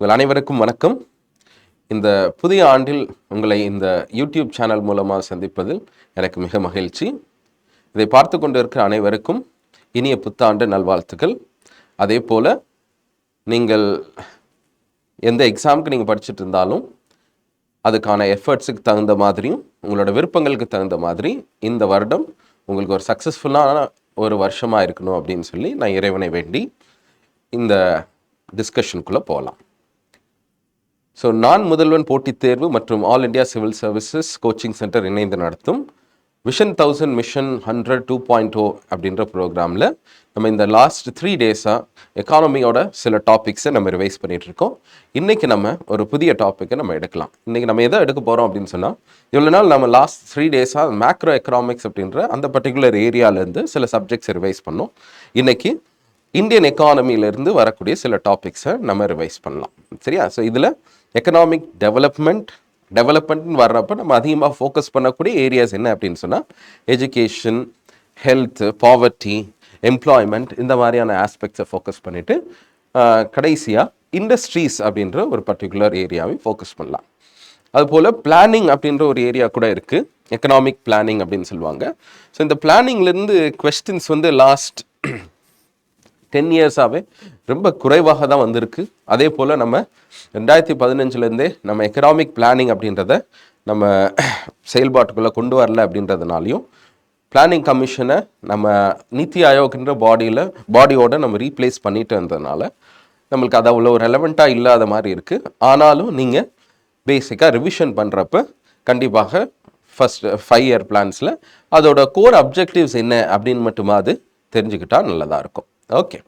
உங்கள் அனைவருக்கும் வணக்கம். இந்த புதிய ஆண்டில் உங்களை இந்த யூடியூப் சேனல் மூலமாக சந்திப்பதில் எனக்கு மிக மகிழ்ச்சி. இதை பார்த்து கொண்டு இருக்கிற அனைவருக்கும் இனிய புத்தாண்டு நல்வாழ்த்துக்கள். அதே போல் நீங்கள் எந்த எக்ஸாமுக்கு நீங்கள் படிச்சுட்டு இருந்தாலும் அதுக்கான எஃபர்ட்ஸுக்கு தகுந்த மாதிரியும் உங்களோட விருப்பங்களுக்கு தகுந்த மாதிரி இந்த வருடம் உங்களுக்கு ஒரு சக்ஸஸ்ஃபுல்லான ஒரு வருஷமாக இருக்கணும் அப்படின்னு சொல்லி நான் இறைவனை வேண்டி இந்த டிஸ்கஷனுக்குள்ளே போகலாம். ஸோ நான் முதல்வன் போட்டித் தேர்வு மற்றும் all India civil services coaching centre இணைந்து நடத்தும் விஷன் 1000 மிஷன் 100 2.0 அப்படின்ற ப்ரோக்ராமில் நம்ம இந்த லாஸ்ட் 3 டேஸாக எக்கானமியோட சில டாபிக்ஸை நம்ம ரிவைஸ் பண்ணிகிட்ருக்கோம். இன்றைக்கி நம்ம ஒரு புதிய டாப்பிக்கை நம்ம எடுக்கலாம். இன்றைக்கி நம்ம எதை எடுக்க போகிறோம் அப்படின்னு சொன்னால், இவ்வளோ நாள் நம்ம லாஸ்ட் 3 டேஸாக மேக்ரோ எக்கனாமிக்ஸ் அப்படின்ற அந்த பர்டிகுலர் ஏரியாவிலேருந்து சில சப்ஜெக்ட்ஸ் ரிவைஸ் பண்ணோம். இன்றைக்கி இந்தியன் எக்கானமியிலேருந்து வரக்கூடிய சில டாபிக்ஸை நம்ம ரிவைஸ் பண்ணலாம். சரியா? ஸோ இதில் எக்கனாமிக் டெவலப்மெண்ட்னு வர்றப்போ நம்ம அதிகமாக ஃபோக்கஸ் பண்ணக்கூடிய ஏரியாஸ் என்ன அப்படின்னு சொன்னால், எஜுகேஷன், ஹெல்த், பாவர்ட்டி, எம்ப்ளாய்மெண்ட், இந்த மாதிரியான ஆஸ்பெக்ட்ஸை ஃபோக்கஸ் பண்ணிவிட்டு கடைசியாக இண்டஸ்ட்ரீஸ் அப்படின்ற ஒரு பர்டிகுலர் ஏரியாவையும் ஃபோக்கஸ் பண்ணலாம். அதுபோல் பிளானிங் அப்படின்ற ஒரு ஏரியா கூட இருக்குது, எக்கனாமிக் பிளானிங் அப்படின்னு சொல்லுவாங்க. ஸோ இந்த பிளானிங்லேருந்து கொஸ்டின்ஸ் லாஸ்ட் 10 இயர்ஸாகவே ரொம்ப குறைவாக தான் வந்திருக்கு. அதே போல் நம்ம 2015 நம்ம எக்கனாமிக் பிளானிங் அப்படின்றத நம்ம செயல்பாட்டுக்குள்ளே கொண்டு வரல அப்படின்றதுனாலையும், பிளானிங் கமிஷனை நம்ம நித்தி ஆயோக்ன்ற பாடியோட நம்ம ரீப்ளேஸ் பண்ணிட்டு இருந்ததுனால நம்மளுக்கு அது அவ்வளோ ரெலவெண்ட்டாக இல்லாத மாதிரி இருக்குது. ஆனாலும் நீங்கள் பேசிக்காக ரிவிஷன் பண்ணுறப்ப கண்டிப்பாக ஃபஸ்ட் 5 இயர் பிளான்ஸில் அதோட கோர் அப்ஜெக்டிவ்ஸ் என்ன அப்படின்னு மட்டுமாவது தெரிஞ்சுக்கிட்டால் நல்லதாக இருக்கும். ஓகே,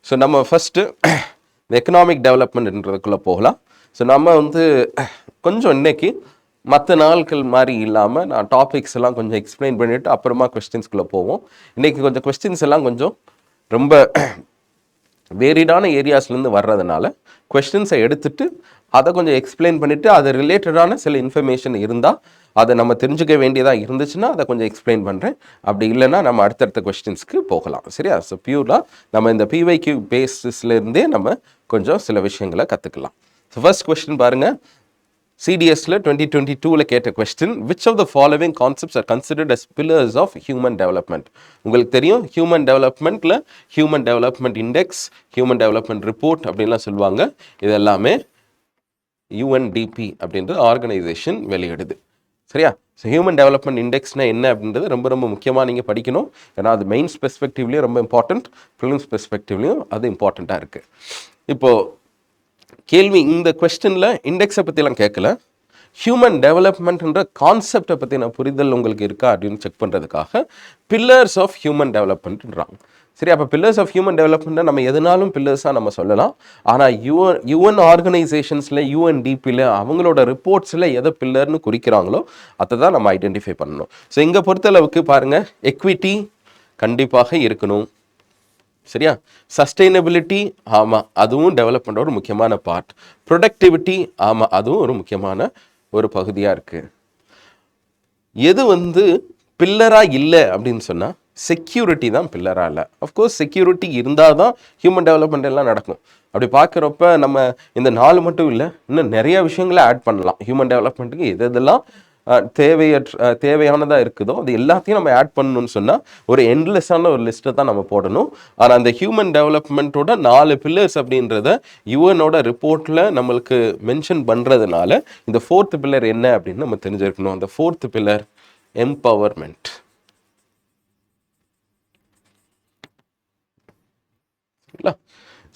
ஸோ நம்ம ஃபஸ்ட்டு இந்த எக்கனாமிக் டெவலப்மெண்ட்ன்றதுக்குள்ளே போகலாம். ஸோ நம்ம கொஞ்சம் இன்றைக்கி மற்ற நாட்கள் மாதிரி இல்லாமல் நான் டாபிக்ஸ் எல்லாம் கொஞ்சம் எக்ஸ்பிளைன் பண்ணிவிட்டு அப்புறமா கொஸ்டின்ஸ்குள்ளே போவோம். இன்றைக்கி கொஞ்சம் கொஸ்டின்ஸ் எல்லாம் கொஞ்சம் ரொம்ப வேரிடான ஏரியாஸ்லேருந்து வர்றதுனால கொஸ்டின்ஸை எடுத்துகிட்டு அதை கொஞ்சம் எக்ஸ்பிளைன் பண்ணிவிட்டு அது ரிலேட்டடான சில இன்ஃபர்மேஷன் இருந்தால் அதை நம்ம தெரிஞ்சுக்க வேண்டியதாக இருந்துச்சுன்னா அதை கொஞ்சம் எக்ஸ்பிளைன் பண்ணுறேன். அப்படி இல்லைன்னா நம்ம அடுத்தடுத்த கொஸ்டின்ஸ்க்கு போகலாம். சரியா? ஸோ பியூராக நம்ம இந்த பிவைக்யூ பேஸஸ்லேருந்தே நம்ம கொஞ்சம் சில விஷயங்களை கற்றுக்கலாம். ஸோ ஃபர்ஸ்ட் கொஸ்டின் பாருங்கள். சிடிஎஸ்ல 2022 கேட்ட question, which of the following concepts are considered as pillars of human development? உங்களுக்கு தெரியும், ஹியூமன் டெவலப்மெண்ட்டில் human development index, human development report அப்படின்லாம் சொல்லுவாங்க. இது எல்லாமே யூஎன்டிபி அப்படின்ற ஆர்கனைசேஷன் வெளியிடுது. சரியா? ஸோ ஹியூமன் டெவலப்மெண்ட் இண்டெக்ஸ்னால் என்ன அப்படின்றது ரொம்ப ரொம்ப முக்கியமாக நீங்கள் படிக்கணும். ஏன்னா அது மெயின்ஸ் பெர்ஸ்பெக்டிவ்லேயும் ரொம்ப இம்பார்ட்டண்ட், ப்ரிலிம்ஸ் பெர்ஸ்பெக்டிவ்லேயும் அது இம்பார்ட்டண்ட்டாக இருக்குது. இப்போது கேள்வி, இந்த கொஸ்டினில் இண்டெக்ஸை பற்றிலாம் கேட்கல, ஹியூமன் டெவலப்மெண்ட்ன்ற கான்செப்டை பற்றின புரிதல் உங்களுக்கு இருக்கா அப்படின்னு செக் பண்ணுறதுக்காக பில்லர்ஸ் ஆஃப் ஹியூமன் டெவலப்மெண்ட்ன்றாங்க. சரி, அப்போ பில்லர்ஸ் ஆஃப் ஹியூமன் டெவலப்மெண்ட்டை நம்ம எதுனாலும் பில்லர்ஸாக நம்ம சொல்லலாம். ஆனால் யுஎன் ஆர்கனைசேஷன்ஸில், யூஎன்டிபியில் அவங்களோட ரிப்போர்ட்ஸில் எதை பில்லர்னு குறிக்கிறாங்களோ அதை தான் நம்ம ஐடென்டிஃபை பண்ணணும். ஸோ இங்கே பொறுத்தளவுக்கு பாருங்கள், எக்விட்டி கண்டிப்பாக இருக்கணும். சரியா? சஸ்டைனபிலிட்டி, ஆமாம், அதுவும் டெவலப்மெண்ட்டோட ஒரு முக்கியமான பார்ட். ப்ரொடக்டிவிட்டி, ஆமாம், அதுவும் ஒரு முக்கியமான ஒரு பகுதியாக இருக்குது. எது பில்லராக இல்லை அப்படின்னு சொன்னால், செக்யூரிட்டி தான் பில்லராக இல்லை. அஃப்கோர்ஸ் செக்யூரிட்டி இருந்தால் தான் ஹியூமன் டெவலப்மெண்ட் எல்லாம் நடக்கும். அப்படி பார்க்குறப்ப நம்ம இந்த 4 மட்டும் இல்லை, இன்னும் நிறைய விஷயங்களை ஆட் பண்ணலாம். ஹியூமன் டெவலப்மெண்ட்டுக்கு எதெல்லாம் தேவையானதாக இருக்குதோ அது எல்லாத்தையும் நம்ம ஆட் பண்ணணும்னு சொன்னால் ஒரு எண்ட்லெஸ்ஸான ஒரு லிஸ்ட்டை தான் நம்ம போடணும். ஆனால் அந்த ஹியூமன் டெவலப்மெண்ட்டோட 4 பில்லர்ஸ் அப்படின்றத யுஎனோட ரிப்போர்ட்டில் நம்மளுக்கு மென்ஷன் பண்ணுறதுனால இந்த 4th பில்லர் என்ன அப்படின்னு நம்ம தெரிஞ்சிருக்கணும். அந்த 4th pillar empowerment.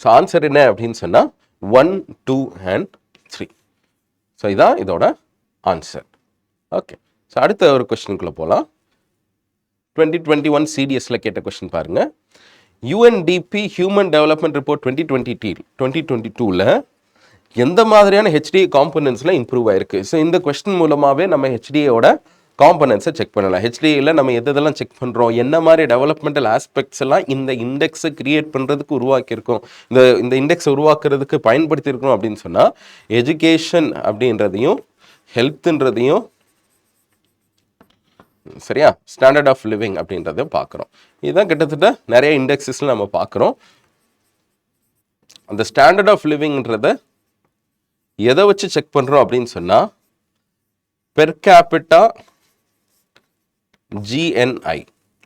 So answer என்ன அப்படின்னு சொன்னால் 1, 2 and 3. ஸோ இதான் இதோட ஆன்சர். ஓகே, ஸோ அடுத்த ஒரு கொஸ்டினுக்குள்ளே போகலாம். 2021 சிடிஎஸ்ல கேட்ட கொஸ்டின் பாருங்கள். யூஎன்டிபி ஹியூமன் டெவலப்மெண்ட் ரிப்போர்ட் 2022ல் எந்த மாதிரியான ஹெச்டிஏ காம்பனன்ட்ஸில் இம்ப்ரூவ் ஆயிருக்கு? ஸோ இந்த கொஸ்டின் மூலமாகவே நம்ம ஹெச்டிஏயோட காம்பனன்ட்ஸை செக் பண்ணலாம். ஹெச்டிஏயில் நம்ம எதெல்லாம் செக் பண்ணுறோம், என்ன மாதிரி டெவலப்மெண்டல் ஆஸ்பெக்ட்ஸ் எல்லாம் இந்த இண்டெக்ஸை கிரியேட் பண்ணுறதுக்கு உருவாக்கியிருக்கோம், இந்த இண்டெக்ஸை உருவாக்குறதுக்கு பயன்படுத்தியிருக்கோம் அப்படின்னு சொன்னால், எஜுகேஷன் அப்படின்றதையும் ஹெல்த்துன்றதையும், சரியா, ஸ்டாண்டர்ட் ஆஃப் லிவிங் அப்படின்றத பார்க்குறோம். இதுதான் கிட்டத்தட்ட நிறைய இண்டெக்ஸஸில் நம்ம பார்க்குறோம். அந்த ஸ்டாண்டர்ட் ஆஃப் லிவிங்ன்றத எதை வச்சு செக் பண்ணுறோம் அப்படின்னு சொன்னால் பெர் கேபிட்டா ஜிஎன்ஐ,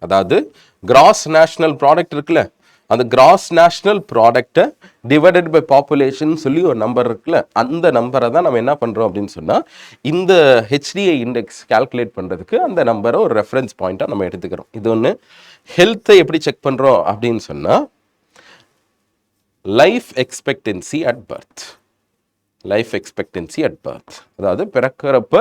அதாவது கிராஸ் நேஷனல் ப்ராடக்ட் இருக்குல்ல, அந்த கிராஸ் நேஷனல் ப்ராடக்டை டிவைடட் பை பாப்புலேஷன் சொல்லி ஒரு நம்பர் இருக்குல்ல, அந்த நம்பரை தான் நம்ம என்ன பண்ணுறோம் அப்படின்னு சொன்னால் இந்த ஹெச்டிஐ இண்டெக்ஸ் கால்குலேட் பண்ணுறதுக்கு அந்த நம்பரை ஒரு ரெஃபரன்ஸ் பாயிண்ட்டாக நம்ம எடுத்துக்கிறோம். இது ஒன்று. ஹெல்த்தை எப்படி செக் பண்ணுறோம் அப்படின்னு சொன்னால் life expectancy at birth. Life expectancy at birth, அதாவது பிறக்கிறப்ப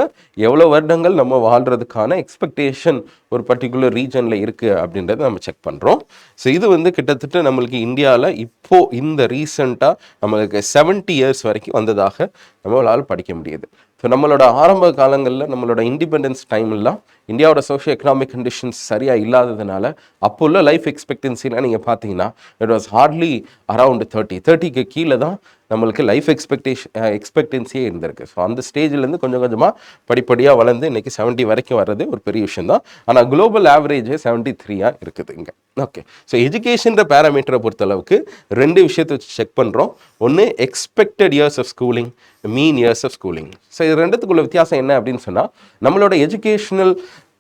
எவ்வளோ வருடங்கள் நம்ம வாழ்கிறதுக்கான எக்ஸ்பெக்டேஷன் ஒரு பர்டிகுலர் ரீஜனில் இருக்குது அப்படின்றத நம்ம செக் பண்ணுறோம். ஸோ இது வந்து கிட்டத்தட்ட நம்மளுக்கு இந்தியாவில் இப்போது இந்த ரீசெண்டாக நம்மளுக்கு 70 இயர்ஸ் வரைக்கும் வந்ததாக நம்மளால் படிக்க முடியுது. ஸோ நம்மளோட ஆரம்ப காலங்களில் நம்மளோட இண்டிபெண்டன்ஸ் டைம்லாம் இந்தியாவோட சோஷியோ எக்கனாமிக் கண்டிஷன்ஸ் சரியாக இல்லாததுனால அப்போ உள்ள லைஃப் எக்ஸ்பெக்டன்சிலாம் நீங்கள் பார்த்தீங்கன்னா இட் வாஸ் ஹார்ட்லி அரவுண்ட் 30க்கு கீழே தான் நம்மளுக்கு லைஃப் எக்ஸ்பெக்டன்சியே இருந்திருக்கு. ஸோ அந்த ஸ்டேஜ்லேருந்து கொஞ்சம் கொஞ்சமாக படிப்படியாக வளர்ந்து இன்றைக்கி 70 வரைக்கும் வர்றது ஒரு பெரிய விஷயம் தான். ஆனால் குளோபல் ஆவரேஜே 73 இருக்குது இங்கே. ஓகே, ஸோ எஜுகேஷன்ற பேராமீட்டரை பொறுத்தளவுக்கு 2 விஷயத்தை வச்சு செக் பண்ணுறோம். ஒன்று expected years of schooling, mean years of schooling. So இது ரெண்டுத்துக்குள்ள வித்தியாசம் என்ன அப்படின்னு சொன்னால் நம்மளோட எஜுகேஷனல்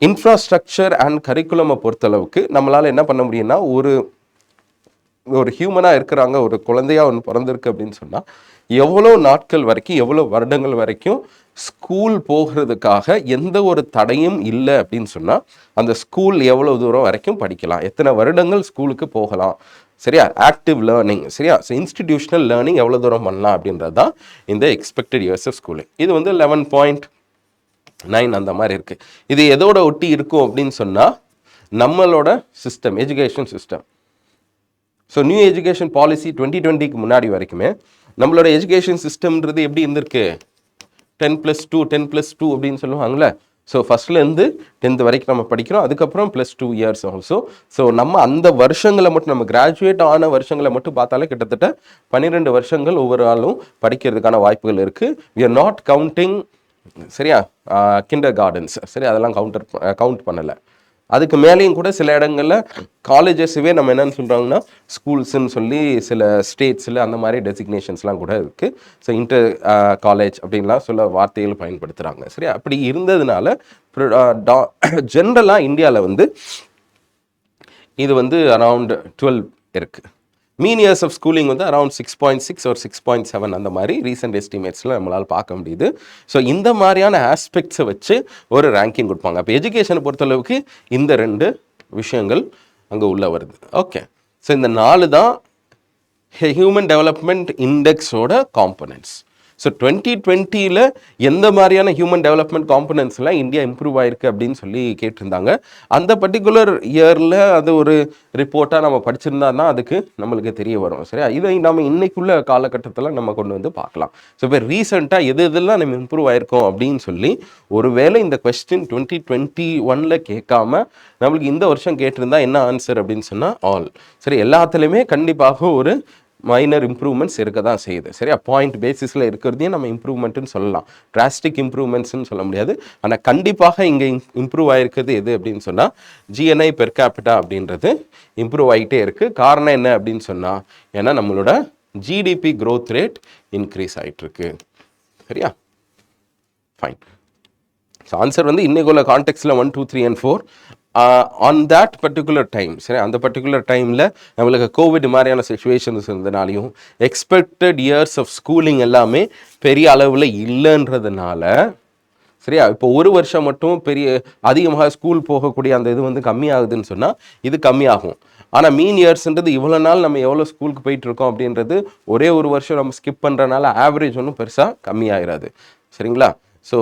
இன்ஃப்ராஸ்ட்ரக்சர் அண்ட் கரிக்குலமை பொறுத்தளவுக்கு நம்மளால் என்ன பண்ண முடியும்னா ஒரு ஹியூமனாக இருக்கிறாங்க, ஒரு குழந்தையாக ஒன்று பிறந்திருக்கு அப்படின்னு சொன்னால் எவ்வளோ நாட்கள் வரைக்கும் எவ்வளோ வருடங்கள் வரைக்கும் ஸ்கூல் போகிறதுக்காக எந்த ஒரு தடையும் இல்லை அப்படின்னு சொன்னால் அந்த ஸ்கூல் எவ்வளோ தூரம் வரைக்கும் படிக்கலாம், எத்தனை வருடங்கள் ஸ்கூலுக்கு போகலாம், சரியா, ஆக்டிவ் லேர்னிங், சரியா, ஸோ இன்ஸ்டிடியூஷனல் லேர்னிங் எவ்வளோ தூரம் பண்ணலாம் அப்படின்றது தான் இந்த எக்ஸ்பெக்டட் இயர்ஸ் ஆஃப் ஸ்கூலிங். இது வந்து 11.9 அந்த மாதிரி இருக்குது. இது எதோட ஒட்டி இருக்கும் அப்படின்னு சொன்னால் நம்மளோட system, education system. So new education policy 2020க்கு முன்னாடி வரைக்குமே நம்மளோட எஜுகேஷன் சிஸ்டம்ன்றது எப்படி இருந்திருக்கு, 10+2 அப்படின்னு சொல்லுவாங்களே. ஸோ ஃபஸ்ட்லேருந்து 10th வரைக்கும் நம்ம படிக்கிறோம், அதுக்கப்புறம் +2 இயர்ஸ் ஆல்சோ. ஸோ நம்ம அந்த வருஷங்களை மட்டும், நம்ம கிராஜுவேட் ஆன வருஷங்களை மட்டும் பார்த்தாலே கிட்டத்தட்ட 12 வருஷங்கள் ஒவ்வொரு ஆளும் படிக்கிறதுக்கான வாய்ப்புகள் இருக்குது. வி ஆர் நாட் கவுண்டிங், சரியா, கிண்டர் கார்டன்ஸ், சரி, அதெல்லாம் கவுண்ட் பண்ணலை. அதுக்கு மேலேயும் கூட சில இடங்களில் காலேஜஸ்வே நம்ம என்னென்னு சொல்கிறாங்கன்னா ஸ்கூல்ஸுன்னு சொல்லி சில ஸ்டேட்ஸில் அந்த மாதிரி டெசிக்னேஷன்ஸ்லாம் கூட இருக்குது. ஸோ இன்டர் காலேஜ் அப்படின்லாம் சில வார்த்தைகள் பயன்படுத்துகிறாங்க. சரி, அப்படி இருந்ததுனால ஜென்ரலாக இந்தியாவில் வந்து இது வந்து அரவுண்ட் 12 இருக்குது. மீன் இயர்ஸ் ஆஃப் ஸ்கூலிங் வந்து அரவுண்ட் 6.6 or 6.7 அந்த மாதிரி ரீசெண்ட் எஸ்டிமேட்ஸில் நம்மளால் பார்க்க முடியுது. ஸோ இந்த மாதிரியான ஆஸ்பெக்ட்ஸை வச்சு ஒரு ரேங்கிங் கொடுப்பாங்க. அப்போ எஜுகேஷனை பொறுத்தளவுக்கு இந்த 2 விஷயங்கள் அங்கே உள்ள வருது. ஓகே, ஸோ இந்த 4 தான் ஹியூமன் டெவலப்மெண்ட் இண்டெக்ஸோட காம்பனன்ட்ஸ். ஸோ 2020 எந்த மாதிரியான ஹியூமன் டெவலப்மெண்ட் காம்பனன்ட்ஸ்லாம் இந்தியா இம்ப்ரூவ் ஆயிருக்கு அப்படின்னு சொல்லி கேட்டிருந்தாங்க. அந்த பர்டிகுலர் இயரில் அது ஒரு ரிப்போர்ட்டாக நம்ம படிச்சிருந்தா தான் அதுக்கு நம்மளுக்கு தெரிய வரும். சரியா, இதை நம்ம இன்னைக்குள்ள காலகட்டத்தில் நம்ம கொண்டு வந்து பார்க்கலாம். ஸோ இப்போ ரீசெண்டாக எதெல்லாம் நம்ம இம்ப்ரூவ் ஆயிருக்கோம் அப்படின்னு சொல்லி ஒருவேளை இந்த கொஸ்டின் 2021 கேட்காம நம்மளுக்கு இந்த வருஷம் கேட்டிருந்தா என்ன ஆன்சர் அப்படின்னு சொன்னால் ஆல். சரி, எல்லாத்துலேயுமே கண்டிப்பாக ஒரு மைனர் இம்ப்ரூவ்மெண்ட்ஸ் இருக்க தான் செய்யுது. சரியா, பாயிண்ட் பேசிஸில் இருக்கிறதையும் நம்ம இம்ப்ரூவ்மெண்ட்டுன்னு சொல்லலாம், டிராஸ்டிக் இம்ப்ரூவ்மெண்ட்ஸ்ன்னு சொல்ல முடியாது. ஆனால் கண்டிப்பாக இங்கே இம்ப்ரூவ் ஆகிருக்குது எது அப்படின்னு சொன்னால் ஜிஎன்ஐ பெர் கேபிட்டா அப்படின்றது இம்ப்ரூவ் ஆகிட்டே இருக்குது. காரணம் என்ன அப்படின்னு சொன்னால் ஏன்னா நம்மளோட ஜிடிபி க்ரோத் ரேட் இன்க்ரீஸ் ஆகிட்டுருக்கு. சரியா, ஃபைன். ஸோ ஆன்சர் வந்து இன்னைக்கு உள்ள கான்டெக்ட்ஸில் 1, 2, 3 and 4 on that particular time. சரி, அந்த பர்டிகுலர் டைமில் நம்மளுக்கு கோவிட் மாதிரியான சுச்சுவேஷன்ஸ் இருந்தனாலையும் எக்ஸ்பெக்டட் இயர்ஸ் ஆஃப் ஸ்கூலிங் எல்லாமே பெரிய அளவில் இல்லைன்றதுனால, சரியா, இப்போ ஒரு வருஷம் மட்டும் அதிகமாக ஸ்கூல் போகக்கூடிய அந்த இது வந்து கம்மியாகுதுன்னு சொன்னால் இது கம்மியாகும். ஆனால் மீன் இயர்ஸ்ன்றது இவ்வளோ நாள் நம்ம எவ்வளோ ஸ்கூலுக்கு போயிட்டுருக்கோம் அப்படின்றது ஒரே ஒரு வருஷம் நம்ம ஸ்கிப் பண்ணுறதுனால ஆவரேஜ் ஒன்றும் பெருசாக கம்மியாகிடாது. சரிங்களா, ஸோ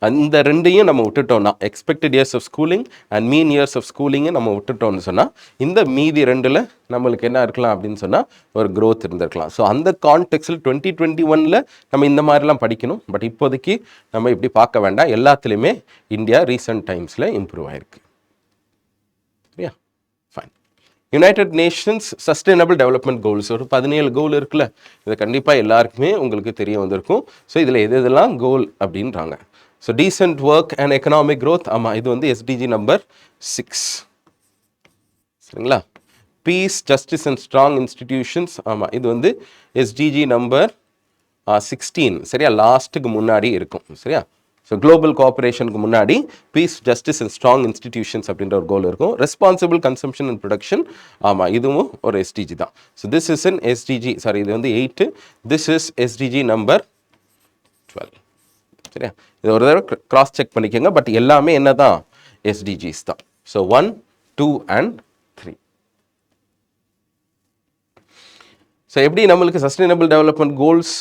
அந்த 2ஐயும் நம்ம விட்டுட்டோம்னா expected years of schooling and mean years of ஸ்கூலிங்கை நம்ம விட்டுட்டோம்னு சொன்னால் இந்த மீதி 2ல் நம்மளுக்கு என்ன இருக்கலாம் அப்படின்னு சொன்னால் ஒரு க்ரோத் இருந்திருக்கலாம். ஸோ அந்த கான்டெக்ஸ்டில் 2021 நம்ம இந்த மாதிரிலாம் படிக்கணும். பட் இப்போதைக்கு நம்ம இப்படி பார்க்க வேண்டாம், எல்லாத்துலேயுமே இந்தியா ரீசெண்ட் டைம்ஸில் இம்ப்ரூவ் ஆகிருக்கு. சரியா, fine. United Nations sustainable development goals ஒரு 17 கோல் இருக்குல்ல, இது கண்டிப்பாக எல்லாருக்குமே உங்களுக்கு தெரிய வந்திருக்கும். ஸோ இதில் எதெல்லாம் கோல் அப்படின்றாங்க. So decent work and economic growth, ஆமாம், இது வந்து எஸ்டிஜி நம்பர் 6. சரிங்களா, peace, justice and strong institutions, ஆமாம், இது வந்து எஸ்டிஜி நம்பர் 16 சரியா, லாஸ்ட்டுக்கு முன்னாடி இருக்கும் சரியா. ஸோ குளோபல் கோஆப்ரேஷனுக்கு முன்னாடி peace, justice and strong institutions அப்படின்ற ஒரு கோல் இருக்கும். ரெஸ்பான்சிபிள் கன்சம்ஷன் அண்ட் ப்ரொடக்ஷன், ஆமாம் இதுவும் ஒரு எஸ்டிஜி தான். So this is in SDG, sorry இது வந்து 8, திஸ் இஸ் எஸ்டிஜி நம்பர் 12 சரியா. இது ஒரு தடவை கிராஸ் செக் பண்ணிக்கோங்க. பட் எல்லாமே என்ன தான், எஸ்டிஜிஸ் தான். So 1, 2 and 3. ஸோ எப்படி நம்மளுக்கு சஸ்டைனபிள் டெவலப்மெண்ட் கோல்ஸ்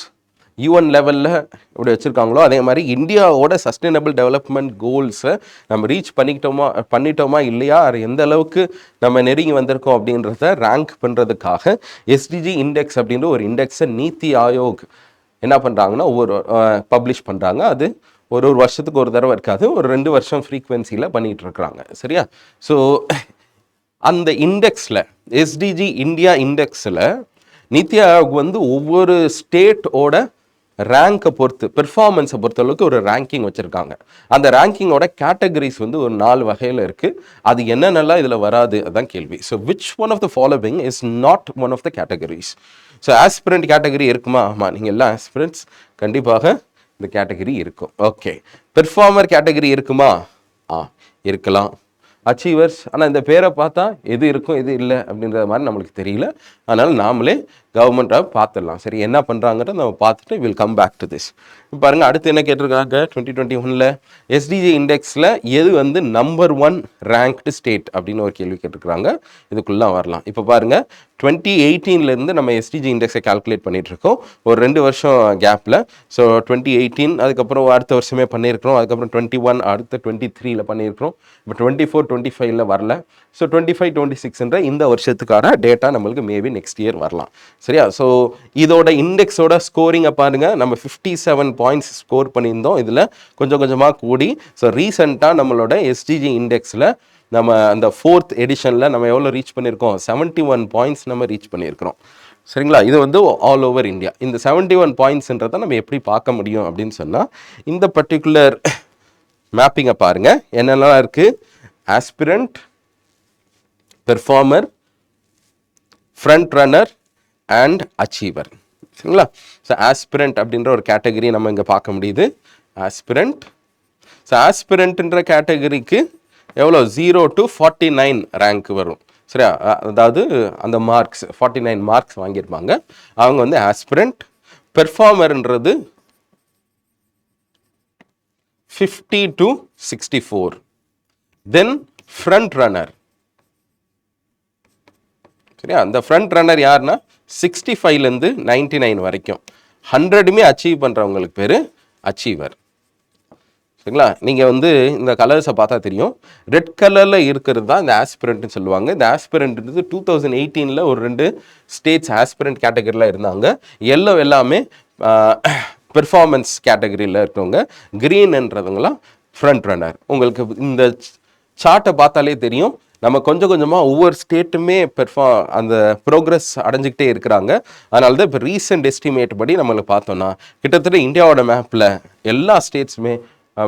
UN லெவலில் எப்படி வச்சுருக்காங்களோ அதே மாதிரி இந்தியாவோட சஸ்டைனபிள் டெவலப்மெண்ட் கோல்ஸை நம்ம ரீச் பண்ணிட்டோமா இல்லையா, அது எந்த அளவுக்கு நம்ம நெருங்கி வந்திருக்கோம் அப்படின்றத ரேங்க் பண்ணுறதுக்காக எஸ்டிஜி இண்டெக்ஸ் அப்படின்ற ஒரு இண்டெக்ஸை நீத்தி ஆயோக் என்ன பண்ணுறாங்கன்னா ஒவ்வொரு பப்ளிஷ் பண்ணுறாங்க. அது ஒரு வருஷத்துக்கு ஒரு தடவை இருக்காது, ஒரு 2 வருஷம் ஃப்ரீக்வன்சியில் பண்ணிகிட்டு இருக்கிறாங்க சரியா. ஸோ அந்த இண்டெக்ஸில் எஸ்டிஜி இந்தியா இண்டெக்ஸில் நீத்தி ஆயோக் வந்து ஒவ்வொரு ஸ்டேட்டோட ரேங்கை பொறுத்து, பெர்ஃபார்மன்ஸை பொறுத்தளவுக்கு ஒரு ரேங்கிங் வச்சுருக்காங்க. அந்த ரேங்கிங்கோட கேட்டகரிஸ் வந்து ஒரு 4 வகையில் இருக்குது. அது என்னென்னலாம் இதில் வராது அதுதான் கேள்வி. So which one of the following is not one of the categories. So aspirant category இருக்குமா? ஆமாம், நீங்கள் எல்லாம் ஆஸ்பிரண்ட்ஸ், கண்டிப்பாக இந்த கேட்டகரி இருக்கும். ஓகே, பெர்ஃபார்மர் கேட்டகரி இருக்குமா? இருக்கலாம். அச்சீவர்ஸ், ஆனால் இந்த பேரை பார்த்தா எது இருக்கும் எது இல்லை அப்படின்ற மாதிரி நம்மளுக்கு தெரியல. அதனால் நாமளே கவர்மெண்ட்டாக பார்த்துடலாம். சரி, என்ன பண்ணுறாங்கன்ற நம்ம பார்த்துட்டு will come back to this. பாருங்கள், அடுத்து என்ன கேட்டிருக்காங்க, 2021 எஸ்டிஜி இண்டெக்ஸில் எது வந்து நம்பர் 1 ரேங்க்டு ஸ்டேட் அப்படின்னு ஒரு கேள்வி கேட்டிருக்கிறாங்க. இதுக்குள்ளே வரலாம். இப்போ பாருங்கள், 2018 நம்ம எஸ்டிஜி இண்டெக்ஸை கால்குலேட் பண்ணிகிட்ருக்கோம் ஒரு 2 வருஷம் கேப்பில். ஸோ 2018, அதுக்கப்புறம் அடுத்த வருஷமே பண்ணியிருக்கிறோம். அதுக்கப்புறம் 21, அடுத்த 23 பண்ணியிருக்கிறோம். இப்போ 24, 25 வரல. ஸோ 25, 26 இந்த வருஷத்துக்கான டேட்டா நம்மளுக்கு மேபி நெக்ஸ்ட் இயர் வரலாம் சரியா. ஸோ இதோட இண்டெக்ஸோட ஸ்கோரிங்கை பாருங்கள், நம்ம 57 பாயிண்ட்ஸ் ஸ்கோர் பண்ணியிருந்தோம். இதில் கொஞ்சம் கொஞ்சமாக கூடி ஸோ ரீசெண்டாக நம்மளோட எஸ்டிஜி இண்டெக்ஸில் நம்ம அந்த 4th எடிஷனில் நம்ம எவ்வளோ ரீச் பண்ணியிருக்கோம், 71 பாயிண்ட்ஸ் நம்ம ரீச் பண்ணியிருக்கிறோம் சரிங்களா. இது வந்து ஆல் ஓவர் இந்தியா. இந்த 71 பாயிண்ட்ஸ்ன்றதை நம்ம எப்படி பார்க்க முடியும் அப்படின்னு சொன்னால், இந்த பர்டிகுலர் மேப்பிங்கை பாருங்கள், என்னெல்லாம் இருக்குது, aspirant, performer, front runner and achiever சரிங்களா. ஸோ ஆஸ்பிரண்ட் அப்படின்ற ஒரு கேட்டகரி நம்ம இங்கே பார்க்க முடியுது. ஆஸ்பிரண்ட், ஸோ ஆஸ்பிரண்ட்ன்ற கேட்டகரிக்கு எவ்வளோ 0 to 49 ரேங்க் வரும் சரியா. அதாவது அந்த மார்க்ஸ் 49 மார்க்ஸ் வாங்கியிருப்பாங்க அவங்க வந்து ஆஸ்பிரண்ட். பெர்ஃபார்மர்ன்றது 50 to 64. தென் ஃப்ரண்ட் ரன்னர் சரியா. அந்த ஃப்ரண்ட் ரன்னர் யாருன்னா 65 99 வரைக்கும் 100 அச்சீவ் பண்ணுறவங்களுக்கு பேர் அச்சீவர் சரிங்களா. நீங்கள் வந்து இந்த கலர்ஸை பார்த்தா தெரியும், ரெட் கலரில் இருக்கிறது தான் இந்த ஆஸ்பிரண்ட்னு சொல்லுவாங்க. இந்த ஆஸ்பிரண்ட்ன்றது 2018 ஒரு 2 ஸ்டேட்ஸ் ஆஸ்பிரண்ட் கேட்டகரியில் இருந்தாங்க. எல்லோ எல்லாமே பெர்ஃபார்மன்ஸ் கேட்டகரியில் இருக்கவங்க, க்ரீன்ன்றவங்களாம் ஃப்ரண்ட் ரன்னர். உங்களுக்கு இந்த சார்ட்டை பார்த்தாலே தெரியும், நம்ம கொஞ்சம் கொஞ்சமாக ஒவ்வொரு ஸ்டேட்டுமே அந்த ப்ரோக்ரஸ் அடைஞ்சிக்கிட்டே இருக்கிறாங்க. அதனால தான் இப்போ ரீசெண்ட் எஸ்டிமேட் படி நம்மளுக்கு பார்த்தோன்னா கிட்டத்தட்ட இந்தியாவோட மேப்பில் எல்லா ஸ்டேட்ஸுமே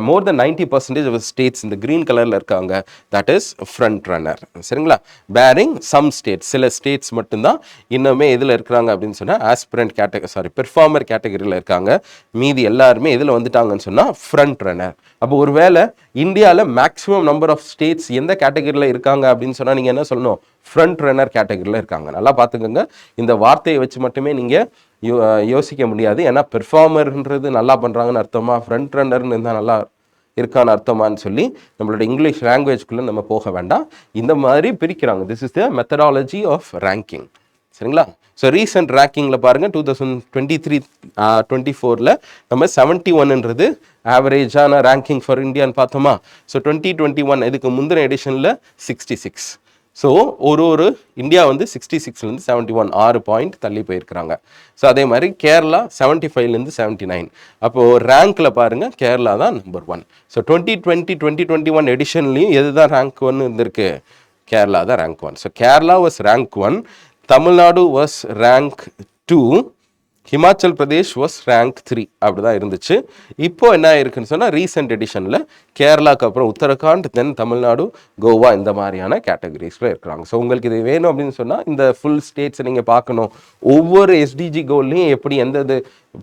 மோர் தென் 90% ஆஃப் ஸ்டேட்ஸ் இந்த க்ரீன் கலரில் இருக்காங்க. தட் இஸ் ஃப்ரண்ட் ரன்னர் சரிங்களா. பேரிங் சம் ஸ்டேட்ஸ், சில ஸ்டேட்ஸ் மட்டும்தான் இன்னுமே இதில் இருக்கிறாங்க அப்படின்னு சொன்னால் ஆஸ்பிரண்ட் பெர்ஃபார்மர் கேட்டகரியில் இருக்காங்க. மீதி எல்லாருமே இதில் வந்துட்டாங்கன்னு சொன்னால் ஃப்ரண்ட் ரன்னர். அப்போ ஒரு வேளை இந்தியாவில் மேக்ஸிமம் நம்பர் ஆஃப் ஸ்டேட்ஸ் எந்த கேட்டகரியில் இருக்காங்க அப்படின்னு சொன்னால் நீங்கள் என்ன சொல்லணும், ஃப்ரண்ட் ரன்னர் கேட்டகரியில் இருக்காங்க. நல்லா பார்த்துக்கோங்க, இந்த வார்த்தையை வச்சு மட்டுமே நீங்கள் யோசிக்க முடியாது. ஏன்னா பெர்ஃபார்மர்ன்றது நல்லா பண்ணுறாங்கன்னு அர்த்தமா, ஃப்ரண்ட் ரன்னர்னு இருந்தால் நல்லா இருக்கான்னு அர்த்தமானு சொல்லி நம்மளோட இங்கிலீஷ் லாங்குவேஜ்குள்ளே நம்ம போக வேண்டாம். இந்த மாதிரி பிரிக்கிறாங்க. This is the methodology of ranking சரிங்களா. ஸோ ரீசெண்ட் ரேங்கிங்கில் பாருங்கள், 2023-24 நம்ம 71ன்றது ஆவரேஜான ரேங்கிங் ஃபார் இந்தியான்னு பார்த்தோமா. ஸோ 2021 இதுக்கு முந்தின எடிஷனில் 66. ஸோ ஒரு இந்தியா வந்து 66 71 6 பாயிண்ட் தள்ளி போயிருக்கிறாங்க. ஸோ அதே மாதிரி கேரளா 75 79. அப்போது ரேங்க்கில் பாருங்கள், கேரளா தான் நம்பர் 1. ஸோ 2020-2021 எடிஷன்லையும் எது தான் ரேங்க் 1 இருந்திருக்கு, கேரளா தான் rank 1. So Kerala was rank 1, Tamil Nadu was rank 2, Himachal Pradesh was rank 3 அப்படி தான் இருந்துச்சு. இப்போ என்ன இருக்குன்னு சொன்னால் ரீசெண்ட் எடிஷனில் கேரளாவுக்கு அப்புறம் உத்தரகாண்ட், தென் தமிழ்நாடு, கோவா இந்த மாதிரியான கேட்டகரிஸில் இருக்கிறாங்க. ஸோ உங்களுக்கு இது வேணும் அப்படின்னு சொன்னால் இந்த ஃபுல் ஸ்டேட்ஸை நீங்கள் பார்க்கணும். ஒவ்வொரு எஸ்டிஜி கோல்லையும் எப்படி எந்த இது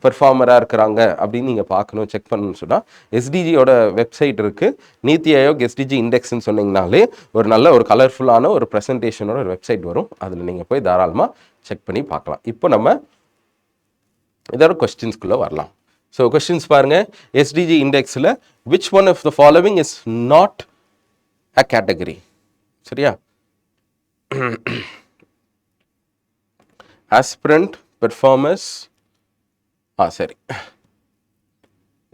பெர்ஃபார்மராக இருக்கிறாங்க அப்படின்னு நீங்கள் பார்க்கணும், செக் பண்ணணும்னு சொன்னால் எஸ்டிஜியோட வெப்சைட் இருக்குது. நீத்தி ஆயோக் எஸ்டிஜி இண்டெக்ஸ்ன்னு சொன்னீங்கனாலே ஒரு நல்ல ஒரு கலர்ஃபுல்லான ஒரு ப்ரெசன்டேஷனோட ஒரு வெப்சைட் வரும். அதில் நீங்கள் போய் தாராளமாக செக் பண்ணி பார்க்கலாம். இப்போ நம்ம இதோட கொஸ்டின்ஸ்குள்ளே வரலாம். ஸோ கொஸ்டின்ஸ் பாருங்கள். எஸ்டிஜி இண்டெக்ஸில் which one of the following is not a category? சரியா? ஆஸ்பிரண்ட் பெர்ஃபார்மர்ஸ் சரி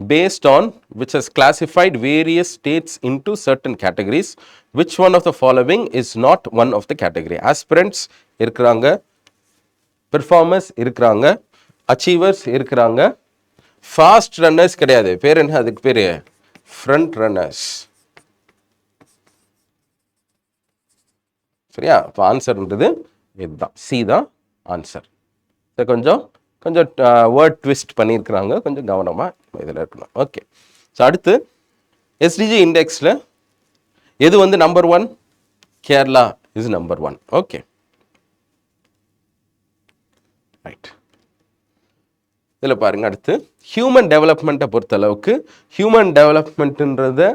based on which has classified various states into certain categories, which one of the following is not one of the category? Aspirants இருக்கிறாங்க, performers இருக்கிறாங்க, achievers இருக்கிறாங்க, fast runners கிடையாது. பேர் என்ன அதுக்கு பேர்? Front runners. சரியா? இப்போ ஆன்சர்ன்றது இதுதான், சி தான் ஆன்சர். இதை கொஞ்சம் வேர்ட் ட்விஸ்ட் பண்ணியிருக்கிறாங்க, கொஞ்சம் கவனமாக இதில் இருக்கணும். ஓகே. ஸோ அடுத்து எஸ்டிஜி இண்டெக்ஸில் எது வந்து number 1? Kerala is number 1. Okay, right. இதில் பாருங்கள். அடுத்து ஹியூமன் டெவலப்மெண்ட்டை பொறுத்தளவுக்கு ஹியூமன் டெவலப்மெண்ட்டுன்றத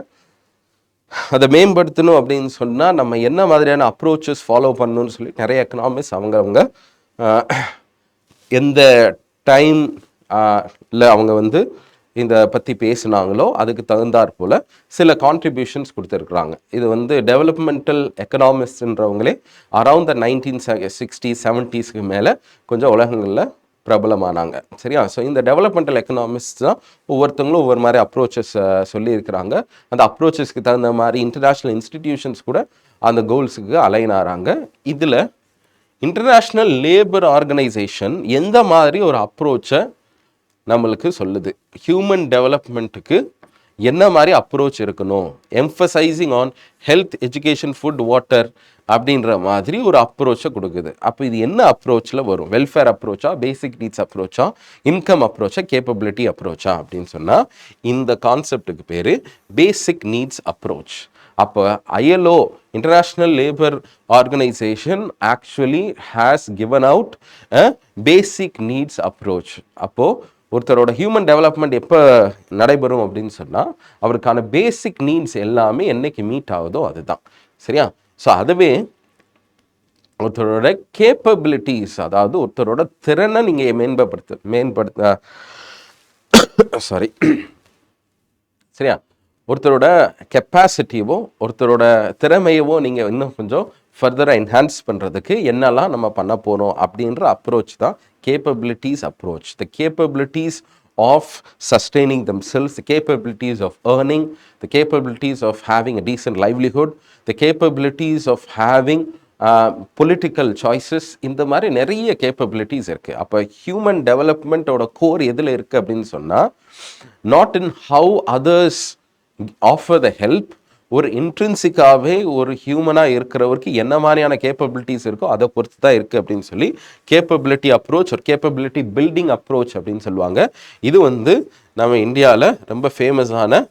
அதை மேம்படுத்தணும் அப்படின்னு சொன்னால் நம்ம என்ன மாதிரியான அப்ரோச்சஸ் ஃபாலோ பண்ணணும்னு சொல்லி நிறைய எக்கனாமிக்ஸ் அவங்க எந்த டைமில் அவங்க வந்து இந்த பற்றி பேசுனாங்களோ அதுக்கு தகுந்தாற் போல் சில கான்ட்ரிபியூஷன்ஸ் கொடுத்துருக்குறாங்க. இது வந்து developmental எக்கனாமிஸ்ட்ன்றவங்களே around the 1960s 70s மேலே கொஞ்சம் உலகங்களில் பிரபலமானாங்க. சரியா? ஸோ இந்த டெவலப்மெண்டல் எக்கனாமிஸ்ட் தான் ஒவ்வொருத்தவங்களும் ஒவ்வொரு மாதிரி அப்ரோச்சஸ் சொல்லியிருக்கிறாங்க. அந்த அப்ரோச்சஸ்க்கு தகுந்த மாதிரி இன்டர்நேஷ்னல் இன்ஸ்டிடியூஷன்ஸ் கூட அந்த கோல்ஸுக்கு அலைன் ஆகிறாங்க. இதில் இன்டர்நேஷ்னல் லேபர் ஆர்கனைசேஷன் எந்த மாதிரி ஒரு அப்ரோச்சை நம்மளுக்கு சொல்லுது? ஹியூமன் டெவலப்மெண்ட்டுக்கு என்ன மாதிரி அப்ரோச் இருக்கணும், emphasising on health, education, food, water அப்படின்ற மாதிரி ஒரு அப்ரோச்சை கொடுக்குது. அப்போ இது என்ன அப்ரோச்சில் வரும்? வெல்ஃபேர் அப்ரோச்சா, பேசிக் நீட்ஸ் அப்ரோச்சா, இன்கம் அப்ரோச்சா, கேப்பபிலிட்டி அப்ரோச்சா அப்படின்னு சொன்னால் இந்த கான்செப்டுக்கு பேர் பேசிக் நீட்ஸ் அப்ரோச். அப்போ ILO international labour organisation actually has given out a basic needs approach. அப்போது ஒருத்தரோட ஹியூமன் டெவலப்மெண்ட் எப்போ நடைபெறும் அப்படின்னு சொன்னால் அவருக்கான பேசிக் நீட்ஸ் எல்லாமே என்னைக்கு மீட் ஆகுதோ அதுதான். சரியா? ஸோ அதுவே ஒருத்தரோட கேப்பபிலிட்டிஸ், அதாவது ஒருத்தரோட திறனை நீங்கள் மேம்படுத்த சாரி சரியா, ஒருத்தரோட கெப்பாசிட்டியவோ ஒருத்தரோட திறமையவோ நீங்கள் இன்னும் கொஞ்சம் ஃபர்தராக என்ஹான்ஸ் பண்ணுறதுக்கு என்னெல்லாம் நம்ம பண்ண போகிறோம் அப்படின்ற அப்ரோச் தான் capabilities approach. The capabilities of sustaining themselves, the capabilities of earning, the capabilities of having a decent livelihood, the capabilities of having political choices, இந்த மாதிரி நிறைய கேப்பபிலிட்டிஸ் இருக்குது. அப்போ ஹியூமன் டெவலப்மெண்ட்டோட கோர் எதில் இருக்குது அப்படின்னு சொன்னால் not in how others offer the help, ஒரு இன்ட்ரின்சிக்காகவே ஒரு ஹியூமனாக இருக்கிறவருக்கு என்ன மாதிரியான கேப்பபிலிட்டிஸ் இருக்கோ அதை பொறுத்து தான் இருக்குது அப்படின்னு சொல்லி கேப்பபிலிட்டி அப்ரோச் ஒரு கேப்பபிலிட்டி பில்டிங் அப்ரோச் அப்படின்னு சொல்லுவாங்க. இது வந்து நம்ம இந்தியாவில் ரொம்ப ஃபேமஸான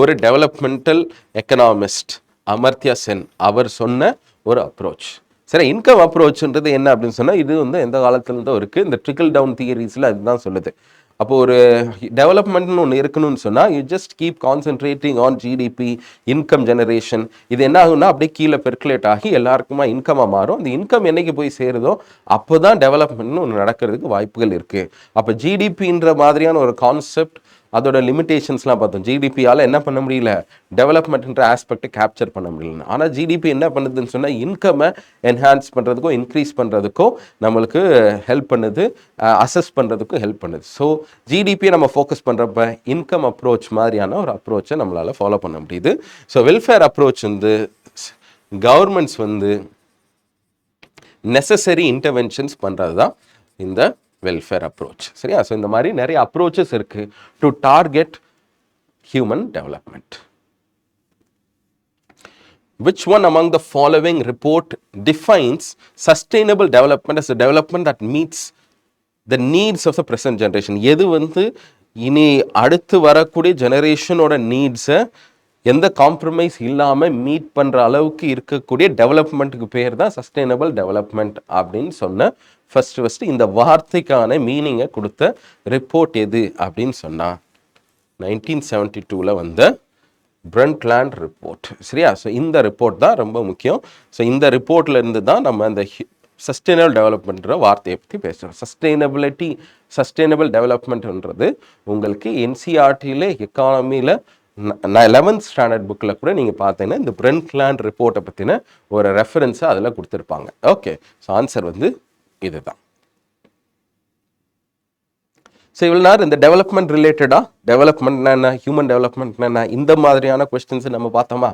ஒரு டெவலப்மெண்டல் எக்கனாமிஸ்ட் அமர்த்தியா சென் அவர் சொன்ன ஒரு அப்ரோச். சரி, இன்கம் அப்ரோச்ன்றது என்ன அப்படின்னு சொன்னால் இது வந்து எந்த காலத்துலேருந்தும் இருக்குது. இந்த ட்ரிக்கிள் டவுன் தியரிஸில் அதுதான் சொல்லுது. அப்போ ஒரு டெவலப்மெண்ட்னு ஒன்று இருக்கணும்னு சொன்னால் you just keep concentrating on GDP, income generation. இது என்ன ஆகும்னா அப்படியே கீழே பெர்குலேட் ஆகி எல்லாருக்குமா இன்கமாக மாறும். அந்த இன்கம் என்னைக்கு போய் சேருதோ அப்போ தான் டெவலப்மெண்ட்னு ஒன்று நடக்கிறதுக்கு வாய்ப்புகள் இருக்குது. அப்போ ஜிடிபின்ற மாதிரியான ஒரு கான்செப்ட் அதோட லிமிடேஷன்ஸ்லாம் பார்த்தோம். ஜிடிபியால் என்ன பண்ண முடியல, டெவலப்மெண்ட்ன்ற ஆஸ்பெக்டை கேப்சர் பண்ண முடியல. ஆனால் ஜிடிபி என்ன பண்ணுதுன்னு சொன்னால் இன்கம்மை என்ஹான்ஸ் பண்ணுறதுக்கோ இன்க்ரீஸ் பண்ணுறதுக்கோ நம்மளுக்கு ஹெல்ப் பண்ணுது, அசஸ் பண்ணுறதுக்கும் ஹெல்ப் பண்ணுது. ஸோ ஜிடிபியை நம்ம ஃபோக்கஸ் பண்ணுறப்ப இன்கம் அப்ரோச் மாதிரியான ஒரு அப்ரோச்சை நம்மளால் ஃபாலோ பண்ண முடியுது. ஸோ வெல்ஃபேர் அப்ரோச் வந்து கவர்மெண்ட்ஸ் வந்து நெசசரி இன்டர்வென்ஷன்ஸ் பண்ணுறது தான் இந்த வெல்ஃபேர் அப்ரோச். சரியா? ஸோ இந்த மாதிரி நிறைய அப்ரோச்சஸ் இருக்குது to target human development. which one among the following report defines sustainable development as a development that meets the needs of the present generation? எது வந்து இனி அடுத்து வரக்கூடிய ஜெனரேஷனோட நீட்ஸை எந்த காம்ப்ரமைஸ் இல்லாமல் மீட் பண்ணுற அளவுக்கு இருக்கக்கூடிய டெவலப்மெண்ட்டுக்கு பேர் தான் சஸ்டைனபிள் டெவலப்மெண்ட் அப்படின்னு சொன்ன ஃபஸ்ட்டு இந்த வார்த்தைக்கான மீனிங்கை கொடுத்த ரிப்போர்ட் எது அப்படின்னு சொன்னால் 1972 வந்த பிரண்ட்லேண்ட் ரிப்போர்ட். சரியா? ஸோ இந்த ரிப்போர்ட் தான் ரொம்ப முக்கியம். ஸோ இந்த ரிப்போர்ட்ல இருந்து தான் நம்ம அந்த சஸ்டைனபிள் டெவலப்மெண்ட்ற வார்த்தையை பற்றி பேசுகிறோம். சஸ்டைனபிள் டெவலப்மெண்ட்ன்றது உங்களுக்கு என்சிஆர்டியில் எக்கானமியில் 11th ஸ்டாண்டர்ட் புக்கில் கூட நீங்கள் பார்த்தீங்கன்னா இந்த பிரண்ட்லேண்ட் ரிப்போர்ட்டை பற்றின ஒரு ரெஃபரன்ஸை அதில் கொடுத்துருப்பாங்க. ஓகே, ஸோ ஆன்சர் வந்து இதுதான். ஸோ இவ்வளோ நேரம் இந்த டெவலப்மெண்ட் ரிலேட்டடாக டெவலப்மெண்ட்னா என்ன, ஹியூமன் டெவலப்மெண்ட்னா என்ன, இந்த மாதிரியான கொஸ்டின்ஸ் நம்ம பார்த்தோமா?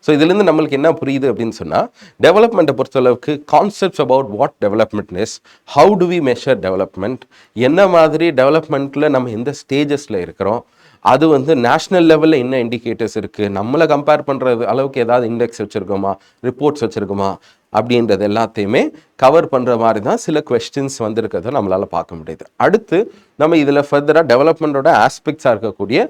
ஸோ இதுலேருந்து நம்மளுக்கு என்ன புரியுது அப்படின்னு சொன்னால், டெவலப்மெண்ட்டை பொறுத்தளவுக்கு concepts about what development is, how do we measure development, என்ன மாதிரி டெவலப்மெண்ட்டில் நம்ம எந்த ஸ்டேஜஸில் இருக்கிறோம், அது வந்து நேஷ்னல் லெவலில் என்ன இண்டிகேட்டர்ஸ் இருக்குது, நம்மளை கம்பேர் பண்ணுறது அளவுக்கு ஏதாவது இண்டெக்ஸ் வச்சுருக்கோமா, ரிப்போர்ட்ஸ் வச்சுருக்கோமா, அப்படின்றது எல்லாத்தையுமே கவர் பண்ணுற மாதிரி தான் சில கொஸ்டின்ஸ் வந்திருக்கிறத நம்மளால் பார்க்க முடியுது. அடுத்து நம்ம இதில் ஃபர்தராக டெவலப்மெண்ட்டோட ஆஸ்பெக்ட்ஸாக இருக்கக்கூடிய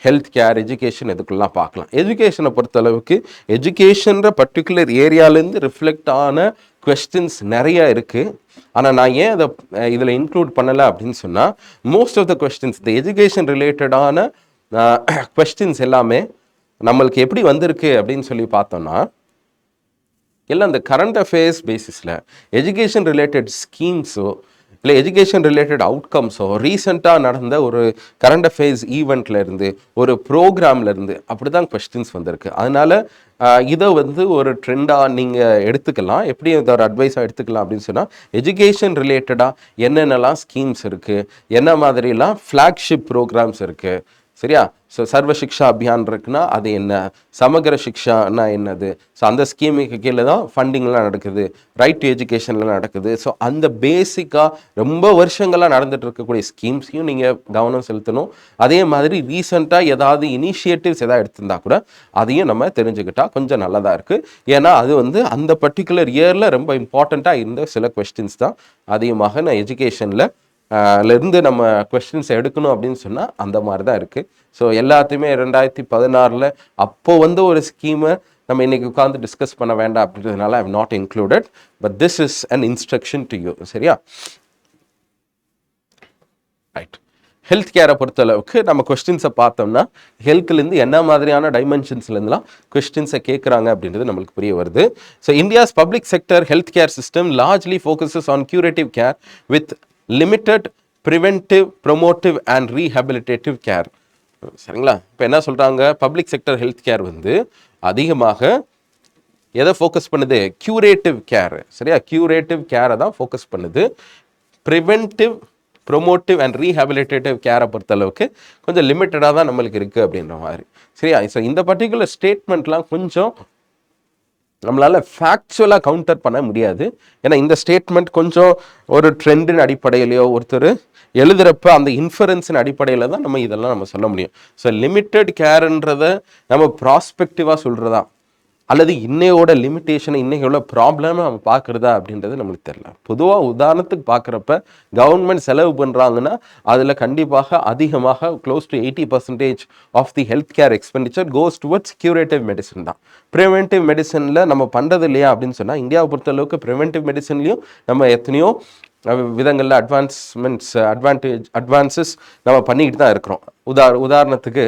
ஹெல்த் கேர், எஜுகேஷன் இதுக்குள்ளலாம் பார்க்கலாம். எஜுகேஷனை பொறுத்தளவுக்கு எஜுகேஷன்ற பர்டிகுலர் ஏரியாலேருந்து ரிஃப்ளெக்ட் ஆன கொஸ்டின்ஸ் நிறையா இருக்குது. ஆனால் நான் ஏன் அதை இதில் இன்க்ளூட் பண்ணலை அப்படின்னு சொன்னால், மோஸ்ட் ஆஃப் த கொஸ்டின்ஸ் இந்த எஜுகேஷன் ரிலேட்டடான கொஸ்டின்ஸ் எல்லாமே நம்மளுக்கு எப்படி வந்திருக்கு அப்படின்னு சொல்லி பார்த்தோம்னா, எல்லாம் இந்த கரண்ட் அஃபேர்ஸ் பேசிஸில் எஜுகேஷன் ரிலேட்டட் ஸ்கீம்ஸோ இல்லை எஜுகேஷன் ரிலேட்டட் அவுட்கம்ஸோ ரீசெண்டாக நடந்த ஒரு கரண்ட் அஃபேர்ஸ் ஈவெண்ட்லேருந்து ஒரு ப்ரோக்ராம்லேருந்து அப்படி தான் கொஸ்டின்ஸ் வந்திருக்கு. அதனால் இதை வந்து ஒரு ட்ரெண்டாக நீங்கள் எடுத்துக்கலாம், எப்படி இதை ஒரு அட்வைஸாக எடுத்துக்கலாம் அப்படின்னு சொன்னால், எஜுகேஷன் ரிலேட்டடாக என்னென்னலாம் ஸ்கீம்ஸ் இருக்குது, என்ன மாதிரிலாம் ஃப்ளாக்ஷிப் ப்ரோக்ராம்ஸ் இருக்குது. சரியா? ஸோ சர்வ சிக்ஷா அபியான் இருக்குன்னா அது என்ன, சமகர சிக்ஷான்னா என்னது, ஸோ அந்த ஸ்கீமுக்கு கீழே தான் ஃபண்டிங்லாம் நடக்குது, ரைட் டு எஜுகேஷன்லாம் நடக்குது. ஸோ அந்த பேசிக்காக ரொம்ப வருஷங்களாக நடந்துட்டு இருக்கக்கூடிய ஸ்கீம்ஸையும் நீங்கள் கவனம் செலுத்தணும். அதே மாதிரி ரீசெண்டாக ஏதாவது இனிஷியேட்டிவ்ஸ் எதாவது எடுத்திருந்தா கூட அதையும் நம்ம தெரிஞ்சுக்கிட்டால் கொஞ்சம் நல்லதாக இருக்குது. ஏன்னா அது வந்து அந்த பர்டிகுலர் இயரில் ரொம்ப இம்பார்ட்டண்ட்டாக இருந்த சில கொஸ்டின்ஸ் தான் அதிகமாக நான் எஜுகேஷனில் இருந்து நம்ம கொஸ்டின்ஸ் எடுக்கணும் அப்படின்னு சொன்னால் அந்த மாதிரி தான் இருக்குது. ஸோ எல்லாத்தையுமே 2016 அப்போ வந்து ஒரு ஸ்கீமை நம்ம இன்றைக்கி உட்காந்து டிஸ்கஸ் பண்ண வேண்டாம் அப்படின்றதுனால I am not included, but this is an instruction to you. சரியா? ரைட். ஹெல்த் கேரை பொறுத்தளவுக்கு நம்ம கொஸ்டின்ஸை பார்த்தோம்னா, ஹெல்த்லேருந்து என்ன மாதிரியான டைமென்ஷன்ஸ்லேருந்துலாம் கொஸ்டின்ஸை கேட்குறாங்க அப்படின்றது நம்மளுக்கு புரிய வருது. So India's public sector health care system largely focuses on curative care with limited preventive, promotive and rehabilitative care. சரிங்களா? இப்போ என்ன சொல்கிறாங்க, பப்ளிக் செக்டர் ஹெல்த் கேர் வந்து அதிகமாக எதை ஃபோக்கஸ் பண்ணுது, க்யூரேட்டிவ் கேர். சரியா? க்யூரேட்டிவ் கேரை தான் ஃபோக்கஸ் பண்ணுது. ப்ரிவென்டிவ், ப்ரொமோட்டிவ் அண்ட் ரீஹபிலிட்டேட்டிவ் கேரை பொறுத்தளவுக்கு கொஞ்சம் லிமிட்டடாக தான் நம்மளுக்கு இருக்குது அப்படின்ற மாதிரி. சரியா? ஸோ இந்த பர்டிகுலர் ஸ்டேட்மெண்ட்லாம் கொஞ்சம் நம்மளால் ஃபேக்சுவலாக கவுண்டர் பண்ண முடியாது. ஏன்னா இந்த ஸ்டேட்மெண்ட் கொஞ்சம் ஒரு ட்ரெண்டின் அடிப்படையிலையோ ஒருத்தர் எழுதுகிறப்ப அந்த இன்ஃபரன்ஸின் அடிப்படையில் தான் நம்ம இதெல்லாம் நம்ம சொல்ல முடியும். ஸோ லிமிட்டட் கேர்ன்றதை நம்ம ப்ராஸ்பெக்டிவாக சொல்கிறதா அல்லது இன்னையோட லிமிட்டேஷனை இன்னையோட ப்ராப்ளமை நம்ம பார்க்குறதா அப்படின்றது நம்மளுக்கு தெரியல. பொதுவாக உதாரணத்துக்கு பார்க்குறப்ப கவர்மெண்ட் செலவு பண்ணுறாங்கன்னா அதில் கண்டிப்பாக அதிகமாக close to 80% of the health care expenditure goes towards curative medicine தான். ப்ரிவென்டிவ் மெடிசனில் நம்ம பண்ணுறது இல்லையா அப்படின்னு சொன்னால், இந்தியாவை பொறுத்தளவுக்கு ப்ரிவென்டிவ் மெடிசன்லையும் நம்ம எத்தனையோ விதங்களில் அட்வான்சஸ் நம்ம பண்ணிக்கிட்டு தான் இருக்கிறோம். உதாரணத்துக்கு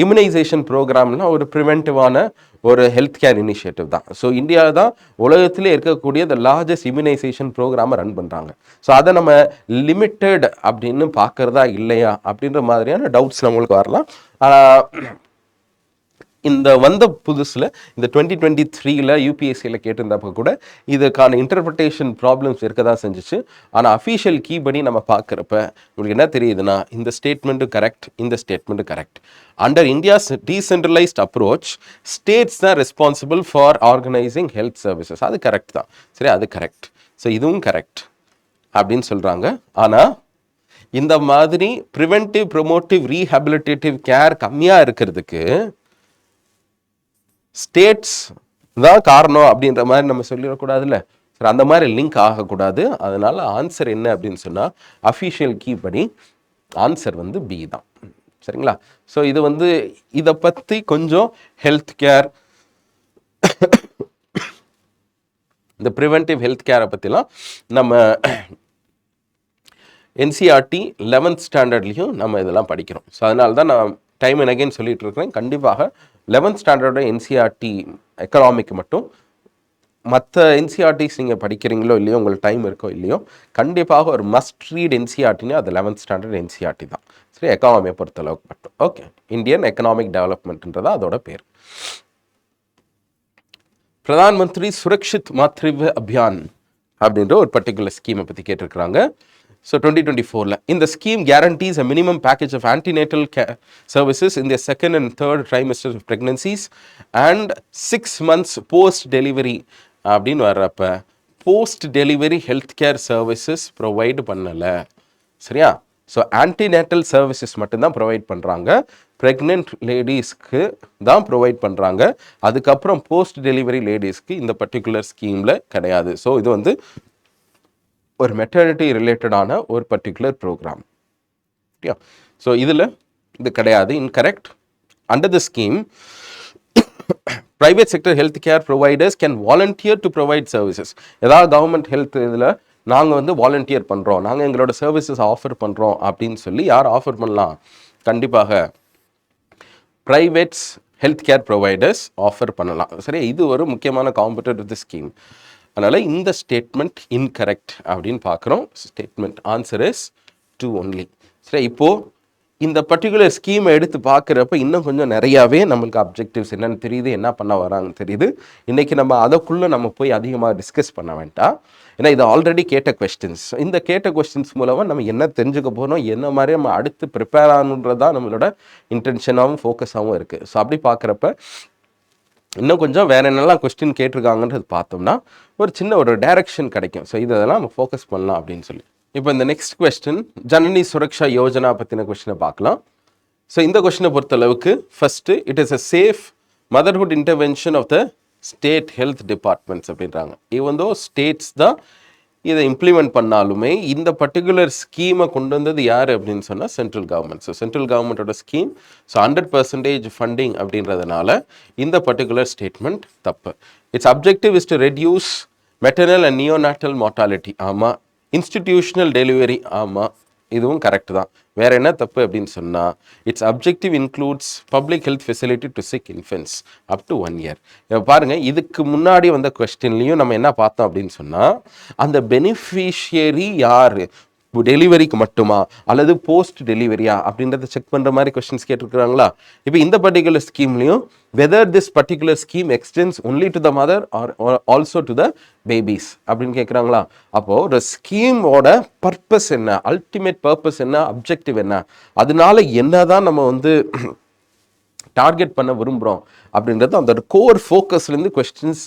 இம்யூனைசேஷன் ப்ரோக்ராம்லாம் ஒரு ப்ரிவென்டிவான ஒரு ஹெல்த் கேர் இனிஷியேட்டிவ் தான். ஸோ இந்தியா தான் உலகத்திலே இருக்கக்கூடிய த லார்ஜஸ்ட் இம்யூனைசேஷன் ப்ரோக்ராமை ரன் பண்ணுறாங்க. ஸோ அதை நம்ம லிமிட்டட் அப்படின்னு பார்க்குறதா இல்லையா அப்படின்ற மாதிரியான டவுட்ஸ் நம்மளுக்கு வரலாம். இந்த வந்த புதுசில் இந்த 2023 யூபிஎஸ்சியில் கேட்டிருந்தப்போ கூட இதுக்கான இன்டர்பிரிட்டேஷன் ப்ராப்ளம்ஸ் இருக்க தான் செஞ்சிச்சு. ஆனால் அஃபீஷியல் கீ படி நம்ம பார்க்குறப்ப உங்களுக்கு என்ன தெரியுதுன்னா, இந்த ஸ்டேட்மெண்ட்டும் கரெக்ட், இந்த ஸ்டேட்மெண்ட்டும் correct. Under India's decentralised approach states தான் responsible for organising health services. அது கரெக்ட் தான். சரி, அது கரெக்ட். ஸோ இதுவும் கரெக்ட் அப்படின்னு சொல்கிறாங்க. ஆனால் இந்த மாதிரி ப்ரிவென்டிவ், ப்ரொமோட்டிவ், ரீஹபிலிட்டேட்டிவ் கேர் கம்மியாக இருக்கிறதுக்கு ஸ்டேட்ஸ் தான் காரணம் அப்படின்ற மாதிரி நம்ம சொல்லிடக்கூடாதுல்ல. சரி, அந்த மாதிரி லிங்க் ஆகக்கூடாது. அதனால ஆன்சர் என்ன அப்படின்னு சொன்னால் அஃபிஷியல் கீ படி ஆன்சர் வந்து பி தான். சரிங்களா? ஸோ இது வந்து இதை பற்றி கொஞ்சம் ஹெல்த் கேர், இந்த ப்ரிவென்டிவ் ஹெல்த் கேரை பற்றிலாம் நம்ம NCERT 11th ஸ்டாண்டர்ட்லேயும் நம்ம இதெல்லாம் படிக்கிறோம். ஸோ அதனால தான் நான் டைம் அண்ட் அகைன் சொல்லிட்டு இருக்கிறேன். கண்டிப்பாக 11th ஸ்டாண்டர்டோட NCERT எக்கனாமிக் மட்டும், மற்ற NCERTs நீங்கள் படிக்கிறீங்களோ இல்லையோ, உங்களுக்கு டைம் இருக்கோ இல்லையோ, கண்டிப்பாக ஒரு மஸ்ட் ரீட் NCERTனா அது 11th ஸ்டாண்டர்ட் NCERT தான். சரி, எக்கனாமியை பொறுத்தளவுக்கு மட்டும். ஓகே, இந்தியன் எக்கனாமிக் டெவலப்மெண்ட்ன்றதா அதோட பேர். பிரதான் மந்திரி சுரக்ஷித் மாத்ருவ அபியான் அப்படின்ற ஒரு பர்டிகுலர் ஸ்கீமை பற்றி கேட்டிருக்கிறாங்க. So 2024, in the scheme guarantees a minimum package of antenatal care services in the second and third trimesters of pregnancies and 6 months post delivery. அப்படின்னு வர்றப்ப post delivery health care services provide பண்ணலை. சரியா? So antenatal services மட்டும்தான் provide பண்ணுறாங்க. Pregnant லேடிஸ்க்கு தான் provide பண்ணுறாங்க. அதுக்கப்புறம் போஸ்ட் டெலிவரி லேடிஸ்க்கு இந்த பர்டிகுலர் ஸ்கீமில் கிடையாது. ஸோ இது வந்து ஒரு மெட்டர்னிட்டி ரிலேட்டடான ஒரு பர்டிகுலர் ப்ரோக்ராம். சரியா? ஸோ இதில் இது கிடையாது, incorrect. Under the scheme private sector health care providers can volunteer to provide services. ஏதாவது கவர்மெண்ட் ஹெல்த் இதில் நாங்கள் வந்து வாலண்டியர் பண்ணுறோம், நாங்கள் எங்களோட சர்வீசஸ் ஆஃபர் பண்ணுறோம் அப்படின்னு சொல்லி யார் ஆஃபர் பண்ணலாம்? கண்டிப்பாக privates health care providers offer பண்ணலாம். சரி, இது ஒரு முக்கியமான காம்படிட்டர் வித் ஸ்கீம். அதனால் இந்த ஸ்டேட்மெண்ட் இன்கரெக்ட் அப்படின்னு பார்க்குறோம். Statement answer is 2 only. சரி, இப்போது இந்த பர்டிகுலர் ஸ்கீமை எடுத்து பார்க்குறப்ப இன்னும் கொஞ்சம் நிறையாவே நம்மளுக்கு அப்ஜெக்டிவ்ஸ் என்னென்னு தெரியுது, என்ன பண்ண வராங்கன்னு தெரியுது. இன்றைக்கி நம்ம அதற்குள்ளே நம்ம போய் அதிகமாக டிஸ்கஸ் பண்ண வேண்டாம். ஏன்னா இது ஆல்ரெடி கேட்ட கொஸ்டின்ஸ். இந்த கேட்ட கொஸ்டின்ஸ் மூலமாக நம்ம என்ன தெரிஞ்சுக்க போகிறோம், என்ன மாதிரி நம்ம அடுத்து ப்ரிப்பேர் ஆகணுன்றது தான் நம்மளோட இன்டென்ஷனாகவும் ஃபோக்கஸாகவும் இருக்குது. ஸோ அப்படி பார்க்குறப்ப இன்னும் கொஞ்சம் வேறு என்னெல்லாம் கொஸ்டின் கேட்டிருக்காங்கன்றது பார்த்தோம்னா ஒரு சின்ன ஒரு டைரக்ஷன் கிடைக்கும். ஸோ இதெல்லாம் நம்ம ஃபோக்கஸ் பண்ணலாம் அப்படின்னு சொல்லி. இப்போ இந்த நெக்ஸ்ட் கொஸ்டின் ஜனனி சுரக்ஷா யோஜனா பற்றின கொஸ்டினை பார்க்கலாம். ஸோ இந்த கொஸ்டினை பொறுத்தளவுக்கு first, it is a safe motherhood intervention of the state health departments அப்படின்றாங்க. இவந்தோ ஸ்டேட்ஸ் தான் இதை இம்ப்ளிமெண்ட் பண்ணாலுமே இந்த பர்டிகுலர் ஸ்கீமை கொண்டு வந்தது யார் அப்படின்னு சொன்னால் சென்ட்ரல் கவர்மெண்ட். ஸோ சென்ட்ரல் கவர்மெண்ட்டோட ஸ்கீம். ஸோ 100% ஃபண்டிங் அப்படின்றதுனால இந்த பர்டிகுலர் ஸ்டேட்மெண்ட் தப்பு. Its objective is to reduce maternal and neonatal mortality. ஆமாம். Institutional delivery. ஆமாம், இதுவும் கரெக்ட் தான். வேறு என்ன தப்பு அப்படின்னு சொன்னால் its objective includes public health facility to sick infants up to 1 year. பாருங்கள், இதுக்கு முன்னாடி வந்த கொஸ்டின்லையும் நம்ம என்ன பார்த்தோம் அப்படின்னு சொன்னால் அந்த பெனிஃபிஷியரி யார், டெலிவரிக்கு மட்டுமா அல்லது போஸ்ட் டெலிவரியா அப்படின்றத செக் பண்ணுற மாதிரி கொஸ்டின்ஸ் கேட்டிருக்கிறாங்களா? இப்போ இந்த பர்டிகுலர் ஸ்கீம்லையும் whether this particular scheme extends only to the mother or also to the babies அப்படின்னு கேட்குறாங்களா? அப்போது ஒரு ஸ்கீமோட பர்பஸ் என்ன, அல்டிமேட் பர்பஸ் என்ன, அப்ஜெக்டிவ் என்ன, அதனால என்ன தான் நம்ம வந்து டார்கெட் பண்ண விரும்புகிறோம் அப்படின்றது அந்த கோர் ஃபோக்கஸ்லேருந்து questions,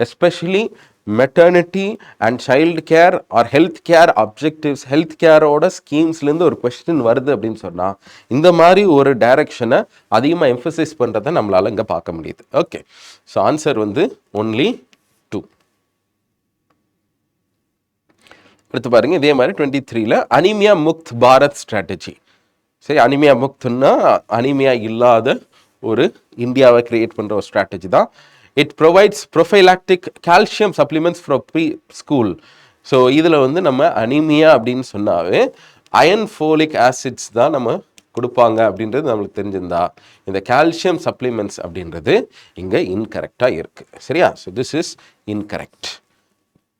especially maternity and child care or health care objectives, health கேரோட ஸ்கீம்ஸ்லேருந்து ஒரு கொஸ்டின் வருது அப்படின்னு சொன்னால் இந்த மாதிரி ஒரு டைரக்ஷனை அதிகமாக எம்ஃபசைஸ் பண்ணுறதை நம்மளால் இங்கே பார்க்க முடியுது. ஓகே, ஸோ ஆன்சர் வந்து ஒன்லி 2. அடுத்து பாருங்க, இதே மாதிரி 23ல் அனிமியா முக்த் பாரத் ஸ்ட்ராட்டஜி. சரி, அனிமியா முக்த்னா அனிமியா இல்லாத ஒரு இந்தியாவை கிரியேட் பண்ணுற ஒரு ஸ்ட்ராட்டஜி தான். It provides prophylactic calcium supplements from preschool. So இதில் வந்து நம்ம அனிமியா அப்படின்னு சொன்னாவே அயன் ஃபோலிக் ஆசிட்ஸ் தான் நம்ம கொடுப்பாங்க அப்படின்றது நம்மளுக்கு தெரிஞ்சிருந்தா இந்த கால்சியம் சப்ளிமெண்ட்ஸ் அப்படின்றது இங்கே இன்கரெக்டாக இருக்குது. சரியா? So this is incorrect.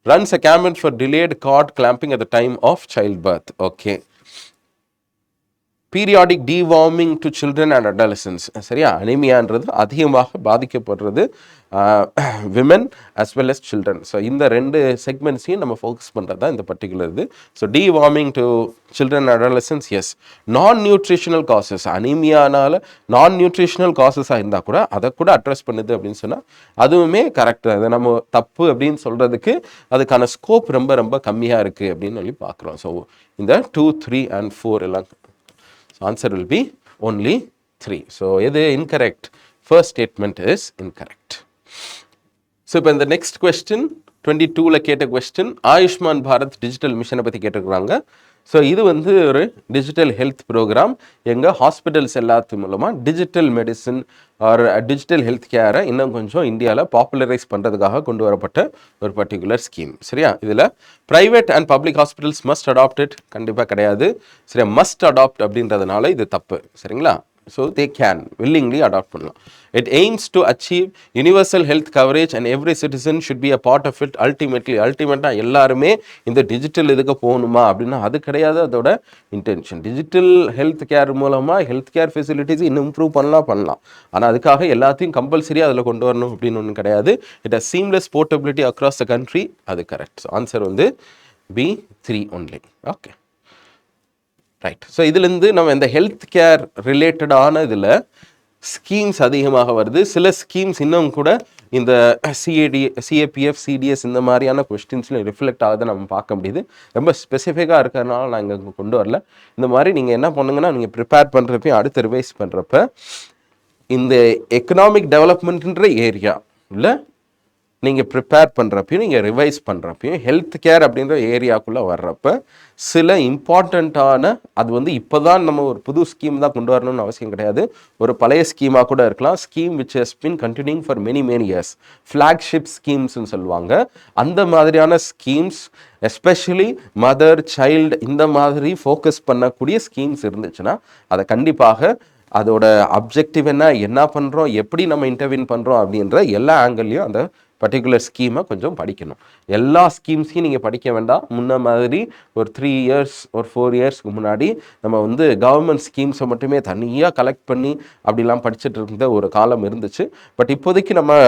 Runs a campaign for delayed cord clamping at the time of childbirth. Okay. Periodic deworming to children and adolescents. சரியா? அனிமியான்றது அதிகமாக பாதிக்கப்படுறது women as well as children. So இந்த 2 செக்மெண்ட்ஸையும் நம்ம ஃபோக்கஸ் பண்ணுறது தான் இந்த பர்டிகுலர் இது. So deworming to children and adolescents, yes. Non nutritional causes, அனிமியானால நான் நியூட்ரிஷனல் காசஸாக இருந்தால் கூட அதை கூட அட்ரஸ் பண்ணுது அப்படின்னு சொன்னால் அதுவுமே கரெக்டாக. அதை நம்ம தப்பு அப்படின்னு சொல்கிறதுக்கு அதுக்கான ஸ்கோப் ரொம்ப ரொம்ப கம்மியாக இருக்குது அப்படின்னு சொல்லி பார்க்குறோம். ஸோ இந்த 2, 3 and 4 எல்லாம் answer will be only 3. So எது incorrect? First statement is incorrect. So இப்போ இந்த நெக்ஸ்ட் கொஸ்டின் 22ல் கேட்ட கொஸ்டின் ஆயுஷ்மான் பாரத் டிஜிட்டல் மிஷனை பற்றி கேட்டிருக்கிறாங்க. ஸோ இது வந்து ஒரு டிஜிட்டல் ஹெல்த் ப்ரோக்ராம். எங்கள் ஹாஸ்பிட்டல்ஸ் எல்லாத்து மூலமாக digital medicine or digital health கேரை இன்னும் கொஞ்சம் இந்தியாவில் பாப்புலரைஸ் பண்ணுறதுக்காக கொண்டு வரப்பட்ட ஒரு பர்டிகுலர் ஸ்கீம். சரியா? இதில் private and public hospitals must adopt it கண்டிப்பாக கிடையாது. சரியா? மஸ்ட் அடாப்ட் அப்படின்றதுனால இது தப்பு. சரிங்களா? So they can willingly adopt பண்ணலாம். It aims to achieve universal health coverage and every citizen should be a part of it. Ultimately எல்லாருமே இந்த டிஜிட்டல் இதுக்கு போகணுமா அப்படின்னா அது கிடையாது அதோட இன்டென்ஷன். டிஜிட்டல் ஹெல்த் கேர் மூலமாக ஹெல்த் கேர் ஃபெசிலிட்டிஸ் இன்னும் இம்ப்ரூவ் பண்ணலாம். ஆனால் அதுக்காக எல்லாத்தையும் கம்பல்சரி அதில் கொண்டு வரணும் அப்படின்னு ஒன்றும் கிடையாது. It has seamless portability across the country. அது கரெக்ட். ஆன்சர் வந்து B3 only. Okay right. So இதுலேருந்து நம்ம இந்த ஹெல்த் கேர் ரிலேட்டடான இதில் ஸ்கீம்ஸ் அதிகமாக வருது. சில ஸ்கீம்ஸ் இன்னும் கூட இந்த சிஏபிஎஃப் சிடிஎஸ் இந்த மாதிரியான கொஸ்டின்ஸில் ரிஃப்ளெக்ட் ஆகுது நம்ம பார்க்க முடியுது. ரொம்ப ஸ்பெசிஃபிக்காக இருக்கிறதுனால நான் இங்கே கொண்டு வரல. இந்த மாதிரி நீங்கள் என்ன பண்ணுங்கன்னா நீங்கள் ப்ரிப்பேர் பண்ணுறப்பையும் அடுத்து ரிவைஸ் பண்ணுறப்ப இந்த எக்கனாமிக் டெவலப்மெண்ட்ன்ற ஏரியா இல்லை நீங்கள் ப்ரிப்பேர் பண்ணுறப்பையும் நீங்கள் ரிவைஸ் பண்ணுறப்பையும் ஹெல்த் கேர் அப்படின்ற ஏரியாக்குள்ளே வர்றப்ப சில இம்பார்ட்டண்ட்டான அது வந்து இப்போ தான் நம்ம ஒரு புது ஸ்கீம் தான் கொண்டு வரணும்னு அவசியம் கிடையாது. ஒரு பழைய ஸ்கீமாக கூட இருக்கலாம். Scheme which has been continuing for many years. Flagship ஸ்கீம்ஸ்ன்னு சொல்லுவாங்க. அந்த மாதிரியான ஸ்கீம்ஸ் எஸ்பெஷலி மதர் சைல்டு இந்த மாதிரி ஃபோக்கஸ் பண்ணக்கூடிய ஸ்கீம்ஸ் இருந்துச்சுன்னா அதை கண்டிப்பாக அதோட அப்ஜெக்டிவ் என்ன பண்ணுறோம், எப்படி நம்ம இன்டர்வியூன் பண்ணுறோம் அப்படின்ற எல்லா ஆங்கிள்லையும் அந்த பர்டிகுலர் ஸ்கீமை கொஞ்சம் படிக்கணும். எல்லா ஸ்கீம்ஸையும் நீங்கள் படிக்க வேண்டாம். முன்ன மாதிரி ஒரு 3 இயர்ஸ் ஒரு 4 இயர்ஸ்க்கு முன்னாடி நம்ம வந்து கவர்மெண்ட் ஸ்கீம்ஸை மட்டுமே தனியாக கலெக்ட் பண்ணி அப்படிலாம் படிச்சுட்டு இருந்த ஒரு காலம் இருந்துச்சு. பட் இப்போதைக்கு நம்ம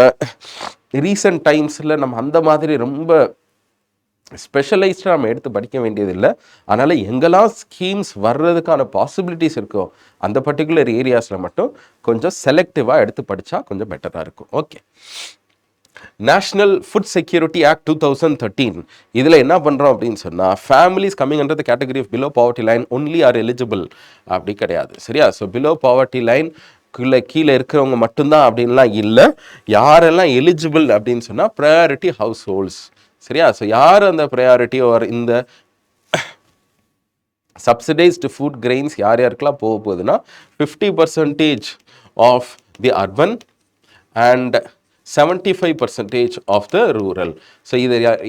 ரீசன்ட் டைம்ஸில் நம்ம அந்த மாதிரி ரொம்ப ஸ்பெஷலைஸ்டாக நம்ம எடுத்து படிக்க வேண்டியதில்லை. அதனால் எங்கெல்லாம் ஸ்கீம்ஸ் வர்றதுக்கான பாசிபிலிட்டிஸ் இருக்கோ அந்த பர்டிகுலர் ஏரியாஸில் மட்டும் கொஞ்சம் செலக்டிவாக எடுத்து படித்தா கொஞ்சம் பெட்டராக இருக்கும். Okay. National food security act 2013 இதில் என்ன பண்ணுறோம் அப்படின்னு சொன்னால் families coming under the category of below poverty line only are eligible அப்படி கிடையாது. சரியா? ஸோ பிலோ பாவர்ட்டி லைன் கீழே இருக்கிறவங்க மட்டும்தான் அப்படின்லாம் இல்லை. யாரெல்லாம் எலிஜிபிள் அப்படின்னு சொன்னால் ப்ரையாரிட்டி ஹவுஸ் ஹோல்ட்ஸ். சரியா? ஸோ யார் அந்த ப்ரையாரிட்டி ஒரு இந்த சப்சிடைஸ்டு ஃபுட் கிரெயின்ஸ் யாருக்கெல்லாம் போகுதுன்னா 50% of the urban and 75% of the rural. So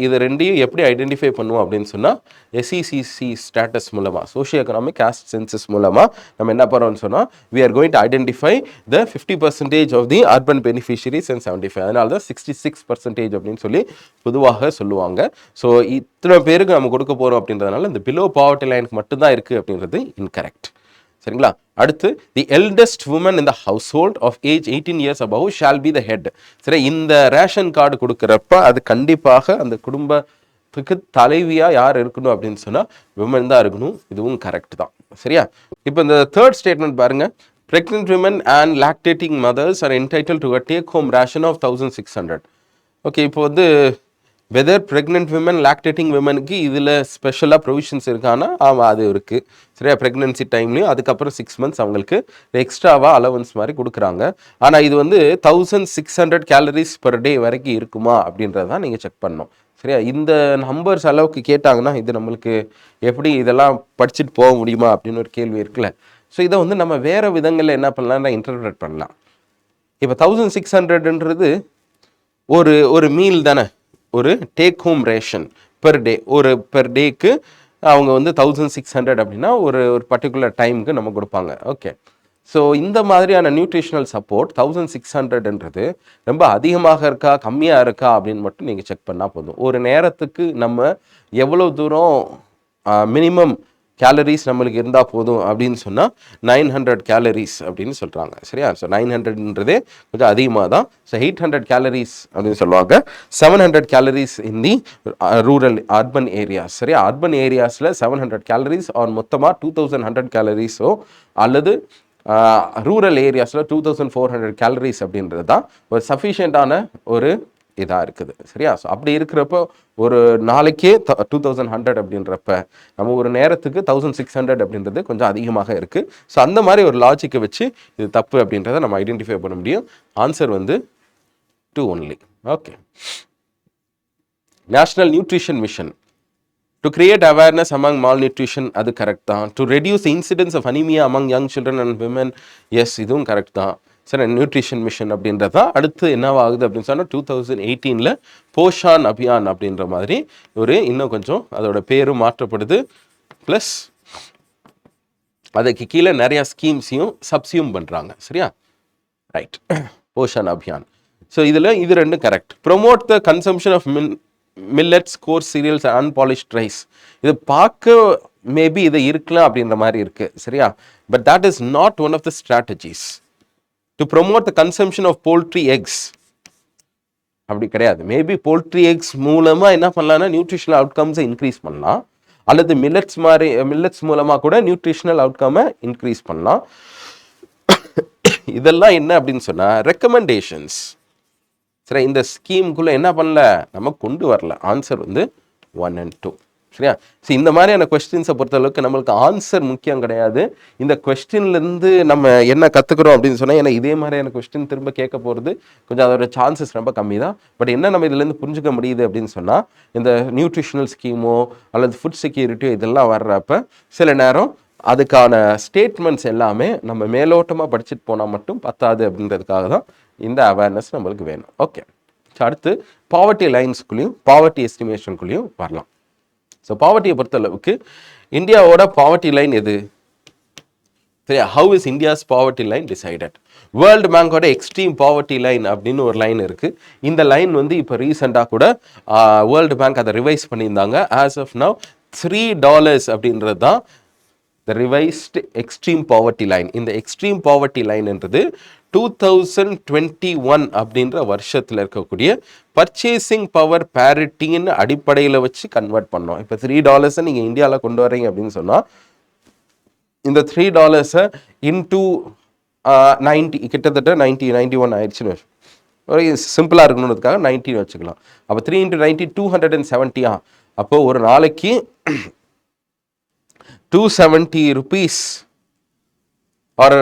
இது ரெண்டையும் எப்படி ஐடென்டிஃபை பண்ணுவோம் அப்படின்னு சொன்னால் எஸ்இசிசி ஸ்டேட்டஸ் மூலமாக சோஷியோ எக்கனாமிக் காஸ்ட் சென்சஸ் மூலமாக நம்ம என்ன பண்ணுறோம்னு சொன்னால் we are going to identify the 50% of the urban beneficiaries and 75. அதனால தான் 66% அப்படின்னு சொல்லி பொதுவாக சொல்லுவாங்க. ஸோ இத்தனை பேருக்கு நம்ம கொடுக்க போகிறோம் அப்படின்றதுனால இந்த பிலோ பாவர்ட்டி லைனுக்கு மட்டும்தான் இருக்குது அப்படின்றது இன்கரெக்ட். சரிங்களா? அடுத்து the eldest woman in the household of age 18 years above shall be the head. சரி, இந்த ரேஷன் கார்டு கொடுக்குறப்ப அது கண்டிப்பாக அந்த குடும்பத்துக்கு தலைவியாக யார் இருக்கணும் அப்படின்னு சொன்னால் விமன் தான் இருக்கணும். இதுவும் கரெக்ட் தான். சரியா? இப்போ இந்த தேர்ட் ஸ்டேட்மெண்ட் பாருங்க. pregnant women and lactating mothers are entitled to a take home ration of 1600. Okay, இப்போ வந்து வெதர் ப்ரெக்னென்ட் விமன் லாக்டேட்டிங் விமனுக்கு இதில் ஸ்பெஷலாக ப்ரொவிஷன்ஸ் இருக்கானா? ஆமாம், அது இருக்குது. சரியா? ப்ரெக்னென்சி டைம்லையும் அதுக்கப்புறம் 6 months அவங்களுக்கு எக்ஸ்ட்ராவாக அலவன்ஸ் மாதிரி கொடுக்குறாங்க. ஆனால் இது வந்து 1600 கேலரிஸ் per day வரைக்கும் இருக்குமா அப்படின்றதான் நீங்கள் செக் பண்ணணும். சரியா? இந்த நம்பர்ஸ் அளவுக்கு கேட்டாங்கன்னா இது நம்மளுக்கு எப்படி இதெல்லாம் படிச்சுட்டு போக முடியுமா அப்படின்னு ஒரு கேள்வி இருக்குல்ல. ஸோ இதை வந்து நம்ம வேறு விதங்களில் என்ன பண்ணலாம்னா இன்டர்பிரேட் பண்ணலாம். இப்போ 1600ன்றது ஒரு மீல் தானே, ஒரு take home ration per day. ஒரு பெர் டேக்கு அவங்க வந்து 1600 அப்படின்னா ஒரு பர்டிகுலர் டைமுக்கு நம்ம கொடுப்பாங்க. ஓகே, ஸோ இந்த மாதிரியான நியூட்ரிஷனல் சப்போர்ட் 1600ன்றது ரொம்ப அதிகமாக இருக்கா கம்மியாக இருக்கா அப்படின்னு மட்டும் நீங்கள் செக் பண்ணால் போதும். ஒரு நேரத்துக்கு நம்ம எவ்வளோ தூரம் மினிமம் கேலரிஸ் நம்மளுக்கு இருந்தால் போதும் அப்படின்னு சொன்னால் 900 கேலரிஸ் அப்படின்னு சொல்கிறாங்க. சரியா? ஸோ 900ன்றதே கொஞ்சம் அதிகமாக தான். ஸோ 800 கேலரிஸ் அப்படின்னு சொல்லுவாங்க. 700 கேலரிஸ் இன் தி ரூரல் அர்பன் ஏரியாஸ். சரியா? அர்பன் ஏரியாஸில் 700 கேலரிஸ் ஆர் மொத்தமாக 2100 கேலரிஸோ அல்லது ரூரல் ஏரியாஸில் 2400 கேலரிஸ் அப்படின்றது தான் ஒரு சஃபிஷியண்ட்டான ஒரு இதாக இருக்குது. சரியா? ஸோ அப்படி இருக்கிறப்போ ஒரு நாளைக்கே 2100 அப்படின்றப்ப நம்ம ஒரு நேரத்துக்கு 1600 அப்படின்றது கொஞ்சம் அதிகமாக இருக்குது. ஸோ அந்த மாதிரி ஒரு லாஜிக்கை வச்சு இது தப்பு அப்படின்றத நம்ம ஐடென்டிஃபை பண்ண முடியும். ஆன்சர் வந்து 2 only. Okay. National nutrition mission to create awareness among malnutrition, அது கரெக்ட் தான். To reduce incidents of anaemia among young children and women, yes இதுவும் கரெக்ட் தான். சரி, நியூட்ரிஷன் மிஷன் அப்படின்றது தான் அடுத்து என்னவாகுது அப்படின்னு சொன்னால் 2018 போஷான் அபியான் அப்படின்ற மாதிரி இன்னும் கொஞ்சம் அதோட பேரும் மாற்றப்படுது. ப்ளஸ் அதுக்கு கீழே நிறையா ஸ்கீம்ஸையும் சப்சியூம் பண்ணுறாங்க. சரியா? ரைட். போஷான் அபியான். ஸோ இதில் இது ரெண்டும் correct. Promote the consumption of millets, coarse cereals, unpolished rice. இது பார்க்க மேபி இது இருக்கலாம் அப்படின்ற மாதிரி இருக்குது. சரியா? But that is not one of the strategies to promote the consumption of poultry eggs. அப்படி கிடையாது. மேபி போல்ட்ரி எக்ஸ் மூலமாக என்ன பண்ணலாம்னா நியூட்ரிஷனல் அவுட்கம்ஸை இன்க்ரீஸ் பண்ணலாம், அல்லது மில்லட்ஸ் மூலமாக கூட நியூட்ரிஷனல் அவுட்கம்மை இன்க்ரீஸ் பண்ணலாம். இதெல்லாம் என்ன அப்படின்னு சொன்னால் ரெக்கமெண்டேஷன்ஸ். சரி, இந்த ஸ்கீமுக்குள்ளே என்ன பண்ணல, நம்ம கொண்டு வரல. ஆன்சர் வந்து 1 and 2. சரியா? ஸோ இந்த மாதிரியான கொஸ்டின்ஸை பொறுத்தளவுக்கு நம்மளுக்கு ஆன்சர் முக்கியம் கிடையாது. இந்த கொஸ்டின்லேருந்து நம்ம என்ன கற்றுக்குறோம் அப்படின்னு சொன்னால், ஏன்னா இதே மாதிரியான கொஸ்டின் திரும்ப கேட்க போகிறது கொஞ்சம் அதோட சான்சஸ் ரொம்ப கம்மி தான். பட் என்ன நம்ம இதுலேருந்து புரிஞ்சுக்க முடியுது அப்படின்னு சொன்னால், இந்த நியூட்ரிஷனல் ஸ்கீமோ அல்லது ஃபுட் செக்யூரிட்டியோ இதெல்லாம் வர்றப்ப சில நேரம் அதுக்கான ஸ்டேட்மெண்ட்ஸ் எல்லாமே நம்ம மேலோட்டமாக படிச்சுட்டு போனால் மட்டும் பத்தாது அப்படின்றதுக்காக தான் இந்த அவேர்னஸ் நம்மளுக்கு வேணும். ஓகே. ஸோ அடுத்து பாவர்ட்டி லைன்ஸ்குள்ளேயும் பாவர்ட்டி எஸ்டிமேஷனுக்குள்ளேயும் வரலாம். ஸோ பாவர்ட்டியை பொறுத்தளவுக்கு இந்தியாவோட பாவர்ட்டி லைன் எது? சரியா? How is India's poverty line decided? World பேங்கோட எக்ஸ்ட்ரீம் பாவர்ட்டி லைன் அப்படின்னு ஒரு லைன் இருக்குது. இந்த லைன் வந்து இப்போ ரீசெண்டாக கூட வேர்ல்டு பேங்க் அதை ரிவைஸ் பண்ணியிருந்தாங்க. ஆஸ் ஆஃப் நவ் $3 அப்படின்றது தான் த ரிவைஸ்டு எக்ஸ்ட்ரீம் பாவர்ட்டி லைன். இந்த எக்ஸ்ட்ரீம் பாவர்ட்டி லைன்ன்றது 2021 அப்படின்ற வருஷத்தில் இருக்கக்கூடிய பர்ச்சேசிங் பவர் பேரிட்டின்னு அடிப்படையில் வச்சு கன்வெர்ட் பண்ணோம். இப்போ $3 நீங்கள் இந்தியாவில் கொண்டு வரீங்க அப்படின்னு சொன்னால், இந்த $3 இன்டூ 90 கிட்டத்தட்ட 91 ஆயிடுச்சுன்னு ஒரு சிம்பிளாக இருக்கணுன்றதுக்காக 90 வச்சுக்கலாம். அப்போ 3 × 90 270. அப்போது ஒரு நாளைக்கு 270 rupees ஆர்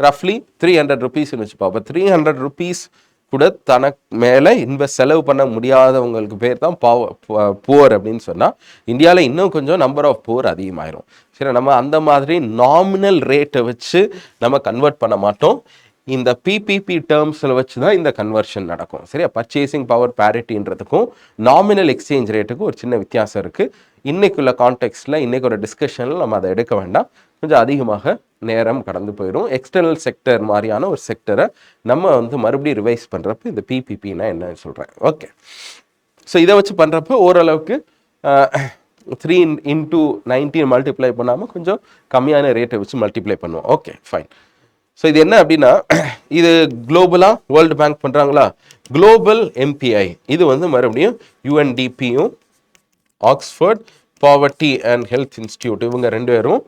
ரஃப்லி 300 rupeesன்னு வச்சுப்போம். அப்போ 300 rupees கூட தனக்கு மேலே செலவு பண்ண முடியாதவங்களுக்கு பேர் தான் புவர் அப்படின்னு சொன்னால், இந்தியாவில் இன்னும் கொஞ்சம் நம்பர் ஆஃப் புவர் அதிகமாயிரும். சரி, நம்ம அந்த மாதிரி நாமினல் ரேட்டை வச்சு நம்ம கன்வெர்ட் பண்ண மாட்டோம். இந்த பிபிபி டேர்ம்ஸில் வச்சு தான் இந்த கன்வர்ஷன் நடக்கும். சரியா? பர்ச்சேசிங் பவர் பேரிட்டின்றதுக்கும் நாமினல் எக்ஸ்சேஞ்ச் ரேட்டுக்கும் ஒரு சின்ன வித்தியாசம் இருக்குது. இன்றைக்குள்ள கான்டெக்ஸ்டில் இன்றைக்கு ஒரு டிஸ்கஷனில் நம்ம அதை எடுக்க வேண்டாம். கொஞ்சம் அதிகமாக நேரம் கடந்து போயிடும். எக்ஸ்டர்னல் செக்டர் மாதிரியான ஒரு செக்டரை நம்ம வந்து மறுபடியும் ரிவைஸ் பண்ணுறப்ப இந்த பிபிபின்னா என்னன்னு சொல்கிறேன். ஓகே. ஸோ இதை வச்சு பண்ணுறப்ப ஓரளவுக்கு 3 × 90 மல்டிப்ளை பண்ணாமல் கொஞ்சம் கம்மியான ரேட்டை வச்சு மல்டிப்ளை பண்ணுவோம். Okay, fine. ஸோ இது என்ன அப்படின்னா, இது குளோபலாக வேர்ல்டு பேங்க் பண்ணுறாங்களா, குளோபல் எம்பிஐ. இது வந்து மறுபடியும் UNDPயும் Oxford poverty and health institute இவங்க 2 பேரும்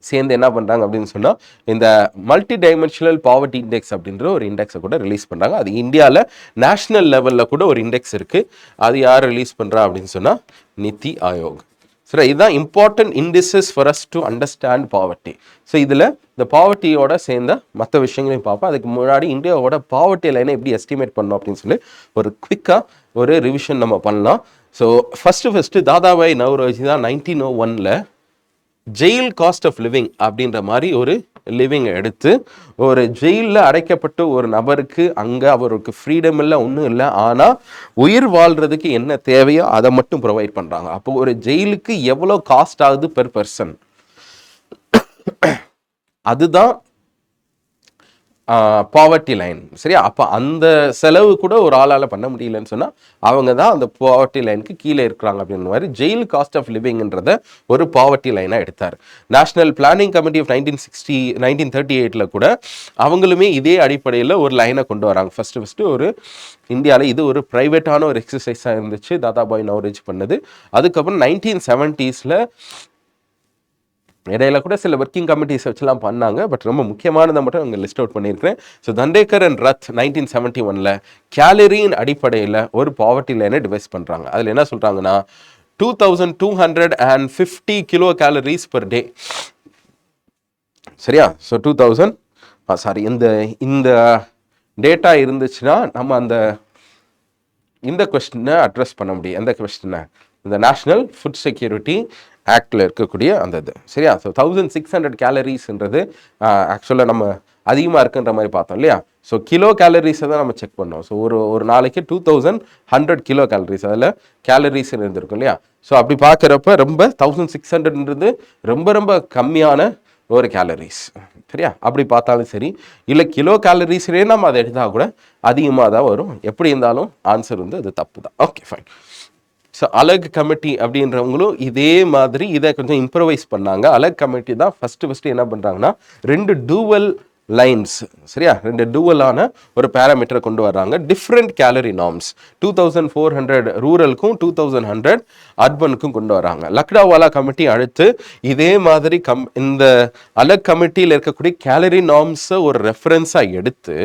சேர்ந்து என்ன பண்ணுறாங்க அப்படின்னு சொன்னால், இந்த மல்டி டைமென்ஷனல் பாவர்ட்டி இண்டெக்ஸ் அப்படின்ற ஒரு இண்டெக்ஸை கூட ரிலீஸ் பண்ணுறாங்க. அது இந்தியாவில் நேஷ்னல் லெவலில் கூட ஒரு இண்டெக்ஸ் இருக்குது. அது யார் ரிலீஸ் பண்ணுறா அப்படின்னு சொன்னால் நித்தி ஆயோக். சரி, இதுதான் important indices for us to understand poverty. So இதில் இந்த பாவர்ட்டியோட சேர்ந்த மற்ற விஷயங்களையும் பார்ப்போம். அதுக்கு முன்னாடி இந்தியாவோட பாவர்ட்டி லைனை எப்படி எஸ்டிமேட் பண்ணோம் அப்படின்னு சொல்லி ஒரு குவிக்காக ஒரு ரிவிஷன் நம்ம பண்ணலாம். ஸோ ஃபஸ்ட்டு தாதாபாய் நவ்ரோஜி தான் 1901 ஜெயில் காஸ்ட் ஆஃப் லிவிங் அப்படின்ற மாதிரி ஒரு லிவிங்கை எடுத்து, ஒரு ஜெயிலில் அடைக்கப்பட்ட ஒரு நபருக்கு அங்கே அவருக்கு ஃப்ரீடம் இல்லை, ஒன்றும் இல்லை, ஆனால் உயிர் வாழ்கிறதுக்கு என்ன தேவையோ அதை மட்டும் ப்ரொவைட் பண்ணுறாங்க. அப்போ ஒரு ஜெயிலுக்கு எவ்வளோ காஸ்ட் ஆகுது பெர் பர்சன், அதுதான் பாவர்ட்டி லைன். சரியா? அப்போ அந்த செலவு கூட ஒரு ஆளால் பண்ண முடியலன்னு சொன்னால் அவங்க தான் அந்த பாவர்ட்டி லைனுக்கு கீழே இருக்கிறாங்க அப்படின்ற மாதிரி ஜெயில் காஸ்ட் ஆஃப் லிவிங்ன்றத ஒரு பாவர்ட்டி லைனாக எடுத்தார். நேஷனல் பிளானிங் கமிட்டி ஆஃப் 1938 கூட அவங்களுமே இதே அடிப்படையில் ஒரு லைனை கொண்டு வராங்க. ஃபஸ்ட்டு ஒரு இந்தியாவில் இது ஒரு ப்ரைவேட்டான ஒரு எக்ஸசைஸாக இருந்துச்சு, தாதாபாய் நவ்ரோஜி பண்ணது. அதுக்கப்புறம் 1970s இடையில கூட சில ஒர்க்கிங் கமிட்டிஸ் வச்சுலாம் பண்ணாங்க. பட் ரொம்ப முக்கியமானதை மட்டும் அங்கே லிஸ்ட் அவுட் பண்ணியிருக்கிறேன். ஸோ தண்டேக்கர் அண்ட் ரத் 1971 கேலரியின் அடிப்படையில் ஒரு பாவர்ட்டி லைனை டிவைஸ் பண்ணுறாங்க. அதில் என்ன சொல்கிறாங்கன்னா 2250 கிலோ கேலரிஸ் பர் டே. சரியா? ஸோ 2000 சாரி இந்த டேட்டா இருந்துச்சுன்னா நம்ம இந்த கொஸ்டினை அட்ரஸ் பண்ண முடியும். எந்த கொஸ்டினை? இந்த நேஷ்னல் ஃபுட் செக்யூரிட்டி ஆக்டில் இருக்கக்கூடிய அந்த இது. சரியா? ஸோ 1600 கேலரிஸ்ன்றது ஆக்சுவலாக நம்ம அதிகமாக இருக்குன்ற மாதிரி பார்த்தோம் இல்லையா? ஸோ கிலோ கேலரிஸை தான் நம்ம செக் பண்ணோம். ஸோ ஒரு நாளைக்கு 2100 கிலோ கேலரிஸ் அதில் கேலரிஸ் இருந்திருக்கும் இல்லையா? ஸோ அப்படி பார்க்குறப்ப ரொம்ப 1600ன்றது ரொம்ப ரொம்ப கம்மியான ஒரு கேலரிஸ். சரியா? அப்படி பார்த்தாலும் சரி, இல்லை கிலோ கேலரிஸ்லேயே நம்ம அதை எடுத்தால் கூட அதிகமாக தான் வரும். எப்படி இருந்தாலும் ஆன்சர் அது தப்பு தான். Okay, fine. ஸோ அலக் கமிட்டி அப்படின்றவங்களும் இதே மாதிரி இதை கொஞ்சம் இம்ப்ரவைஸ் பண்ணாங்க. அலக் கமிட்டி தான் ஃபஸ்ட்டு என்ன பண்ணுறாங்கன்னா 2 டூவல் லைன்ஸ், சரியா, 2 டூவலான ஒரு பேராமீட்டரை கொண்டு வர்றாங்க. டிஃப்ரெண்ட் கேலரி நார்ம்ஸ் 2400 ரூரலுக்கும் 2100 அர்பனுக்கும் கொண்டு வராங்க. லக்டாவாலா கமிட்டி அடுத்து இதே மாதிரி இந்த அலக் கமிட்டியில் இருக்கக்கூடிய கேலரி நார்ம்ஸை ஒரு ரெஃபரன்ஸாக எடுத்து,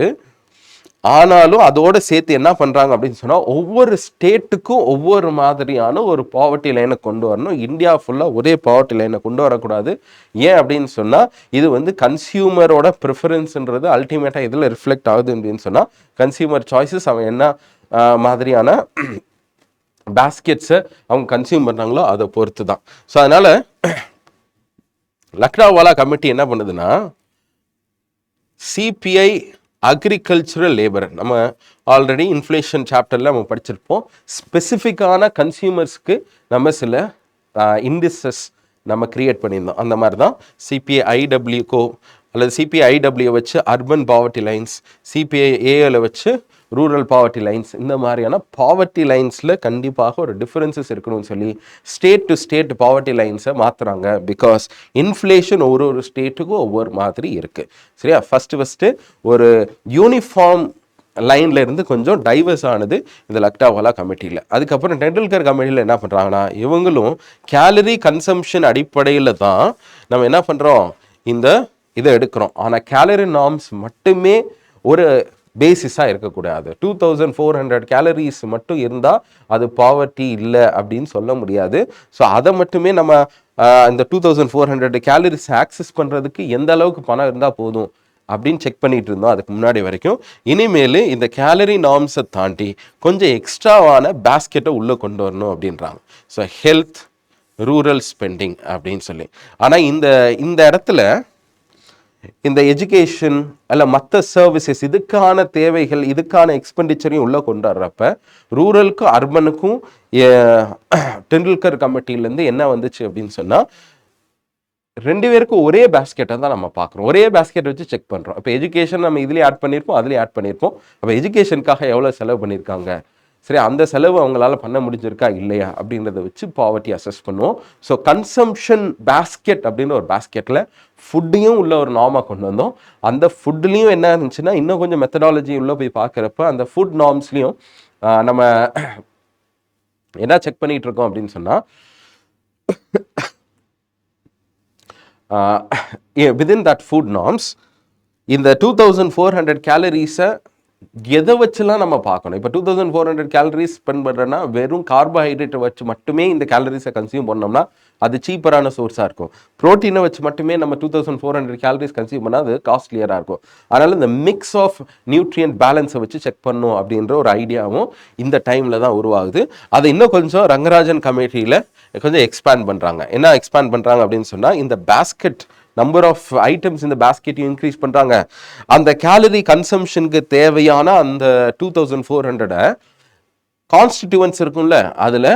ஆனாலும் அதோடு சேர்த்து என்ன பண்ணுறாங்க அப்படின்னு சொன்னால் ஒவ்வொரு ஸ்டேட்டுக்கும் ஒவ்வொரு மாதிரியான ஒரு பாவர்ட்டி லைனை கொண்டு வரணும். இந்தியா ஃபுல்லாக ஒரே பாவர்ட்டி லைனை கொண்டு வரக்கூடாது. ஏன் அப்படின்னு சொன்னால் இது கன்சியூமரோட ப்ரிஃபரன்ஸ்ன்றது அல்டிமேட்டாக இதில் ரிஃப்ளெக்ட் ஆகுது அப்படின்னு சொன்னால் கன்சியூமர் சாய்ஸஸ் அவன் என்ன மாதிரியான பேஸ்கெட்ஸை அவங்க கன்சியூம் பண்ணுறாங்களோ அதை பொறுத்து தான். ஸோ அதனால் லக்டாவாலா கமிட்டி என்ன பண்ணுதுன்னா சிபிஐ அக்ரிகல்ச்சுரல் லேபர், நம்ம ஆல்ரெடி இன்ஃப்ளேஷன் சாப்டரில் நம்ம படிச்சிருப்போம். ஸ்பெசிஃபிக்கான கன்சியூமர்ஸ்க்கு நம்ம சில இண்டிசஸ் நம்ம கிரியேட் பண்ணியிருந்தோம். அந்த மாதிரி தான் சிபிஐடபிள்யூக்கோ அல்லது சிபிஐடபிள்யூ வச்சு அர்பன் பாவர்ட்டி லைன்ஸ், சிபிஐஏல வச்சு ரூரல் பாவர்ட்டி லைன்ஸ், இந்த மாதிரியான பாவர்ட்டி லைன்ஸில் கண்டிப்பாக ஒரு டிஃப்ரென்சஸ் இருக்கணும்னு சொல்லி ஸ்டேட் டு ஸ்டேட் பாவர்ட்டி லைன்ஸை மாற்றுறாங்க. பிகாஸ் இன்ஃப்ளேஷன் ஒரு ஸ்டேட்டுக்கும் ஒவ்வொரு மாதிரி இருக்குது. சரியா? ஃபஸ்ட்டு ஒரு யூனிஃபார்ம் லைனில் இருந்து கொஞ்சம் டைவர்ஸ் ஆனது இந்த லக்டாவாலா கமிட்டியில். அதுக்கப்புறம் டெண்டுல்கர் கமிட்டியில் என்ன பண்ணுறாங்கன்னா இவங்களும் கேலரி கன்சம்ஷன் அடிப்படையில் தான் நம்ம என்ன பண்ணுறோம் இதை எடுக்கிறோம். ஆனால் கேலரி நார்ம்ஸ் மட்டுமே ஒரு பேசிஸாக இருக்கக்கூடாது. 2400 கேலரிஸ் மட்டும் இருந்தால் அது பாவர்ட்டி இல்லை அப்படின்னு சொல்ல முடியாது. ஸோ அதை மட்டுமே நம்ம இந்த 2400 கேலரிஸ் ஆக்சஸ் பண்ணுறதுக்கு எந்த அளவுக்கு பணம் இருந்தால் போதும் அப்படின்னு செக் பண்ணிட்டு இருந்தோம் அதுக்கு முன்னாடி வரைக்கும். இனிமேல் இந்த கேலரி நார்ம்ஸை தாண்டி கொஞ்சம் எக்ஸ்ட்ராவான பேஸ்கெட்டை உள்ளே கொண்டு வரணும் அப்படின்றாங்க. ஸோ ஹெல்த், ரூரல் ஸ்பெண்டிங் அப்படின்னு சொல்லி. ஆனால் இந்த இடத்துல இந்த எஜுகேஷன் அல்ல மற்ற சர்வீசஸ், இதுக்கான தேவைகள், இதுக்கான எக்ஸ்பெண்டிச்சரையும் உள்ளே கொண்டு வர்றப்ப ரூரலுக்கும் அர்பனுக்கும் டெண்டுல்கர் கமிட்டியிலேருந்து என்ன வந்துச்சு அப்படின்னு சொன்னால் 2 பேருக்கும் ஒரே பேஸ்கெட்டை தான் நம்ம பார்க்குறோம். ஒரே பேஸ்கெட் வச்சு செக் பண்ணுறோம். இப்போ எஜுகேஷன் நம்ம இதுலேயே ஆட் பண்ணியிருப்போம், அதுலேயே ஆட் பண்ணியிருப்போம். அப்போ எஜுகேஷனுக்காக எவ்வளோ செலவு பண்ணியிருக்காங்க, சரி, அந்த செலவு அவங்களால பண்ண முடிஞ்சிருக்கா இல்லையா அப்படின்றத வச்சு பாவர்ட்டி அசஸ் பண்ணுவோம். ஸோ கன்சம்ஷன் பேஸ்கெட் அப்படின்னு ஒரு பேஸ்கெட்டில் ஃபுட்டையும் உள்ள ஒரு நார்மாக கொண்டு வந்தோம். அந்த ஃபுட்லேயும் என்ன இருந்துச்சுன்னா இன்னும் கொஞ்சம் மெத்தடாலஜி உள்ளே போய் பார்க்குறப்ப அந்த ஃபுட் நார்ம்ஸ்லேயும் நம்ம என்ன செக் பண்ணிகிட்டு இருக்கோம் அப்படின்னு சொன்னால் வித்தின் தட் ஃபுட் நார்ம்ஸ் இந்த 2400 கேலரிஸை எதை வச்சுலாம் நம்ம பார்க்கணும். இப்போ 2400 கேலரிஸ் ஸ்பெண்ட் பண்ணுறேன்னா வெறும் கார்போஹைட்ரேட்டை வச்சு மட்டுமே இந்த கேலரிஸை கன்சியூம் பண்ணோம்னா அது சீப்பரான சோர்ஸாக இருக்கும். ப்ரோட்டீனை வச்சு மட்டுமே நம்ம 2400 கேலரிஸ் கன்சியூம் பண்ணால் அது காஸ்ட்லியராக இருக்கும். அதனால் இந்த மிக்ஸ் ஆஃப் நியூட்ரியன்ட் பேலன்ஸை வச்சு செக் பண்ணணும் அப்படின்ற ஒரு ஐடியாவும் இந்த டைமில் தான் உருவாகுது. அதை இன்னும் கொஞ்சம் ரங்கராஜன் கமிட்டியில் கொஞ்சம் எக்ஸ்பேண்ட் பண்ணுறாங்க. என்ன எக்ஸ்பேண்ட் பண்ணுறாங்க அப்படின்னு சொன்னால் இந்த பேஸ்கெட் நம்பர் ஆஃப் ஐட்டம்ஸ் இந்த பேஸ்கெட்டையும் இன்க்ரீஸ் பண்ணுறாங்க. அந்த கேலரி கன்சம்ஷனுக்கு தேவையான அந்த 2400 கான்ஸ்டிடியூவன்ஸ் இருக்கும்ல, அதில்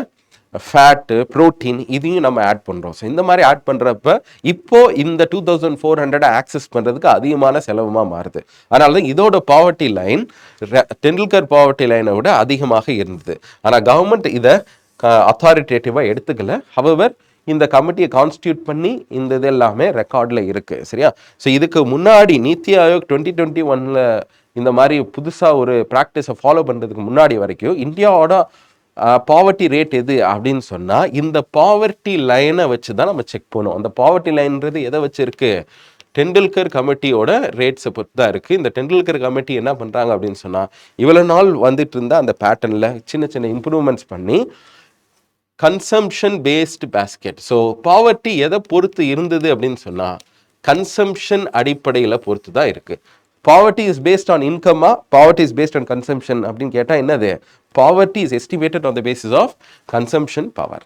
ஃபேட்டு, ப்ரோட்டீன் இதையும் நம்ம ஆட் பண்ணுறோம். ஸோ இந்த மாதிரி ஆட் பண்ணுறப்ப இப்போது இந்த 2400 ஆக்சஸ் பண்ணுறதுக்கு அதிகமான செலவுமாக மாறுது. அதனால தான் இதோட பாவர்ட்டி லைன் டெண்டுல்கர் பாவர்ட்டி லைனை விட அதிகமாக இருந்தது. ஆனால் கவர்மெண்ட் இதை அத்தாரிட்டேட்டிவாக எடுத்துக்கல. ஹவவர் இந்த கமிட்டியை கான்ஸ்டியூட் பண்ணி இந்த இது எல்லாமே ரெக்கார்டில் இருக்குது. சரியா? ஸோ இதுக்கு முன்னாடி நீத்தி ஆயோக் 2021 இந்த மாதிரி புதுசாக ஒரு ப்ராக்டிஸை ஃபாலோ பண்ணுறதுக்கு முன்னாடி வரைக்கும் இந்தியாவோட பாவர்ட்டி ரேட் எது அப்படின்னு சொன்னால் இந்த பாவர்ட்டி லைனை வச்சு தான் நம்ம செக் பண்ணுவோம். அந்த பாவர்ட்டி லைன்றது எதை வச்சு இருக்கு? டெண்டுல்கர் கமிட்டியோட ரேட்ஸை பொறுத்து தான் இருக்குது. இந்த டெண்டுல்கர் கமிட்டி என்ன பண்ணுறாங்க அப்படின்னு சொன்னால் இவ்வளோ நாள் வந்துட்டு இருந்தால் அந்த பேட்டர்னில் சின்ன சின்ன இம்ப்ரூவ்மெண்ட்ஸ் பண்ணி consumption based basket. So poverty எதை பொறுத்து இருந்தது அப்படின்னு சொன்னால் கன்சம்ஷன் அடிப்படையில் பொறுத்து தான் இருக்குது. பாவர்ட்டி இஸ் பேஸ்ட் ஆன் இன்கம்மா, poverty is based on consumption அப்படின்னு கேட்டால் என்னது? Poverty is estimated on the basis of consumption power.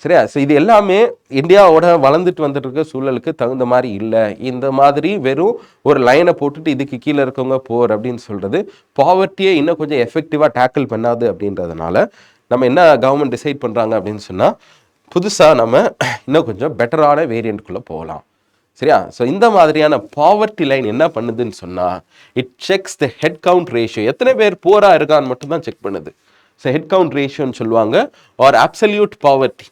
சரியா? ஸோ இது எல்லாமே இந்தியாவோட வளர்ந்துட்டு வந்துட்டு இருக்க சூழலுக்கு தகுந்த மாதிரி இல்லை. இந்த மாதிரி வெறும் ஒரு லைனை போட்டுட்டு இதுக்கு கீழே இருக்கவங்க போர் அப்படின்னு சொல்கிறது பாவர்ட்டியை இன்னும் கொஞ்சம் எஃபெக்டிவாக டேக்கிள் பண்ணாது. அப்படின்றதுனால நம்ம என்ன கவர்மெண்ட் டிசைட் பண்ணுறாங்க அப்படின்னு சொன்னால் புதுசாக நம்ம இன்னும் கொஞ்சம் பெட்டரான வேரியண்ட்குள்ளே போகலாம். சரியா? ஸோ இந்த மாதிரியான பாவர்ட்டி லைன் என்ன பண்ணுதுன்னு சொன்னால் it sex the head count ratio. எத்தனை பேர் போராக இருக்கான்னு மட்டும் தான் செக் பண்ணுது. ஸோ ஹெட் கவுண்ட் ரேஷியோன்னு சொல்லுவாங்க, or absolute poverty.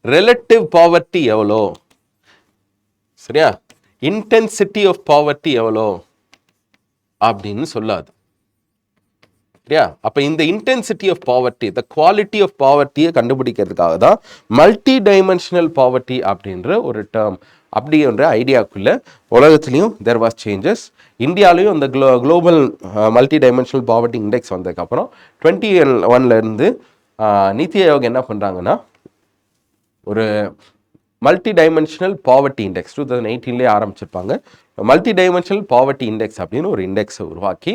Relative poverty எவ்வளோ, சரியா, இன்டென்சிட்டி ஆஃப் பாவர்ட்டி எவ்வளோ அப்படின்னு சொல்லாது. சரியா? அப்போ இந்த intensity of poverty, the quality of பாவர்ட்டியை கண்டுபிடிக்கிறதுக்காக தான் மல்டி டைமென்ஷனல் பாவர்ட்டி அப்படின்ற ஒரு டேர்ம், அப்படின்ற ஐடியாக்குள்ள உலகத்துலேயும் தெர் வாஸ் சேஞ்சஸ். இந்தியாவிலையும் அந்த global multi dimensional poverty index வந்ததுக்கப்புறம் 2021 நீத்தி ஆயோக் என்ன பண்ணுறாங்கன்னா ஒரு மல்டி டைமென்ஷனல் பாவர்ட்டி இண்டெக்ஸ் 2018 ஆரம்பிச்சிருப்பாங்க. மல்டி டைமென்ஷனல் பாவர்ட்டி இண்டெக்ஸ் அப்படின்னு ஒரு இண்டெக்ஸை உருவாக்கி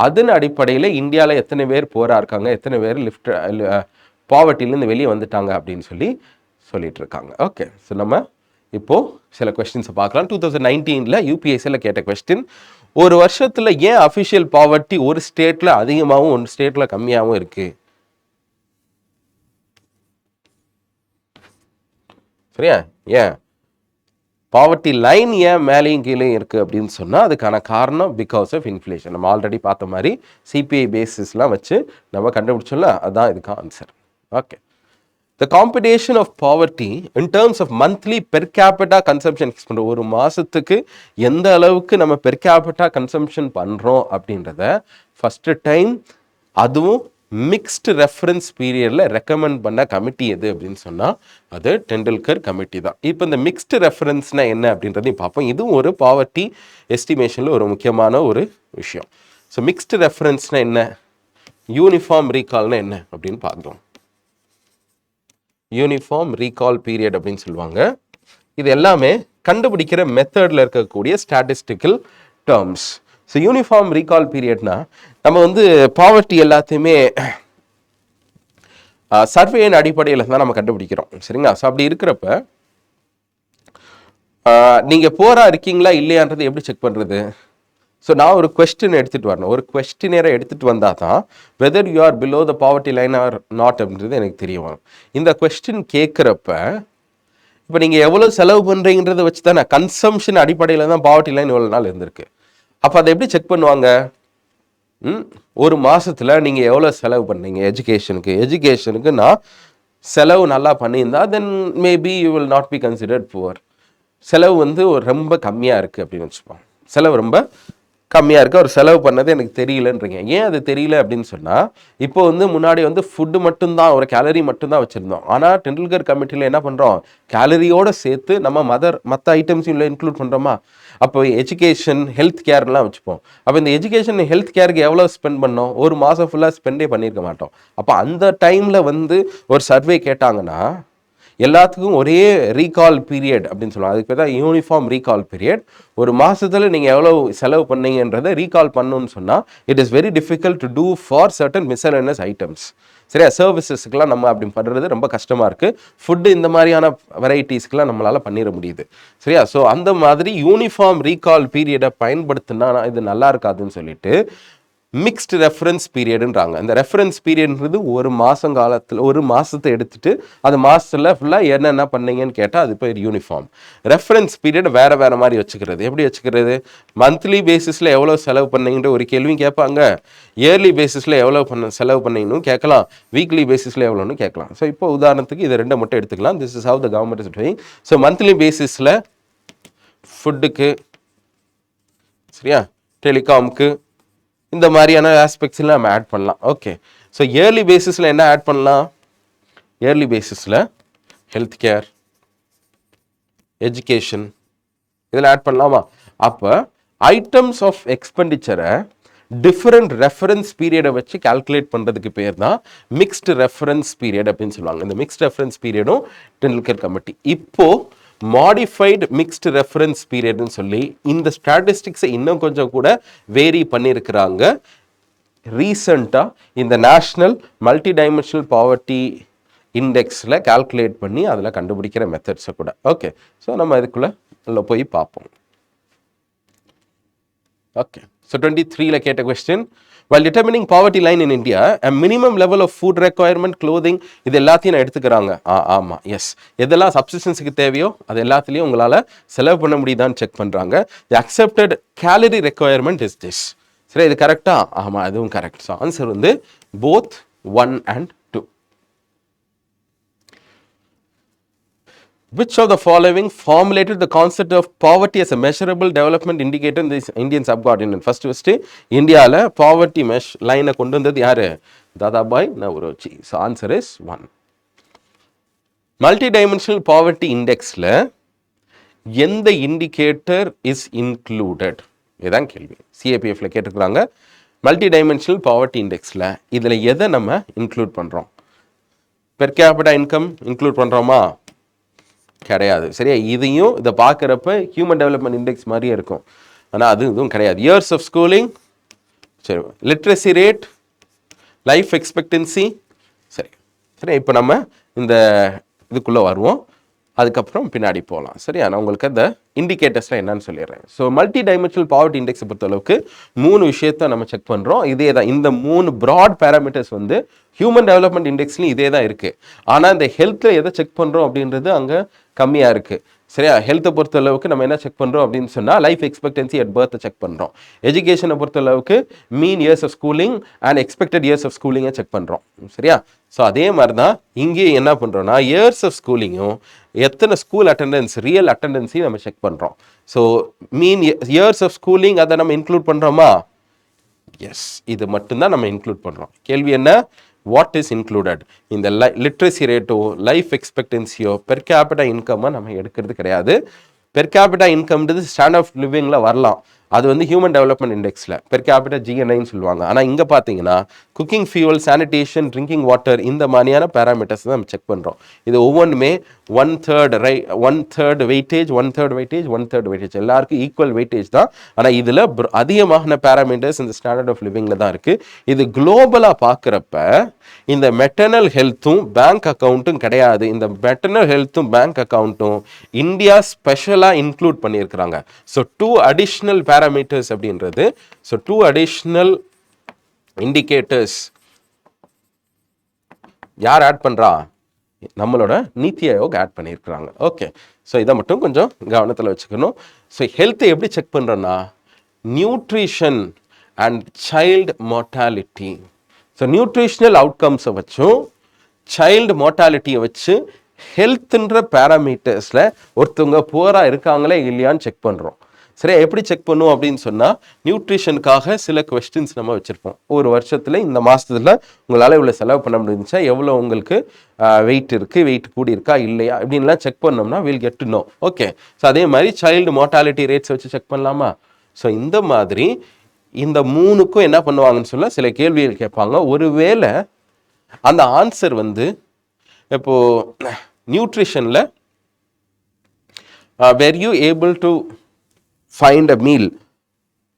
அதன் அடிப்படையில் இந்தியாவில் எத்தனை பேர் போராக இருக்காங்க, எத்தனை பேர் பாவர்ட்டிலேருந்து வெளியே வந்துட்டாங்க அப்படின்னு சொல்லிட்டு இருக்காங்க. ஓகே, ஸோ நம்ம இப்போது சில கொஸ்டின்ஸை பார்க்கலாம். 2019 யூபிஎஸ்சியில் கேட்ட கொஸ்டின், ஒரு வருஷத்தில் ஏன் அஃபிஷியல் பாவர்ட்டி ஒரு ஸ்டேட்டில் அதிகமாகவும் ஒரு ஸ்டேட்டில் கம்மியாகவும் இருக்குது? சரியா? ஏன் பாவர்ட்டி லைன் ஏன் மேலேயும் கீழே இருக்குது அப்படின்னு சொன்னால் அதுக்கான காரணம் பிகாஸ் ஆஃப் இன்ஃப்ளேஷன். நம்ம ஆல்ரெடி பார்த்த மாதிரி சிபிஐ பேசிஸ்லாம் வச்சு நம்ம கண்டுபிடிச்சோம்ல, அதுதான் இதுக்கு answer. Okay, the competition of poverty in terms of monthly per capita consumption பண்ணுறோம். ஒரு மாதத்துக்கு எந்த அளவுக்கு நம்ம பெர் கேபிட்டா கன்சம்ஷன் பண்ணுறோம் அப்படின்றத ஃபஸ்ட்டு டைம் அதுவும் மிக்ஸ்டு ரெஃபரன்ஸ் பீரியடில் ரெக்கமெண்ட் பண்ண கமிட்டி எது அப்படின்னு சொன்னால் அது டெண்டுல்கர் கமிட்டி தான். இப்போ இந்த மிக்ஸ்டு ரெஃபரன்ஸ்னால் என்ன அப்படின்றதையும் பார்ப்போம். இதுவும் ஒரு பாவர்ட்டி எஸ்டிமேஷனில் ஒரு முக்கியமான ஒரு விஷயம். ஸோ மிக்ஸ்டு ரெஃபரன்ஸ்னால் என்ன, யூனிஃபார்ம் ரீகால்னால் என்ன அப்படின்னு பார்க்குறோம். யூனிஃபார்ம் ரீகால் பீரியட் அப்படின்னு சொல்லுவாங்க. இது எல்லாமே கண்டுபிடிக்கிற மெத்தடில் இருக்கக்கூடிய statistical terms. So uniform recall பீரியட்னா நம்ம பாவர்ட்டி எல்லாத்தையுமே சர்வேயின் அடிப்படையில் தான் நம்ம கண்டுபிடிக்கிறோம். சரிங்களா? ஸோ அப்படி இருக்கிறப்ப நீங்கள் போரா இருக்கீங்களா இல்லையான்றது எப்படி செக் பண்ணுறது? ஸோ நான் ஒரு கொஸ்டின் எடுத்துகிட்டு வரணும், ஒரு கொஸ்டினரை எடுத்துகிட்டு வந்தால் தான் whether you are below the poverty line or not அப்படின்றது எனக்கு தெரியும். இந்த கொஸ்டின் கேட்குறப்ப இப்போ நீங்கள் எவ்வளோ செலவு பண்ணுறீங்கிறத வச்சு தான் கன்சம்ஷன் அடிப்படையில் தான் பாவர்ட்டி லைன் இவ்வளோ நாள் இருந்திருக்கு. அப்போ அதை எப்படி செக் பண்ணுவாங்க? ஒரு மாதத்தில் நீங்கள் எவ்வளோ செலவு பண்ணீங்க எஜுகேஷனுக்கு நான் செலவு நல்லா பண்ணியிருந்தா தென் maybe you will not be considered poor. செலவு ரொம்ப கம்மியாக இருக்குது அப்படின்னு வச்சுப்போம். செலவு ரொம்ப கம்மியாக இருக்குது, ஒரு செலவு பண்ணது எனக்கு தெரியலன்றீங்க. ஏன் அது தெரியல அப்படின்னு சொன்னால் இப்போ முன்னாடி ஃபுட்டு மட்டும்தான், ஒரு கேலரி மட்டும்தான் வச்சுருந்தோம். ஆனால் டெண்டுல்கர் கமிட்டியில் என்ன பண்ணுறோம், கேலரியோடு சேர்த்து நம்ம மற்ற ஐட்டம்ஸும் இல்லை இன்க்ளூட் பண்ணுறோமா. அப்போ எஜுகேஷன் ஹெல்த் கேர்லாம் வச்சுப்போம். அப்போ இந்த எஜுகேஷன் ஹெல்த் கேருக்கு எவ்வளோ ஸ்பெண்ட் பண்ணோம், ஒரு மாதம் ஃபுல்லாக ஸ்பெண்டே பண்ணியிருக்க மாட்டோம். அப்போ அந்த டைமில் ஒரு சர்வே கேட்டாங்கன்னா எல்லாத்துக்கும் ஒரே ரீகால் பீரியட் அப்படின்னு சொல்லுவாங்க. அதுக்கு பேர் தான் யூனிஃபார்ம் ரீகால் பீரியட். ஒரு மாதத்தில் நீங்கள் எவ்வளோ செலவு பண்ணீங்கன்றதை ரீகால் பண்ணணும்னு சொன்னால் it is very difficult to do for certain miscellaneous items. சரியா? சர்வீசஸ்க்குலாம் நம்ம அப்படி பண்ணுறது ரொம்ப கஷ்டமாக இருக்குது. ஃபுட்டு இந்த மாதிரியான வெரைட்டிஸ்க்கெலாம் நம்மளால் பண்ணிட முடியுது. சரியா? ஸோ அந்த மாதிரி யூனிஃபார்ம் ரீகால் பீரியடை பயன்படுத்தினா இது நல்லா இருக்காதுன்னு சொல்லிட்டு மிக்ஸ்டு ரெஃபரன்ஸ் பீரியடுன்றாங்க. இந்த ரெஃபரன்ஸ் பீரியட்ன்றது ஒரு மாதம் காலத்தில் ஒரு மாதத்தை எடுத்துகிட்டு அந்த மாதத்தில் ஃபுல்லாக என்னென்ன பண்ணீங்கன்னு கேட்டால் அது பேர் யூனிஃபார்ம். ரெஃபரன்ஸ் பீரியட் வேறு மாதிரி வச்சுக்கிறது. எப்படி வச்சுக்கிறது? மந்த்லி பேசிஸில் எவ்வளோ செலவு பண்ணீங்கன்ற ஒரு கேள்வியும் கேட்பாங்க, இயர்லி பேசிஸில் எவ்வளோ செலவு பண்ணீங்கன்னு கேட்கலாம், வீக்லி பேசிஸில் எவ்வளோன்னு கேட்கலாம். ஸோ இப்போ உதாரணத்துக்கு இதை ரெண்டை மட்டும் எடுத்துக்கலாம். This is how the government is doing. So monthly பேசிஸில் ஃபுட்டுக்கு, சரியா, டெலிகாமுக்கு, இந்த மாதிரியான ஆஸ்பெக்ட்ஸ்லாம் நம்ம ஆட் பண்ணலாம். ஓகே, ஸோ இயர்லி பேசிஸில் என்ன ஆட் பண்ணலாம்? இயர்லி பேசிஸில் ஹெல்த் கேர், எஜுகேஷன் இதில் ஆட் பண்ணலாமா? அப்போ ஐட்டம்ஸ் ஆஃப் எக்ஸ்பெண்டிச்சரை டிஃபரெண்ட் ரெஃபரன்ஸ் பீரியடை வச்சு கால்குலேட் பண்ணுறதுக்கு பேர் தான் மிக்ஸ்டு ரெஃபரன்ஸ் பீரியட் அப்படின்னு சொல்லுவாங்க. இந்த மிக்ஸ்டு ரெஃபரன்ஸ் பீரியடும் டெண்டுல்கர் கமிட்டி இப்போது மாடிஃபைடு மிக்ஸ்டு ரெஃபரன்ஸ் பீரியட்னு சொல்லி இந்த ஸ்டாட்டிஸ்டிக்ஸை இன்னும் கொஞ்சம் கூட வேரி பண்ணியிருக்கிறாங்க. ரீசண்டாக இந்த நேஷ்னல் மல்டி டைமென்ஷனல் பாவர்ட்டி இண்டெக்ஸில் கால்குலேட் பண்ணி அதில் கண்டுபிடிக்கிற மெத்தட்ஸை கூட. ஓகே, ஸோ நம்ம இதுக்குள்ளே போய் பார்ப்போம். ஓகே, ஸோ 23ல கேட்ட question, while determining poverty line in India, a minimum level of food requirement, clothing, இது எல்லாத்தையும் நான் எடுத்துக்கிறாங்க. ஆமாம், எஸ், எதெல்லாம் சப்சிஸ்டன்ஸுக்கு தேவையோ அது எல்லாத்துலேயும் உங்களால் செலவு பண்ண முடியுதான்னு செக் பண்ணுறாங்க. The accepted calorie requirement is this. சரி, இது கரெக்டா? ஆமாம், அதுவும் கரெக்ட். ஸோ ஆன்சர் வந்து both 1 and 2. Which of the following formulated the concept of poverty as a measurable development indicator in the Indian subcontinent? First இந்தியாவில் poverty லைனை கொண்டு வந்தது யாரு? Dadabhai Naoroji. So answer is 1. Multidimensional poverty இண்டெக்ஸில் எந்த இண்டிகேட்டர் இஸ் இன்க்ளூடட்? இதுதான் கேள்வி. சிஏபிஎஃப்ல கேட்டுக்கிறாங்க. மல்டிடைமென்ஷனல் பாவர்ட்டி இண்டெக்ஸில் இதில் எதை நம்ம இன்க்ளூட் பண்ணுறோம்? பெர் கேபிட்டா இன்கம் இன்க்ளூட் பண்ணுறோமா? கிடையாது. சரியா, இதையும் இதை பார்க்குறப்ப ஹியூமன் டெவலப்மெண்ட் இண்டெக்ஸ் மாதிரியே இருக்கும், ஆனால் அது இதுவும் கிடையாது. இயர்ஸ் ஆஃப் ஸ்கூலிங், சரி, லிட்ரஸி ரேட், லைஃப் எக்ஸ்பெக்டன்சி. சரி சரி, இப்போ நம்ம இந்த இதுக்குள்ளே வருவோம், அதுக்கப்புறம் பின்னாடி போகலாம். சரியா, நான் உங்களுக்கு அந்த இண்டிகேட்டர்ஸ்லாம் என்னன்னு சொல்லிடுறேன். ஸோ மல்டி டைமென்ஷனல் பாவர்ட்டி இண்டெக்ஸை பொறுத்தளவுக்கு 3 விஷயத்தை நம்ம செக் பண்ணுறோம். இதே தான், இந்த 3 ப்ராட் பேராமீட்டர்ஸ் வந்து ஹியூமன் டெவலப்மெண்ட் இண்டெக்ஸ்லையும் இதே தான் இருக்குது. ஆனால் இந்த ஹெல்த்தில் எதை செக் பண்ணுறோம் அப்படின்றது அங்கே கம்மியாக இருக்குது. சரியா, ஹெல்த்தை பொறுத்தளவுக்கு நம்ம என்ன செக் பண்ணுறோம் அப்படின்னு சொன்னால் லைஃப் எக்ஸ்பெக்டன்சி அட் பர்த்தை செக் பண்ணுறோம். எஜுகேஷனை பொறுத்தளவுக்கு mean years of schooling and expected years of ஸ்கூலிங்கை செக் பண்ணுறோம். சரியா, ஸோ அதே மாதிரி தான் இங்கேயும் என்ன பண்ணுறோன்னா இயர்ஸ் ஆஃப் ஸ்கூலிங்கும் எத்தனை ஸ்கூல் அட்டண்டன்ஸ், ரியல் அட்டண்டன்ஸையும் நம்ம செக் பண்ணுறோம். So mean years of schooling அதை நம்ம இன்க்ளூட் பண்ணுறோமா? எஸ், இது மட்டும்தான் நம்ம இன்க்ளூட் பண்ணுறோம். கேள்வி என்ன? What is included? இந்த லிட்ரஸி ரேட்டோ, லைஃப் எக்ஸ்பெக்டன்சியோ, பெர் கேபிட்டா இன்கம்மை நம்ம எடுக்கிறது கிடையாது. பெர் கேபிட்டா இன்கம்ன்றது ஸ்டாண்டர்ட் ஆஃப் லிவிங்கில் வரலாம், அது வந்து ஹியூமன் டெவலப்மெண்ட் இண்டெக்ஸில் பெர் கேபிட்டா ஜிஎன்ஐன்னு சொல்லுவாங்க. ஆனால் இங்கே பார்த்தீங்கன்னா cooking fuel, sanitation, drinking water, இந்த மாதிரியான பேராமீட்டர்ஸ் தான் நம்ம செக் பண்ணுறோம். இது ஒவ்வொன்றுமே 1/3 1/3 வெயிட்டேஜ், 1/3 வெயிட்டேஜ், 1/3 வெயிட்டேஜ், எல்லாருக்கும் ஈக்குவல் வெயிட்டேஜ் தான். ஆனால் இதில் அதிகமான பேராமீட்டர்ஸ் இந்த ஸ்டாண்டர்ட் ஆஃப் லிவிங்கில் தான் இருக்குது. இது குளோபலாக பார்க்குறப்ப இந்த மெட்டர்னல் ஹெல்த்தும் பேங்க் அக்கௌண்ட்டும் கிடையாது. இந்த மெட்டர்னல் ஹெல்த்தும் பேங்க் அக்கௌண்ட்டும் இந்தியா ஸ்பெஷலாக இன்க்ளூட் பண்ணியிருக்கிறாங்க. ஸோ 2 அடிஷ்னல் பேராமீட்டர்ஸ் அப்படின்றது, ஸோ 2 அடிஷ்னல் இண்டிகேட்டர்ஸ் யார் ஆட் பண்ணுறா? நம்மளோட நீத்தி ஆயோக் ஆட் பண்ணியிருக்கிறாங்க. ஓகே, ஸோ இதை மட்டும் கொஞ்சம் கவனத்தில் வச்சுக்கணும். ஸோ ஹெல்த்தை எப்படி செக் பண்ணுறோன்னா nutrition and child mortality. So nutritional அவுட்கம்ஸை வச்சும் சைல்டு மோர்டாலிட்டியை வச்சு ஹெல்த்துன்ற பேராமீட்டர்ஸில் ஒருத்தவங்க புவராக இருக்காங்களே இல்லையான்னு செக் பண்ணுறோம். சரி, எப்படி செக் பண்ணுவோம் அப்படின்னு சொன்னால் நியூட்ரிஷனுக்காக சில கொஸ்டின்ஸ் நம்ம வச்சுருப்போம். ஒரு வருஷத்தில் இந்த மாதத்தில் உங்களால் இவ்வளோ செலவு பண்ண முடிஞ்சுச்சா, எவ்வளோ உங்களுக்கு வெயிட் இருக்குது, வெயிட் கூடி இருக்கா இல்லையா இப்படின்லாம் செக் பண்ணோம்னா will get to know. Okay, so அதே மாதிரி சைல்டு மோர்டாலிட்டி ரேட்ஸ் வச்சு செக் பண்ணலாமா? ஸோ இந்த மாதிரி இந்த 3க்கும் என்ன பண்ணுவாங்கன்னு சொல்ல சில கேள்விகள் கேட்பாங்க. ஒருவேளை அந்த ஆன்சர் வந்து இப்போது நியூட்ரிஷனில் were you able to find a meal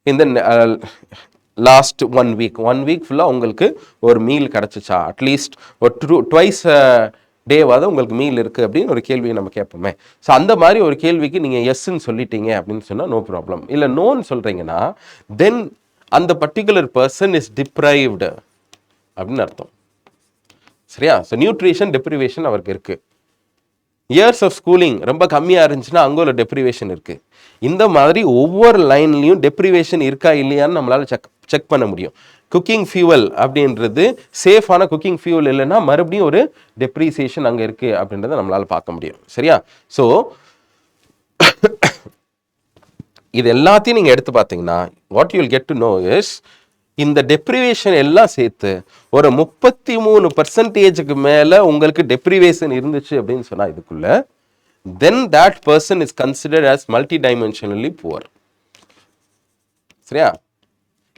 in the last 1 week ஃபுல்லாக உங்களுக்கு ஒரு மீல் கிடச்சிச்சா, அட்லீஸ்ட் ஒரு ட்வைஸ் டேவாவது உங்களுக்கு மீல் இருக்குது அப்படின்னு ஒரு கேள்வியை நம்ம கேட்போமே. ஸோ அந்த மாதிரி ஒரு கேள்விக்கு நீங்கள் எஸ்ன்னு சொல்லிட்டீங்க அப்படின்னு சொன்னால் நோ ப்ராப்ளம். இல்லை நோன்னு சொல்கிறீங்கன்னா தென் அந்த பர்டிகுலர் பர்சன் இஸ் டிப்ரைவ்டு அப்படின்னு அர்த்தம். சரியா, ஸோ நியூட்ரிஷன் டெப்ரிவேஷன் அவருக்கு இருக்குது. இயர்ஸ் ஆஃப் ஸ்கூலிங் ரொம்ப கம்மியாக இருந்துச்சுன்னா அங்கே ஒரு டெப்ரிவேஷன் இருக்குது. இந்த மாதிரி ஒவ்வொரு லைன்லையும் டெப்ரிவேஷன் இருக்கா இல்லையான்னு நம்மளால் செக் பண்ண முடியும். குக்கிங் ஃபியூவல் அப்படின்றது சேஃபான குக்கிங் ஃபியூவல் இல்லைன்னா மறுபடியும் ஒரு டெப்ரிசியேஷன் அங்கே இருக்குது அப்படின்றத நம்மளால் பார்க்க முடியும். சரியா, ஸோ இது எல்லாத்தையும் நீங்கள் எடுத்து பார்த்தீங்கன்னா what you will get to know is இந்த டெப்ரிவேஷன் எல்லாம் சேர்த்து ஒரு 33% மேல உங்களுக்கு டெப்ரிவேஷன் இருந்துச்சு அப்படின்னு சொன்னா இதுக்குள்ள, then that person is considered as multidimensionally poor. சரியா?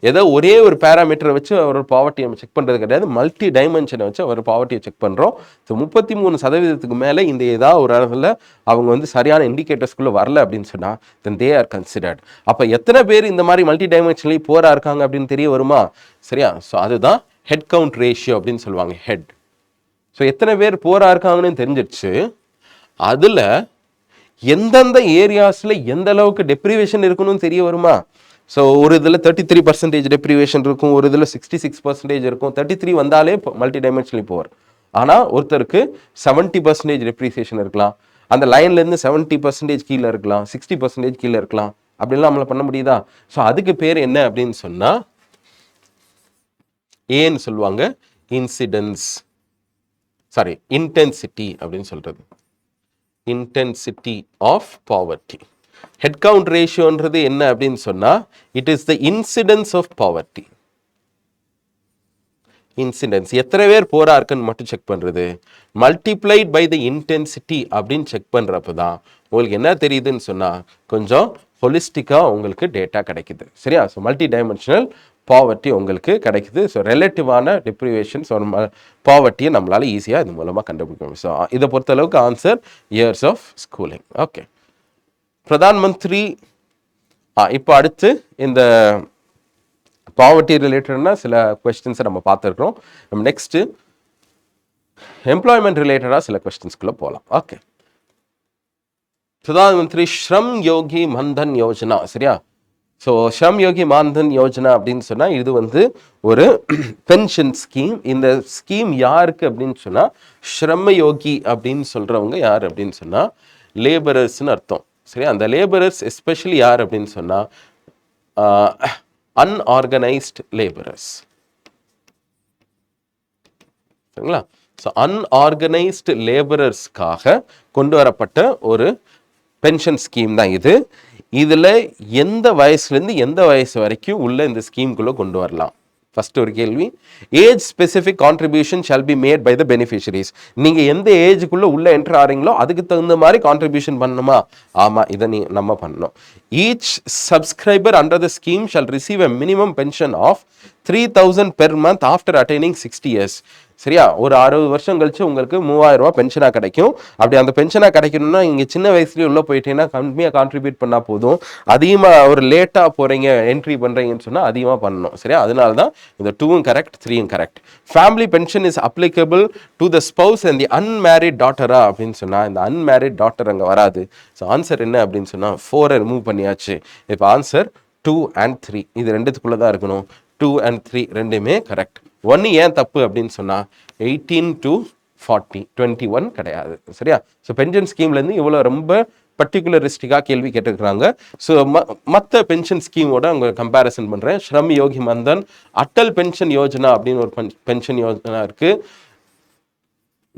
ஏதோ ஒரே ஒரு பேராமீட்டரை வச்சு ஒரு பாவர்ட்டியை செக் பண்ணுறது கிடையாது, மல்டி டைமென்ஷனை வச்சு ஒரு பாவர்ட்டியை செக் பண்ணுறோம். ஸோ 33% மேலே இந்த ஏதாவது ஒரு இடத்துல அவங்க வந்து சரியான இண்டிகேட்டர்ஸ்குள்ளே வரல அப்படின்னு சொன்னால் தென் தே ஆர் கன்சிடர்ட். அப்போ எத்தனை பேர் இந்த மாதிரி மல்டி டைமென்ஷன்லி போரா இருக்காங்க அப்படின்னு தெரிய வருமா? சரியா? ஸோ அதுதான் ஹெட் கவுண்ட் ரேஷியோ அப்படின்னு சொல்லுவாங்க, ஹெட். ஸோ எத்தனை பேர் போரா இருக்காங்கன்னு தெரிஞ்சிடுச்சு. அதில் எந்தெந்த ஏரியாஸில் எந்த அளவுக்கு டெப்ரிவேஷன் இருக்கணும்னு தெரிய வருமா? ஸோ ஒரு இதில் 33% டெப்ரிவேஷன் இருக்கும், ஒரு இதில் 66% இருக்கும். 33 வந்தாலே மல்டி டைமென்ஷனலி போர். ஆனால் ஒருத்தருக்கு 70% டெப்ரிசியேஷன் இருக்கலாம், அந்த லைன்லேருந்து 70% கீழே இருக்கலாம், 60% கீழே இருக்கலாம். அப்படின்லாம் நம்மளை பண்ண முடியுதா? ஸோ அதுக்கு பேர் என்ன அப்படின்னு சொன்னால் ஏன்னு சொல்லுவாங்க, இன்டென்சிட்டி அப்படின்னு சொல்கிறது, intensity of poverty. Head count ரேஷியோன்றது என்ன அப்படின்னு சொன்னா, it is the incidence of poverty. Incidence எத்தனை பேர் போரா இருக்குன்னு மட்டும் செக் பண்றது, மல்டிப்ளைட் பை த இன்டென்சிட்டி அப்படின்னு செக் பண்றப்ப தான் உங்களுக்கு என்ன தெரியுதுன்னு சொன்னா கொஞ்சம் ஹொலிஸ்டிக்கா உங்களுக்கு டேட்டா கிடைக்குது. சரியா? ஸோ மல்டி டைமென்ஷனல் பாவர்ட்டி உங்களுக்கு கிடைக்குது. ஸோ ரிலேட்டிவான டெப்ரிவேஷன்ஸ் பாவர்ட்டியை நம்மளால ஈஸியாக இது மூலமாக கண்டுபிடிக்க முடியும். ஸோ இதை பொறுத்தளவுக்கு answer years of schooling. Okay, Pradhan Mantri. இப்போ அடுத்து இந்த பாவர்ட்டி ரிலேட்டட்னா சில கொஸ்டின்ஸை நம்ம பார்த்துருக்குறோம். நம்ம நெக்ஸ்ட்டு எம்ப்ளாய்மெண்ட் ரிலேட்டடாக சில கொஸ்டின்ஸ்குள்ளே போகலாம். ஓகே, பிரதான் மந்திரி ஸ்ரம் யோகி மன்தன் யோஜனா. சரியா? ஸோ ஸ்ரம் யோகி மான்தன் யோஜனா அப்படின்னு சொன்னால் இது வந்து ஒரு பென்ஷன் ஸ்கீம். இந்த ஸ்கீம் யாருக்கு அப்படின்னு சொன்னால், ஸ்ரம யோகி அப்படின்னு சொல்கிறவங்க யார் அப்படின்னு சொன்னால் லேபரர்ஸ்னு அர்த்தம். சரி, அந்த லேபரர்ஸ் எஸ்பெஷலி யார் அப்படின்னு சொன்னால் அன்ஆர்கனைஸ்ட் லேபரர்ஸ். சரிங்களா? ஸோ அன்ஆர்கனைஸ்டு லேபரர்ஸ்க்காக கொண்டு வரப்பட்ட ஒரு பென்ஷன் ஸ்கீம் தான் இது. இதில் எந்த வயசுலேருந்து எந்த வயசு வரைக்கும் உள்ள இந்த ஸ்கீம்குள்ளே கொண்டு வரலாம்? ஃபர்ஸ்ட் ஒரு கேள்வி, age specific contribution shall be made by the beneficiaries. நீங்கள் எந்த ஏஜுக்குள்ளே உள்ள என்ட்ரு ஆறீங்களோ அதுக்கு தகுந்த மாதிரி கான்ட்ரிபியூஷன் பண்ணணுமா? ஆமாம், இதை நம்ம பண்ணணும். Each subscriber under the scheme shall receive a minimum pension of 3,000 per month after attaining 60 years. சரியா? ஒரு 60 வருஷம் கழிச்சு உங்களுக்கு 3000 ரூபா பென்ஷனாக கிடைக்கும். அப்படி அந்த பென்ஷனாக கிடைக்கணும்னா இங்கே சின்ன வயசுலேயே உள்ளே போயிட்டீங்கன்னா கம்மியாக கான்ட்ரிபியூட் பண்ணால் போதும். அதிகமாக ஒரு லேட்டாக போகிறீங்க என்ட்ரி பண்ணுறீங்கன்னு சொன்னால் அதிகமாக பண்ணணும். சரியா? அதனால தான் இந்த 2ம் கரெக்ட், 3ம் correct. Family pension is applicable to the spouse and the unmarried டாட்டரா அப்படின்னு சொன்னால் இந்த அன்மேரிட் டாட்டர் அங்கே வராது. ஸோ ஆன்சர் என்ன அப்படின்னு சொன்னால் 4 ரிமூவ் பண்ணியாச்சு. இப்போ ஆன்சர் 2 and 3 இது ரெண்டுத்துக்குள்ளே தான் இருக்கணும். 2 and 3 ரெண்டுமே கரெக்ட். 1 ஏன் தப்பு அப்படின்னு சொன்னால் 18 to 40 21 கிடையாது. சரியா? ஸோ பென்ஷன் ஸ்கீம்லேருந்து இவ்வளோ ரொம்ப பர்டிகுலரிஸ்டிக்காக கேள்வி கேட்டுக்கிறாங்க. ஸோ மற்ற பென்ஷன் ஸ்கீமோட அவங்க கம்பேரிசன் பண்ணுறேன். ஸ்ரம் யோகி மன்தன், அட்டல் பென்ஷன் யோஜனா அப்படின்னு ஒரு பென்ஷன் யோஜனா இருக்குது.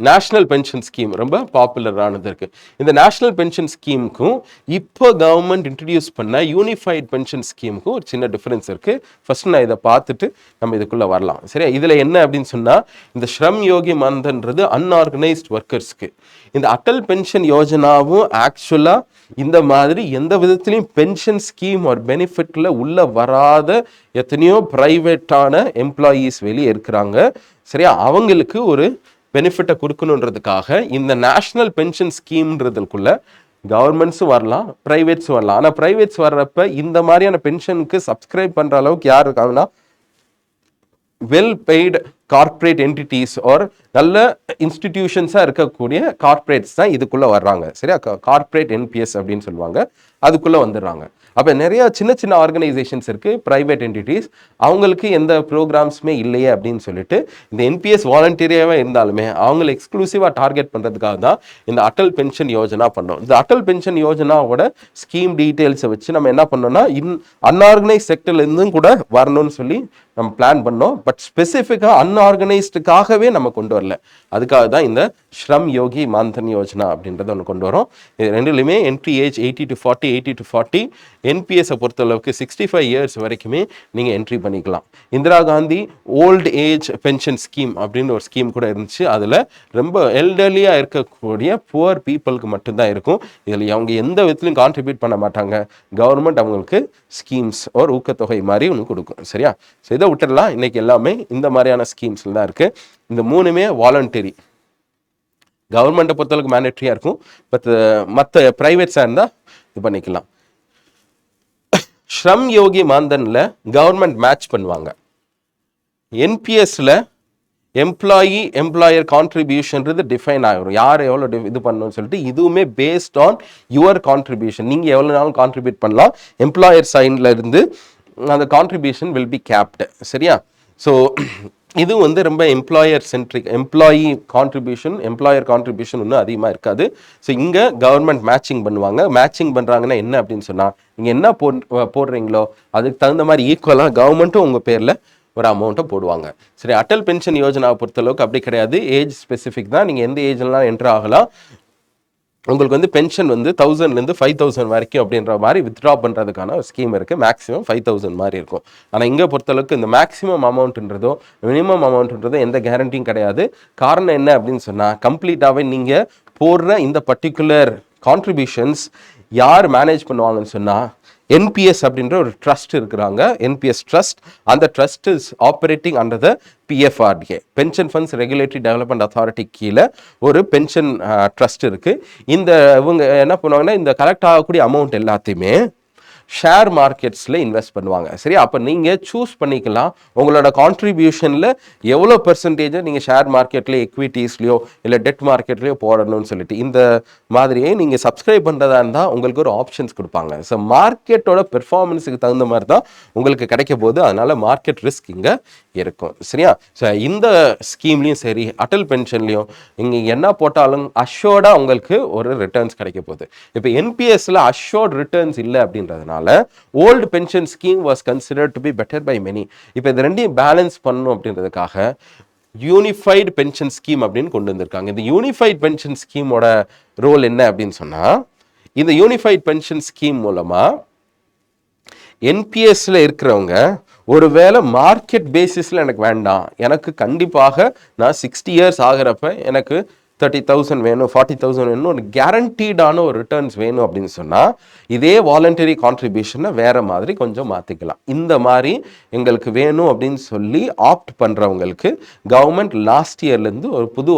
நேஷ்னல் பென்ஷன் ஸ்கீம் ரொம்ப பாப்புலரானது இருக்குது. இந்த நேஷ்னல் பென்ஷன் ஸ்கீமுக்கும் இப்போ கவர்மெண்ட் இன்ட்ரடியூஸ் பண்ண யூனிஃபைட் பென்ஷன் ஸ்கீமுக்கும் ஒரு சின்ன டிஃப்ரென்ஸ் இருக்குது. ஃபர்ஸ்ட் நான் இதை பார்த்துட்டு நம்ம இதுக்குள்ளே வரலாம். சரியா? இதில் என்ன அப்படின்னு சொன்னால், இந்த ஸ்ரம் யோகி மன்தன்றது அன்ஆர்கனைஸ்ட் ஒர்க்கர்ஸ்க்கு. இந்த அட்டல் பென்ஷன் யோஜனாவும் ஆக்சுவலாக இந்த மாதிரி எந்த விதத்துலையும் பென்ஷன் ஸ்கீம் ஒரு பெனிஃபிட்டில் உள்ள வராத எத்தனையோ ப்ரைவேட்டான எம்ப்ளாயீஸ் வெளியே இருக்கிறாங்க. சரியா? அவங்களுக்கு ஒரு பெனிஃபிட்டை கொடுக்கணுன்றதுக்காக இந்த நேஷ்னல் பென்ஷன் ஸ்கீம்ன்றதுக்குள்ள கவர்மெண்ட்ஸும் வரலாம், ப்ரைவேட்ஸும் வரலாம். ஆனால் ப்ரைவேட்ஸ் வர்றப்ப இந்த மாதிரியான பென்ஷனுக்கு சப்ஸ்கிரைப் பண்ணுற அளவுக்கு யார் இருக்காங்கன்னா well paid corporate entities or நல்ல இன்ஸ்டிடியூஷன்ஸாக இருக்கக்கூடிய கார்பரேட்ஸ் தான் இதுக்குள்ளே வர்றாங்க. சரியா? கார்பரேட் என்பிஎஸ் அப்படின்னு சொல்லுவாங்க, அதுக்குள்ளே வந்துடுறாங்க. அப்போ நிறையா சின்ன சின்ன ஆர்கனைசேஷன்ஸ் இருக்குது, ப்ரைவேட் என்டிட்டிஸ், அவங்களுக்கு எந்த ப்ரோக்ராம்ஸுமே இல்லையே அப்படின்னு சொல்லிட்டு இந்த என்பிஎஸ் வாலண்டியராகவே இருந்தாலுமே அவங்களை எக்ஸ்க்ளூசிவாக டார்கெட் பண்ணுறதுக்காக தான் இந்த அட்டல் பென்ஷன் யோஜனா பண்ணோம். இந்த அட்டல் பென்ஷன் யோஜனாவோட ஸ்கீம் டீட்டெயில்ஸை வச்சு நம்ம என்ன பண்ணோம்னா அன்ஆர்கனைஸ் செக்டர்லேருந்தும் கூட வரணும்னு சொல்லி நம்ம பிளான் பண்ணோம். பட் ஸ்பெசிஃபிக்காக அன்ஆர்கனைஸ்டுக்காகவே நம்ம கொண்டு வரல. அதுக்காக தான் இந்த ஸ்ரம் யோகி மான்தன் யோஜனா அப்படின்றத ஒன்று கொண்டு வரோம். இது ரெண்டுலையுமே என்ட்ரி ஏஜ் 80 to 40, 80 to 40. என்பிஎஸை பொறுத்தளவுக்கு 65 இயர்ஸ் வரைக்குமே நீங்கள் என்ட்ரி பண்ணிக்கலாம். Indira Gandhi old age pension scheme அப்படின்னு ஒரு ஸ்கீம் கூட இருந்துச்சு. அதில் ரொம்ப எல்டர்லியாக இருக்கக்கூடிய புவர் பீப்புளுக்கு மட்டும்தான் இருக்கும். இதில் அவங்க எந்த விதத்துலையும் கான்ட்ரிபியூட் பண்ண மாட்டாங்க. கவர்மெண்ட் அவங்களுக்கு ஸ்கீம்ஸ் ஒரு ஊக்கத்தொகை மாதிரி ஒன்று கொடுக்கும். சரியா? ஸோ இதை விட்டுடலாம். இன்னைக்கு எல்லாமே இந்த மாதிரியான ஸ்கீம்ஸில் தான் இருக்குது. இந்த மூணுமே வாலண்டரி. கவர்மெண்ட்டை பொறுத்தளவுக்கு மேண்டேட்ரியாக இருக்கும். பட் மற்ற ப்ரைவேட்ஸாக இருந்தால் இது பண்ணிக்கலாம். ஸ்ரம் யோகி மான்தனில் கவர்மெண்ட் மேட்ச் பண்ணுவாங்க. என்பிஎஸ்ல எம்ப்ளாயர் கான்ட்ரிபியூஷன்றது டிஃபைன் ஆகிடும். யார் எவ்வளோ இது பண்ணணும்னு சொல்லிட்டு இதுவுமே பேஸ்ட் ஆன் யுவர் கான்ட்ரிபியூஷன். நீங்கள் எவ்வளோ நாளும் கான்ட்ரிபியூட் பண்ணலாம். எம்ப்ளாயர் சைடில் இருந்து அந்த கான்ட்ரிபியூஷன் வில் பி கேப்டு. சரியா? ஸோ இது வந்து ரொம்ப எம்ப்ளாயர் சென்ட்ரிக். எம்ப்ளாயர் கான்ட்ரிபியூஷன் இன்னும் அதிகமாக இருக்காது. ஸோ இங்கே கவர்மெண்ட் மேட்சிங் பண்ணுவாங்க. மேட்சிங் பண்ணுறாங்கன்னா என்ன அப்படின்னு சொன்னால், நீங்கள் என்ன போடுறீங்களோ அதுக்கு தகுந்த மாதிரி ஈக்குவலாக கவர்மெண்ட்டும் உங்கள் பேரில் ஒரு அமௌண்ட்டை போடுவாங்க. சரி, அட்டல் பென்ஷன் யோஜனாவை பொறுத்தளவுக்கு அப்படி கிடையாது. ஏஜ் ஸ்பெசிஃபிக் தான். நீங்கள் எந்த ஏஜ்லாம் என்ட்ரு ஆகலாம். உங்களுக்கு வந்து பென்ஷன் வந்து 1000லேருந்து 5000 வரைக்கும் அப்படின்ற மாதிரி வித்ட்ரா பண்ணுறதுக்கான ஒரு ஸ்கீம் இருக்குது. மேக்ஸிமம் 5000 மாதிரி இருக்கும். ஆனால் இங்கே பொறுத்தளவுக்கு இந்த மேக்ஸிமம் அமௌண்ட்டுன்றதோ மினிமம் அமௌண்ட்டுன்றதோ எந்த கேரண்டியும் கிடையாது. காரணம் என்ன அப்படின்னு சொன்னால், கம்ப்ளீட்டாகவே நீங்கள் போடுற இந்த பர்டிகுலர் கான்ட்ரிபியூஷன்ஸ் யார் மேனேஜ் பண்ணுவாங்கன்னு சொன்னால், என்பிஎஸ் அப்படின்ற ஒரு ட்ரஸ்ட் இருக்கிறாங்க. NPS trust. அந்த trust is operating under the PFRDA, pension funds regulatory development authority கீழே ஒரு பென்ஷன் ட்ரஸ்ட் இருக்குது. இவங்க என்ன பண்ணுவாங்கன்னா, இந்த கலெக்ட் ஆகக்கூடிய அமௌண்ட் எல்லாத்தையுமே ஷேர் மார்க்கெட்ஸில் இன்வெஸ்ட் பண்ணுவாங்க. சரி, அப்போ நீங்கள் சூஸ் பண்ணிக்கலாம் உங்களோட கான்ட்ரிபியூஷனில் எவ்வளோ பெர்சன்டேஜை நீங்கள் ஷேர் மார்க்கெட்லேயோ எக்விட்டிஸ்லையோ இல்லை டெட் மார்க்கெட்லேயோ போடணும்னு சொல்லிட்டு இந்த மாதிரியே நீங்கள் சப்ஸ்கிரைப் பண்ணுறதா இருந்தால் உங்களுக்கு ஒரு ஆப்ஷன்ஸ் கொடுப்பாங்க. ஸோ மார்க்கெட்டோட பெர்ஃபார்மன்ஸுக்கு தகுந்த மாதிரி தான் உங்களுக்கு கிடைக்க போகுது. அதனால் மார்க்கெட் ரிஸ்க் இங்கே இருக்கும். சரியா? ஸோ இந்த ஸ்கீம்லேயும் சரி அட்டல் பென்ஷன்லையும் இங்கே என்ன போட்டாலும் அஷ்யோர்டாக உங்களுக்கு ஒரு ரிட்டர்ன்ஸ் கிடைக்க போகுது. இப்போ என்பிஎஸ்ல அஷ்யோர்ட் ரிட்டர்ன்ஸ் இல்லை அப்படின்றதுனால old pension scheme was considered to be better by many. இப்போ இது ரெண்டையும் பேலன்ஸ் பண்ணணும் அப்படின்றதுக்காக யூனிஃபைடு பென்ஷன் ஸ்கீம் அப்படின்னு கொண்டு வந்திருக்காங்க. இந்த யூனிஃபைடு பென்ஷன் ஸ்கீமோட ரோல் என்ன அப்படின்னு சொன்னால், இந்த யூனிஃபைடு பென்ஷன் ஸ்கீம் மூலமாக என்பிஎஸ்ல இருக்கிறவங்க ஒருவேளை மார்க்கெட் பேசிஸில் எனக்கு வேண்டாம், எனக்கு கண்டிப்பாக நான் 60 இயர்ஸ் ஆகிறப்ப எனக்கு 30,000 வேணும், 40,000 வேணும், ஒரு கேரண்டீடான ஒரு ரிட்டர்ன்ஸ் வேணும் அப்படின்னு சொன்னால் இதே வாலண்டரி கான்ட்ரிபியூஷனை வேறு மாதிரி கொஞ்சம் மாற்றிக்கலாம். இந்த மாதிரி எங்களுக்கு வேணும் அப்படின்னு சொல்லி ஆப்ட் பண்ணுறவங்களுக்கு கவர்மெண்ட் லாஸ்ட் இயர்லேருந்து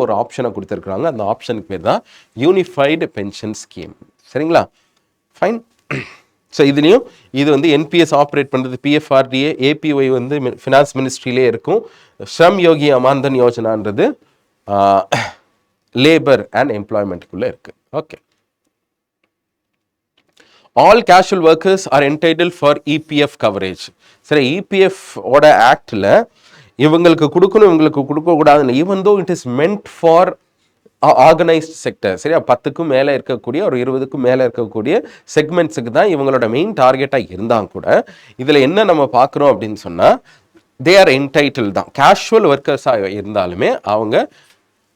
ஒரு ஆப்ஷனை கொடுத்துருக்குறாங்க. அந்த ஆப்ஷனுக்கு பேர் தான் யூனிஃபைடு பென்ஷன் ஸ்கீம். சரிங்களா? ஃபைன். ஸோ இதுலேயும் இது வந்து என்பிஎஸ் ஆப்ரேட் பண்ணுறது பிஎஃப்ஆர்டிஏ, ஏபிஒய் வந்து ஃபினான்ஸ் மினிஸ்ட்ரியிலே இருக்கும். ஸ்ரம் யோகி மான்தன் யோஜனான்றது லேபர் அண்ட் எம்ப்ளாய்மெண்ட்டுக்குள்ளே இருக்குது. Okay. All casual workers are entitle for EPF coverage. சரி, இபிஎஃப் ஓட ஆக்டில் இவங்களுக்கு கொடுக்கணும் இவங்களுக்கு கொடுக்கக்கூடாதுன்னு, even though it is meant for organised sector. சரியா? 10க்கும் மேலே இருக்கக்கூடிய ஒரு 20க்கும் மேலே இருக்கக்கூடிய செக்மெண்ட்ஸுக்கு தான் இவங்களோட மெயின் டார்கெட்டாக இருந்தால் கூட இதில் என்ன நம்ம பார்க்குறோம் அப்படின்னு சொன்னால், தே ஆர் என்டைட்டில் தான். கேஷுவல் ஒர்க்கர்ஸாக இருந்தாலுமே அவங்க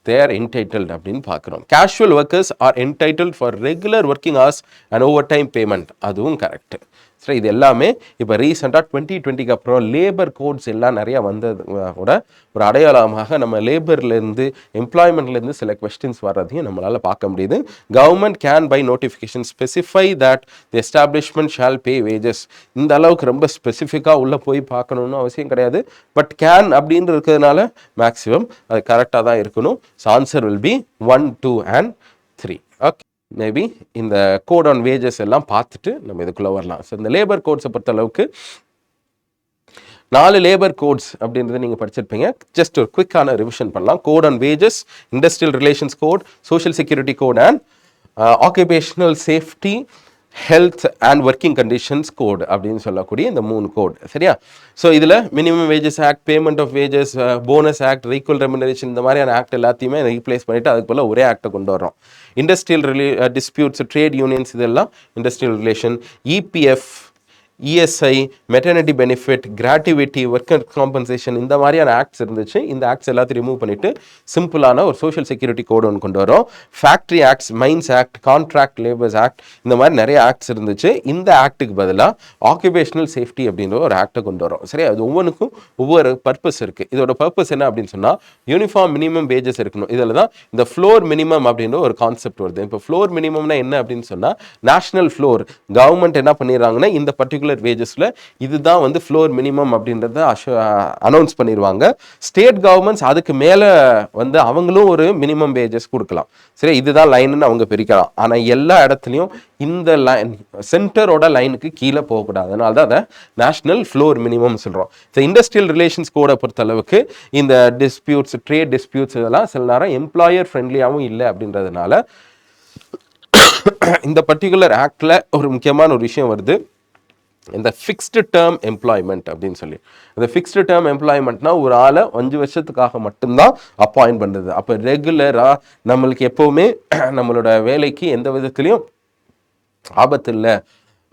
they are entitled அப்படின்னு பார்க்குறோம். Casual workers R entitled for regular working hours and over time payment. அதுவும் கரெக்ட். சரி, இது எல்லாமே இப்போ ரீசெண்டாக 2020க்கு அப்புறம் லேபர் கோட்ஸ் எல்லாம் நிறையா வந்தது கூட ஒரு அடையாளமாக நம்ம லேபர்லேருந்து எம்ப்ளாய்மெண்ட்லேருந்து சில கொஸ்டின்ஸ் வர்றதையும் நம்மளால் பார்க்க முடியுது. Government can by notification specify that the establishment shall pay wages. இந்த அளவுக்கு ரொம்ப ஸ்பெசிஃபிக்காக உள்ளே போய் பார்க்கணுன்னு அவசியம் கிடையாது. பட் கேன் அப்படின்னு இருக்கிறதுனால மேக்ஸிமம் அது கரெக்டாக தான் இருக்கணும். So answer will B 1, 2 and 3. Okay. Maybe இந்த கோட் ஆன் வேஜஸ் எல்லாம் பார்த்துட்டு நம்ம இதுக்குள்ளே வரலாம். ஸோ இந்த லேபர் கோட்ஸை பொறுத்த அளவுக்கு 4 லேபர் கோட்ஸ் அப்படின்றத நீங்கள் படிச்சிருப்பீங்க. ஜஸ்ட் ஒரு குவிக்கான ரிவிஷன் பண்ணலாம். Code on wages, industrial relations code, social security code and occupational safety, health and working conditions code அப்படின்னு சொல்லக்கூடிய இந்த 3 கோட். சரியா? ஸோ இதில் minimum wages act, payment of wages, bonus act, equal remuneration, இந்த மாதிரியான ஆக்ட் எல்லாத்தையுமே replace பண்ணிவிட்டு அதுக்கு போல் ஒரே ஆக்டை கொண்டு வரோம். இண்டஸ்ட்ரியல் டிஸ்பியூட்ஸ், ட்ரேட் யூனியன்ஸ், இதெல்லாம் industrial relation. EPF ESI, maternity benefit, gratuity, worker compensation, இந்த மாதிரியான ஆக்ட்ஸ் இருந்துச்சு. இந்த ஆக்ட்ஸ் எல்லாத்தையும் ரிமூவ் பண்ணிட்டு சிம்பிளான ஒரு சோஷியல் செக்யூரிட்டி கோடு ஒன்று கொண்டு வரோம். Factory acts, mines act, contract labours act, இந்த மாதிரி நிறைய ஆக்ட்ஸ் இருந்துச்சு. இந்த ஆக்டுக்கு பதிலாக ஆக்குபேஷனல் சேஃப்டி அப்படின்ற ஒரு ஆக்டை கொண்டு வரோம். சரி, அது ஒவ்வொன்றுக்கும் ஒவ்வொரு பர்பஸ் இருக்குது. இதோட பர்பஸ் என்ன அப்படின்னு சொன்னால், யூனிஃபார்ம் மினிமம் வேஜஸ் இருக்கணும். இதில் தான் இந்த ஃப்ளோர் மினிமம் அப்படின்ற ஒரு கான்செப்ட் வருது. இப்போ ஃப்ளோர் மினிமம்னா என்ன அப்படின்னு சொன்னால், நேஷனல் ஃப்ளோர் கவர்மெண்ட் என்ன பண்ணிடுறாங்கன்னா, இந்த பர்டிகுலர் வேஜஸில் இதுதான் வந்து ஃப்ளோர் மினிமம் அப்படின்றத அனௌன்ஸ் பண்ணிடுவாங்க. ஸ்டேட் கவர்மெண்ட்ஸ் அதுக்கு மேலே வந்து அவங்களும் ஒரு மினிமம் வேஜஸ் கொடுக்கலாம். சரி, இதுதான் லைன்னு அவங்க பிரிக்கலாம். ஆனால் எல்லா இடத்துலையும் இந்த லைன் சென்டரோட லைனுக்கு கீழே போகக்கூடாது. அதனால தான் அதை நேஷனல் ஃப்ளோர் மினிமம் சொல்கிறோம். ஸோ இண்டஸ்ட்ரியல் ரிலேஷன்ஸ் கோடை பொறுத்தளவுக்கு இந்த டிஸ்பியூட்ஸ், ட்ரேட் டிஸ்பியூட்ஸ் இதெல்லாம் சில நேரம் எம்ப்ளாயர் ஃப்ரெண்ட்லியாகவும் இல்லை அப்படின்றதுனால இந்த பர்டிகுலர் ஆக்டில் ஒரு முக்கியமான ஒரு விஷயம் வருது, இந்த ஃபிக்ஸ்டு டேர்ம் எம்ப்ளாய்மெண்ட் அப்படின்னு சொல்லி. இந்த ஃபிக்ஸ்டு டேர்ம் எம்ப்ளாய்மெண்ட்னா ஒரு ஆளை 5 வருஷத்துக்காக மட்டும்தான் அப்பாயிண்ட் பண்ணுறது. அப்போ ரெகுலராக நம்மளுக்கு எப்போவுமே நம்மளோட வேலைக்கு எந்த விதத்துலையும் ஆபத்து இல்லை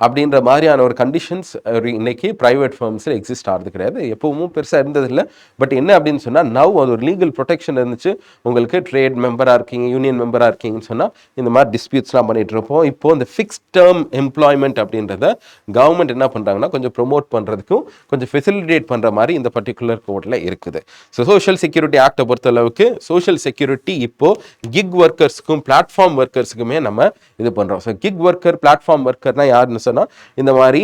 அப்படின்ற மாதிரியான ஒரு கண்டிஷன்ஸ் இன்னைக்கு ப்ரைவேட் ஃபர்ம்ஸில் எக்ஸிஸ்ட் ஆகிறது கிடையாது. எப்பவும் பெருசாக இருந்ததில்லை. பட் என்ன அப்படின்னு சொன்னால், நவ் அது ஒரு லீகல் ப்ரொடெக்ஷன் இருந்துச்சு. உங்களுக்கு ட்ரேட் மெம்பராக இருக்கீங்க, யூனியன் மெம்பராக இருக்கீங்கன்னு சொன்னால் இந்த மாதிரி டிஸ்பியூட்ஸ்லாம் பண்ணிகிட்டு இருப்போம். இப்போது இந்த ஃபிக்ஸ்ட் டேர்ம் எம்ப்ளாய்மெண்ட் அப்படின்றத கவர்மெண்ட் என்ன பண்ணுறாங்கன்னா, கொஞ்சம் ப்ரொமோட் பண்ணுறதுக்கும் கொஞ்சம் ஃபெசிலிட்டேட் பண்ணுற மாதிரி இந்த பர்டிகுலர் கோடில் இருக்குது. ஸோ சோஷியல் செக்யூரிட்டி ஆக்டை பொறுத்தளவுக்கு சோஷியல் செக்யூரிட்டி இப்போது கிக் ஒர்க்கர்ஸுக்கும் பிளாட்ஃபார்ம் ஒர்க்கர்ஸுக்குமே நம்ம இது பண்ணுறோம். ஸோ கிக் ஒர்க்கர், பிளாட்ஃபார்ம் ஒர்க்கர்னா யாருன்னு இந்த மாதிரி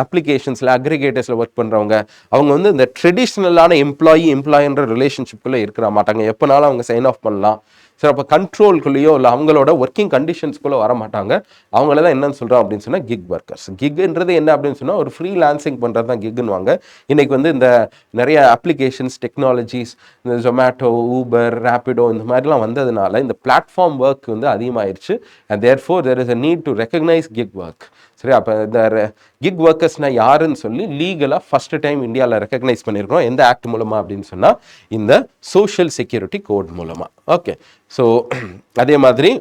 அப்ளிகேஷன்ஸ்ல அக்ரிகேட்டர்ஸ்ல ஒர்க் பண்றவங்க, அவங்க வந்து இந்த ட்ரெடிஷ்னலான எம்ப்ளாயின்ற ரிலேஷன்ஷிப்குள்ள இருக்கிற மாட்டாங்க. எப்பனாலும் அவங்க சைன் ஆஃப் பண்ணலாம். சரி, அப்போ கண்ட்ரோல்குள்ளேயோ இல்லை அவங்களோட ஒர்க்கிங் கண்டிஷன்ஸ்குள்ளே வர மாட்டாங்க. அவங்கள தான் என்னன்னு சொல்கிறோம் அப்படின்னு சொன்னால் கிக் ஒர்க்கர்ஸ். கிக்ன்றது என்ன அப்படின்னு சொன்னால் ஒரு ஃப்ரீ லான்சிங் பண்ணுறது தான் கிக்னுவாங்க. இன்றைக்கி வந்து இந்த நிறைய அப்ளிகேஷன்ஸ், டெக்னாலஜிஸ், இந்த ஜொமேட்டோ, ஊபர், ரேப்பிடோ இந்த மாதிரிலாம் வந்ததுனால இந்த பிளாட்ஃபார்ம் ஒர்க் வந்து அதிகமாகிடுச்சு. And therefore there is a need to recognise gig work. சரி, அப்போ இந்த கிக் ஒர்க்கர்ஸ்னா யாருன்னு சொல்லி லீகலாக ஃபர்ஸ்ட் டைம் இந்தியாவில் ரெக்கக்னைஸ் பண்ணியிருக்கோம். எந்த ஆக்ட் மூலமாக அப்படின்னு சொன்னால் இந்த சோஷியல் செக்யூரிட்டி கோட் மூலமாக. ஓகே, ஸோ அதே மாதிரி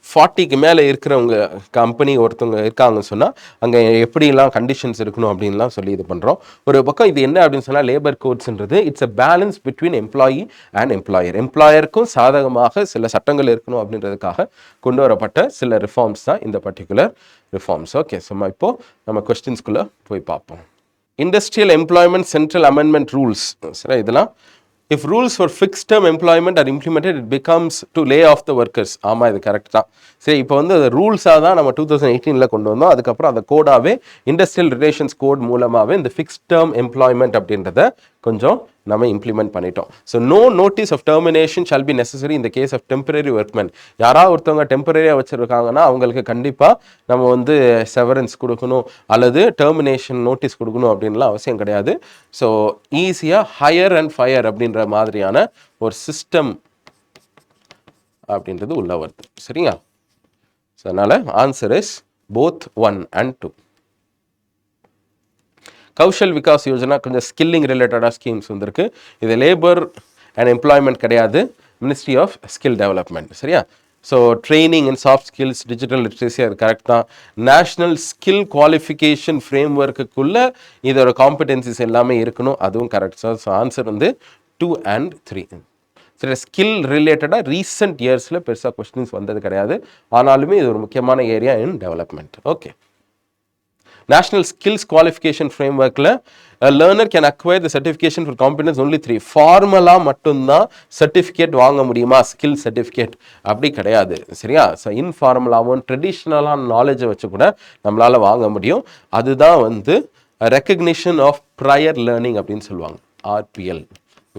40க்கு மேலே இருக்கிறவங்க கம்பெனி ஒருத்தவங்க இருக்காங்கன்னு சொன்னால் அங்கே எப்படிலாம் கண்டிஷன்ஸ் இருக்கணும் அப்படின்லாம் சொல்லி இது பண்ணுறோம். ஒரு பக்கம் இது என்ன அப்படின்னு சொன்னால் லேபர் கோட்ஸ்ன்றது it's a balance between employee and employer. எம்ப்ளாயருக்கும் சாதகமாக சில சட்டங்கள் இருக்கணும் அப்படின்றதுக்காக கொண்டு வரப்பட்ட சில ரிஃபார்ம்ஸ் தான் இந்த பர்டிகுலர் ரிஃபார்ம்ஸ். ஓகே, சும்மா இப்போது நம்ம கொஸ்டின்ஸ்குள்ளே போய் பார்ப்போம். Industrial employment central amendment rules. சரி, இதெல்லாம் if rules for fixed term employment are implemented, it becomes to lay off the workers. ஆமாம், இது கரெக்ட் தான். சரி, இப்போ வந்து அது ரூல்ஸாக தான் நம்ம 2018 கொண்டு வந்தோம். அதுக்கப்புறம் அந்த கோடாகவே இண்டஸ்ட்ரியல் ரிலேஷன்ஸ் கோட் மூலமாகவே இந்த ஃபிக்ஸ்ட் டேர்ம் எம்ப்ளாய்மெண்ட் அப்படின்றத கொஞ்சம் நம்ம இம்ப்ளிமெண்ட் பண்ணிட்டோம். So no notice of termination shall be necessary in the case of temporary workmen. யாராவது ஒருத்தவங்க டெம்பரரியாக வச்சுருக்காங்கன்னா அவங்களுக்கு கண்டிப்பாக நம்ம வந்து செவரன்ஸ் கொடுக்கணும் அல்லது டெர்மினேஷன் நோட்டீஸ் கொடுக்கணும் அப்படின்லாம் அவசியம் கிடையாது. ஸோ ஈஸியாக ஹையர் அண்ட் ஃபயர் அப்படின்ற மாதிரியான ஒரு சிஸ்டம் அப்படின்றது உள்ள வருது. சரிங்களா? ஸோ அதனால் answer is both 1 and 2. Kaushal Vikas Yojana கொஞ்சம் ஸ்கில்லிங் ரிலேட்டடாக ஸ்கீம்ஸ் வந்துருக்கு. இது லேபர் அண்ட் எம்ப்ளாய்மெண்ட் கிடையாது, மினிஸ்ட்ரி ஆஃப் ஸ்கில் டெவலப்மெண்ட். சரியா? So training and soft skills, digital literacy, அது கரெக்ட் தான். நேஷ்னல் ஸ்கில் குவாலிஃபிகேஷன் ஃப்ரேம் ஒர்க்குள்ளே இதோட காம்படென்சிஸ் எல்லாமே இருக்கணும், அதுவும் கரெக்ட் சார். ஸோ ஆன்சர் வந்து 2 and 3. சரி, ஸ்கில் ரிலேட்டடாக ரீசெண்ட் இயர்ஸில் பெருசாக கொஸ்டின்ஸ் வந்தது கிடையாது, ஆனாலுமே இது ஒரு முக்கியமான area in development. Okay, national skills qualification ஃப்ரேம்ஒர்க்கில் learner can acquire the certification for competence only 3. ஃபார்மலாக மட்டும்தான் சர்டிஃபிகேட் வாங்க முடியுமா? ஸ்கில் சர்டிஃபிகேட் அப்படி கிடையாது. சரியா? ஸோ இன்ஃபார்மலாகவும் ட்ரெடிஷ்னலான நாலேஜை வச்சு கூட நம்மளால் வாங்க முடியும். அதுதான் வந்து ரெக்கக்னிஷன் ஆஃப் ப்ரையர் லேர்னிங் அப்படின்னு சொல்லுவாங்க, ஆர்பிஎல்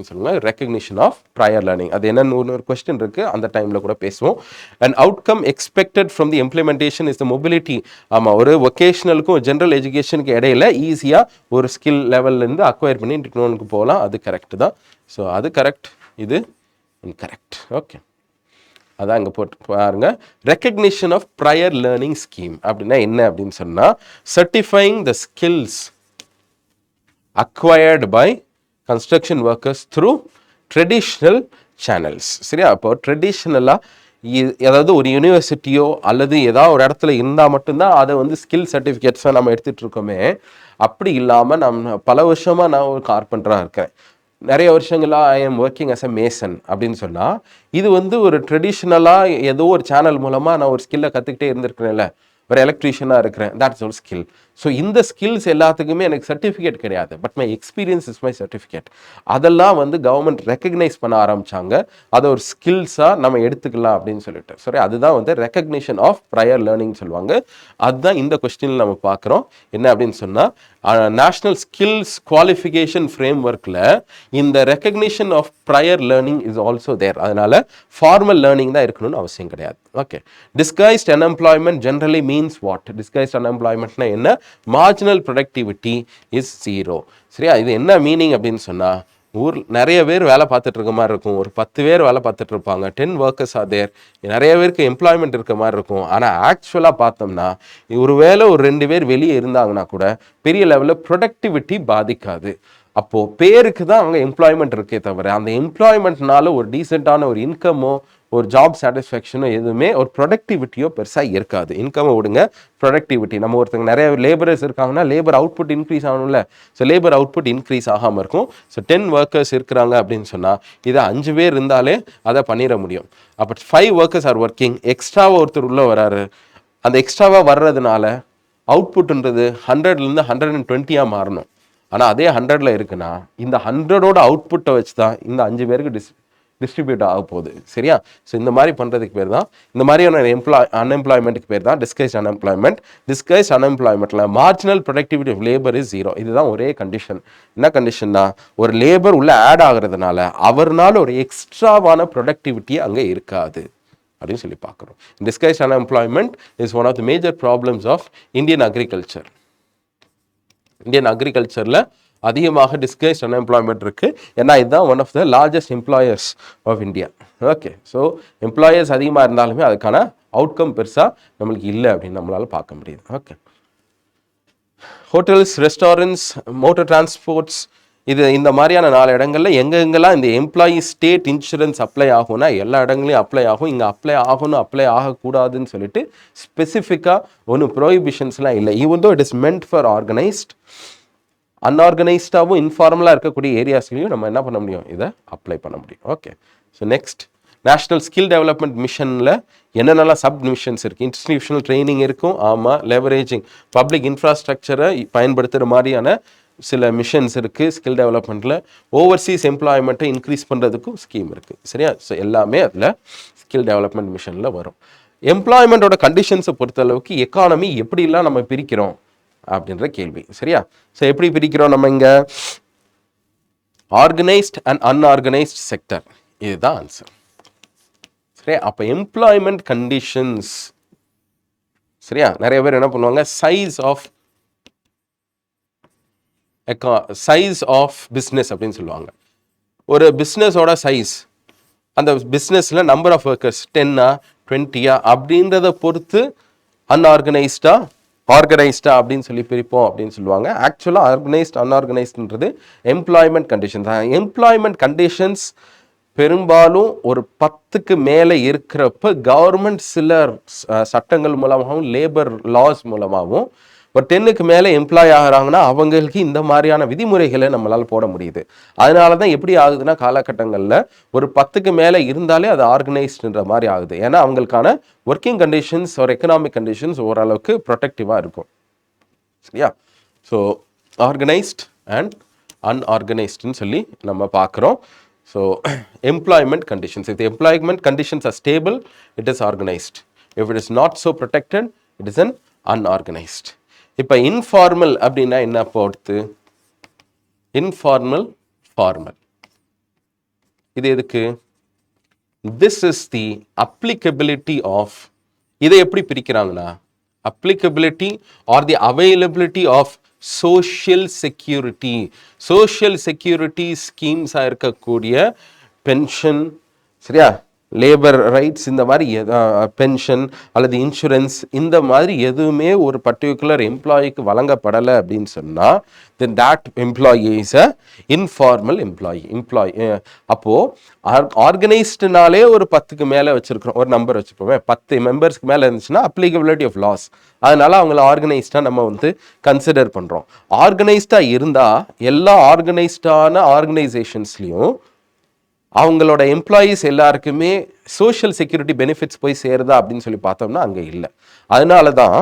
சொல்லுவாங்க, ரெக்கக்னிஷன் ஆஃப் ப்ரையர் லேர்னிங். அது என்னன்னு ஒரு கொஸ்டின் இருக்குது, அந்த டைமில் கூட பேசுவோம். And outcome expected from the implementation is the mobility. ஆமாம், ஒரு வொகேஷனலுக்கும் ஜென்ரல் எஜுகேஷனுக்கு இடையில ஈஸியாக ஒரு ஸ்கில் லெவல்லேருந்து அக்வயர் பண்ணி இன்னொன்றுக்கு போகலாம். அது கரெக்ட் தான். ஸோ அது கரெக்ட், இது இன்கரெக்ட். ஓகே, அதான் இங்கே போட்டு பாருங்க. Recognition of prior learning scheme அப்படின்னா என்ன அப்படின்னு சொன்னால், certifying the skills acquired by construction workers through traditional channels. சரியா? அப்போ ட்ரெடிஷ்னலாக அதாவது ஒரு யூனிவர்சிட்டியோ அல்லது ஏதாவது ஒரு இடத்துல இருந்தால் மட்டும்தான் அதை வந்து ஸ்கில் சர்டிஃபிகேட்ஸாக நம்ம எடுத்துகிட்டு இருக்கோமே. அப்படி இல்லாமல் பல வருஷமாக நான் ஒரு கார்பெண்டராக இருக்கேன், நிறைய வருஷங்களாக I am working as a mason அப்படின்னு சொன்னால், இது வந்து ஒரு ட்ரெடிஷ்னலாக ஏதோ ஒரு சேனல் மூலமாக நான் ஒரு ஸ்கில்லை கற்றுக்கிட்டே இருந்திருக்கிறேன்ல, ஒரு எலக்ட்ரீஷியனாக இருக்கிறேன், தட்ஸ் ஒரு ஸ்கில். ஸோ இந்த ஸ்கில்ஸ் எல்லாத்துக்குமே எனக்கு சர்டிஃபிகேட் கிடையாது, but my experience is my certificate. அதெல்லாம் வந்து கவர்மெண்ட் ரெக்கக்னைஸ் பண்ண ஆரம்பித்தாங்க, அதை ஒரு ஸ்கில்ஸாக நம்ம எடுத்துக்கலாம் அப்படின்னு சொல்லிட்டு. சரி, அதுதான் வந்து ரெக்கக்னிஷன் ஆஃப் ப்ரையர் லேர்னிங் சொல்லுவாங்க. அதுதான் இந்த கொஸ்டினில் நம்ம பார்க்குறோம். என்ன அப்படின்னு சொன்னால், நேஷ்னல் ஸ்கில்ஸ் குவாலிஃபிகேஷன் ஃப்ரேம் ஒர்க்கில் இந்த recognition of prior learning is also there. அதனால ஃபார்மல் லேர்னிங் தான் இருக்கணும்னு அவசியம் கிடையாது. Okay, disguised unemployment generally means what? Disguised அன்எம்ப்ளாய்மெண்ட்னா என்ன? Marginal productivity is 0. சரியா, இது என்ன மீனிங் அப்படின்னு சொன்னால், நிறைய பேர் வேலை பார்த்துட்டு இருக்க மாதிரி இருக்கும், ஒரு 10 பேர் வேலை பார்த்துட்டு இருப்பாங்க, 10 ஒர்க்கர்ஸ் ஆர் தேர், நிறைய பேருக்கு எம்ப்ளாய்மெண்ட் இருக்க மாதிரி இருக்கும். ஆனால் ஆக்சுவலாக பார்த்தோம்னா ஒரு வேளை ஒரு 2 பேர் வெளியே இருந்தாங்கன்னா கூட பெரிய லெவலில் ப்ரொடக்டிவிட்டி பாதிக்காது. அப்போது பேருக்கு தான் அங்கே எம்ப்ளாய்மெண்ட் இருக்கே தவிர, அந்த எம்ப்ளாய்மெண்ட்னால ஒரு டீசெண்டான ஒரு இன்கமோ ஒரு ஜாப் சாட்டிஸ்ஃபேக்ஷனோ எதுவுமே ஒரு ப்ரொடக்டிவிட்டியோ பெருசாக இருக்காது. இன்கம்மை விடுங்க, ப்ரொடக்டிவிட்டி. நம்ம ஒருத்தங்க நிறைய லேபரர்ஸ் இருக்காங்கன்னா லேபர் அவுட்புட் இன்க்ரீஸ் ஆகணும்ல. ஸோ லேபர் அவுட்புட் இன்க்ரீஸ் ஆகாமல் இருக்கும். ஸோ 10 ஒர்க்கர்ஸ் இருக்கிறாங்க அப்படின்னு சொன்னால் இதை 5 பேர் இருந்தாலே அதை பண்ணிட முடியும். அப்போ 5 ஒர்க்கர்ஸ் ஆர் ஒர்க்கிங், எக்ஸ்ட்ராவாக ஒருத்தர் உள்ளே வராரு, அந்த எக்ஸ்ட்ராவாக வர்றதுனால அவுட்புட்ன்றது 100லேருந்து 120 மாறணும். ஆனால் அதே 100ல் இருக்குன்னா இந்த 100ஓட அவுட்புட்டை வச்சு தான் இந்த 5 பேருக்கு டிஸ்ட்ரிபியூட் ஆக போகுது. சரியா? ஸோ இந்த மாதிரி பண்ணுறதுக்கு பேர் தான், இந்த மாதிரியான அன்எம்ப்ளாய்மெண்ட்டுக்கு பேர் தான் டிஸ்கைஸ்ட் அன்எம்ப்ளாய்மெண்ட். டிஸ்கைஸ்ட் அன்எம்ப்ளாய்மெண்ட்டில் marginal productivity of labour is 0. இதுதான் ஒரே கண்டிஷன். என்ன கண்டிஷன்னா, ஒரு லேபர் உள்ள ஆட் ஆகுறதுனால அவர்னால ஒரு எக்ஸ்ட்ராவான ப்ரொடக்டிவிட்டி அங்கே இருக்காது அப்படின்னு சொல்லி பார்க்குறோம். Disguised unemployment is one of the major problems of Indian agriculture. Indian அக்ரிகல்ச்சரில் அதிகமாக டிஸ்கைஸ்ட் அன்எம்ப்ளாய்மெண்ட் இருக்குது. ஏன்னா இதுதான் one of the largest employers of India. Okay, so employers அதிகமாக இருந்தாலுமே அதுக்கான அவுட்கம் பெருசாக நம்மளுக்கு இல்லை அப்படின்னு நம்மளால் பார்க்க முடியுது. Okay, hotels, restaurants, motor transports, இந்த மாதிரியான 4 இடங்களில் எங்கெங்கெல்லாம் இந்த எம்ப்ளாயி ஸ்டேட் இன்சூரன்ஸ் அப்ளை ஆகும்னா எல்லா இடங்களையும் அப்ளை ஆகும். இங்கே அப்ளை ஆகணும், அப்ளை ஆகக்கூடாதுன்னு சொல்லிட்டு ஸ்பெசிஃபிக்காக ஒன்றும் ப்ரோஹிபிஷன்ஸ்லாம் இல்லை. Even though it is meant for organised, அன்ஆர்கனைஸ்டாகவும் இன்ஃபார்மலாக இருக்கக்கூடிய ஏரியாஸ்லையும் நம்ம என்ன பண்ண முடியும், இதை அப்ளை பண்ண முடியும். Okay, so next, national skill development மிஷனில் என்னென்னலாம் சப் மிஷன்ஸ் இருக்குது? இன்ஸ்டிடியூஷனல் ட்ரைனிங் இருக்கும். ஆமாம், லெவரேஜிங் பப்ளிக் இன்ஃப்ராஸ்ட்ரக்சரை பயன்படுத்துகிற மாதிரியான சில மிஷன்ஸ் இருக்குது ஸ்கில் டெவலப்மெண்ட்டில். ஓவர்சீஸ் எம்ப்ளாய்மெண்ட்டை இன்க்ரீஸ் பண்ணுறதுக்கும் ஸ்கீம் இருக்குது. சரியா? ஸோ எல்லாமே அதில் ஸ்கில் டெவலப்மெண்ட் மிஷனில் வரும். எம்ப்ளாய்மெண்ட்டோட கண்டிஷன்ஸை பொறுத்தளவுக்கு எக்கானமி எப்படிலாம் நம்ம பிரிக்கிறோம் அப்படின்ற கேள்வி. சரியா? ஸோ எப்படி பிரிக்கிறோம் நம்ம இங்கே? ஆர்கனைஸ்ட் அண்ட் அன்ஆர்கனைஸ்ட் செக்டர், இதுதான் ஆன்சர். சரியா? அப்போ எம்ப்ளாய்மெண்ட் கண்டிஷன்ஸ், சரியா, நிறைய பேர் என்ன பண்ணுவாங்க, சைஸ் ஆஃப் பிஸ்னஸ் அப்படின்னு சொல்லுவாங்க. ஒரு பிஸ்னஸோட சைஸ், அந்த பிஸ்னஸில் நம்பர் ஆஃப் ஒர்க்கர்ஸ் 10 20 அப்படின்றத பொறுத்து அன்ஆர்கனைஸ்டா ஆர்கனைஸ்டா அப்படின்னு சொல்லி பிரிப்போம் அப்படின்னு சொல்லுவாங்க. ஆக்சுவலாக ஆர்கனைஸ்ட் அன்ஆர்கனைஸ்டுன்றது எம்ப்ளாய்மெண்ட் கண்டிஷன்ஸ் தான். எம்ப்ளாய்மெண்ட் கண்டிஷன்ஸ் பெரும்பாலும் ஒரு 10க்கு மேலே இருக்கிறப்ப கவர்மெண்ட் சில சட்டங்கள் மூலமாகவும் லேபர் லாஸ் மூலமாகவும் ஒரு 10க்கு மேலே எம்ப்ளாய் ஆகிறாங்கன்னா அவங்களுக்கு இந்த மாதிரியான விதிமுறைகளை நம்மளால் போட முடியுது. அதனால தான் எப்படி ஆகுதுன்னா, காலகட்டங்களில் ஒரு 10க்கு மேலே இருந்தாலே அது ஆர்கனைஸ்டுன்ற மாதிரி ஆகுது. ஏன்னா அவங்களுக்கான ஒர்க்கிங் கண்டிஷன்ஸ் ஒரு எக்கனாமிக் கண்டிஷன்ஸ் ஓரளவுக்கு ப்ரொடெக்டிவாக இருக்கும். சரியா? ஸோ ஆர்கனைஸ்ட் அண்ட் அன்ஆர்கனைஸ்டுன்னு சொல்லி நம்ம பார்க்குறோம். So employment conditions, if the employment conditions are stable, it is organized. If it is not so protected, it is an unorganized. இப்போ இன்ஃபார்மல் அப்படின்னா என்ன பொறுத்து? இன்ஃபார்மல், ஃபார்மல், இது எதுக்கு? This is the applicability of, இதை எப்படி பிரிக்கிறாங்கன்னா, applicability R the availability of social security. Social security ஸ்கீம்ஸாக இருக்கக்கூடிய பென்ஷன், சரியா, லேபர் ரைட்ஸ் இந்த மாதிரி பென்ஷன் அல்லது இன்சூரன்ஸ் இந்த மாதிரி எதுவுமே ஒரு பர்டிகுலர் எம்ப்ளாயிக்கு வழங்கப்படலை அப்படின்னு சொன்னால் then that employee is a informal employee. அப்போது ஆர்கனைஸ்டுனாலே ஒரு 10க்கு மேலே வச்சுருக்கிறோம், ஒரு நம்பர் வச்சுருப்போமே, 10 மெம்பர்ஸ்க்கு மேலே இருந்துச்சுன்னா அப்ளிகபிலிட்டி ஆஃப் லாஸ், அதனால அவங்கள ஆர்கனைஸ்டாக நம்ம வந்து கன்சிடர் பண்ணுறோம். ஆர்கனைஸ்டாக இருந்தால் எல்லா ஆர்கனைஸ்டான ஆர்கனைசேஷன்ஸ்லேயும் அவங்களோட எம்ப்ளாயீஸ் எல்லாருக்குமே சோஷியல் செக்யூரிட்டி பெனிஃபிட்ஸ் போய் சேருதா அப்படின்னு சொல்லி பார்த்தோம்னா அங்கே இல்லை. அதனால தான்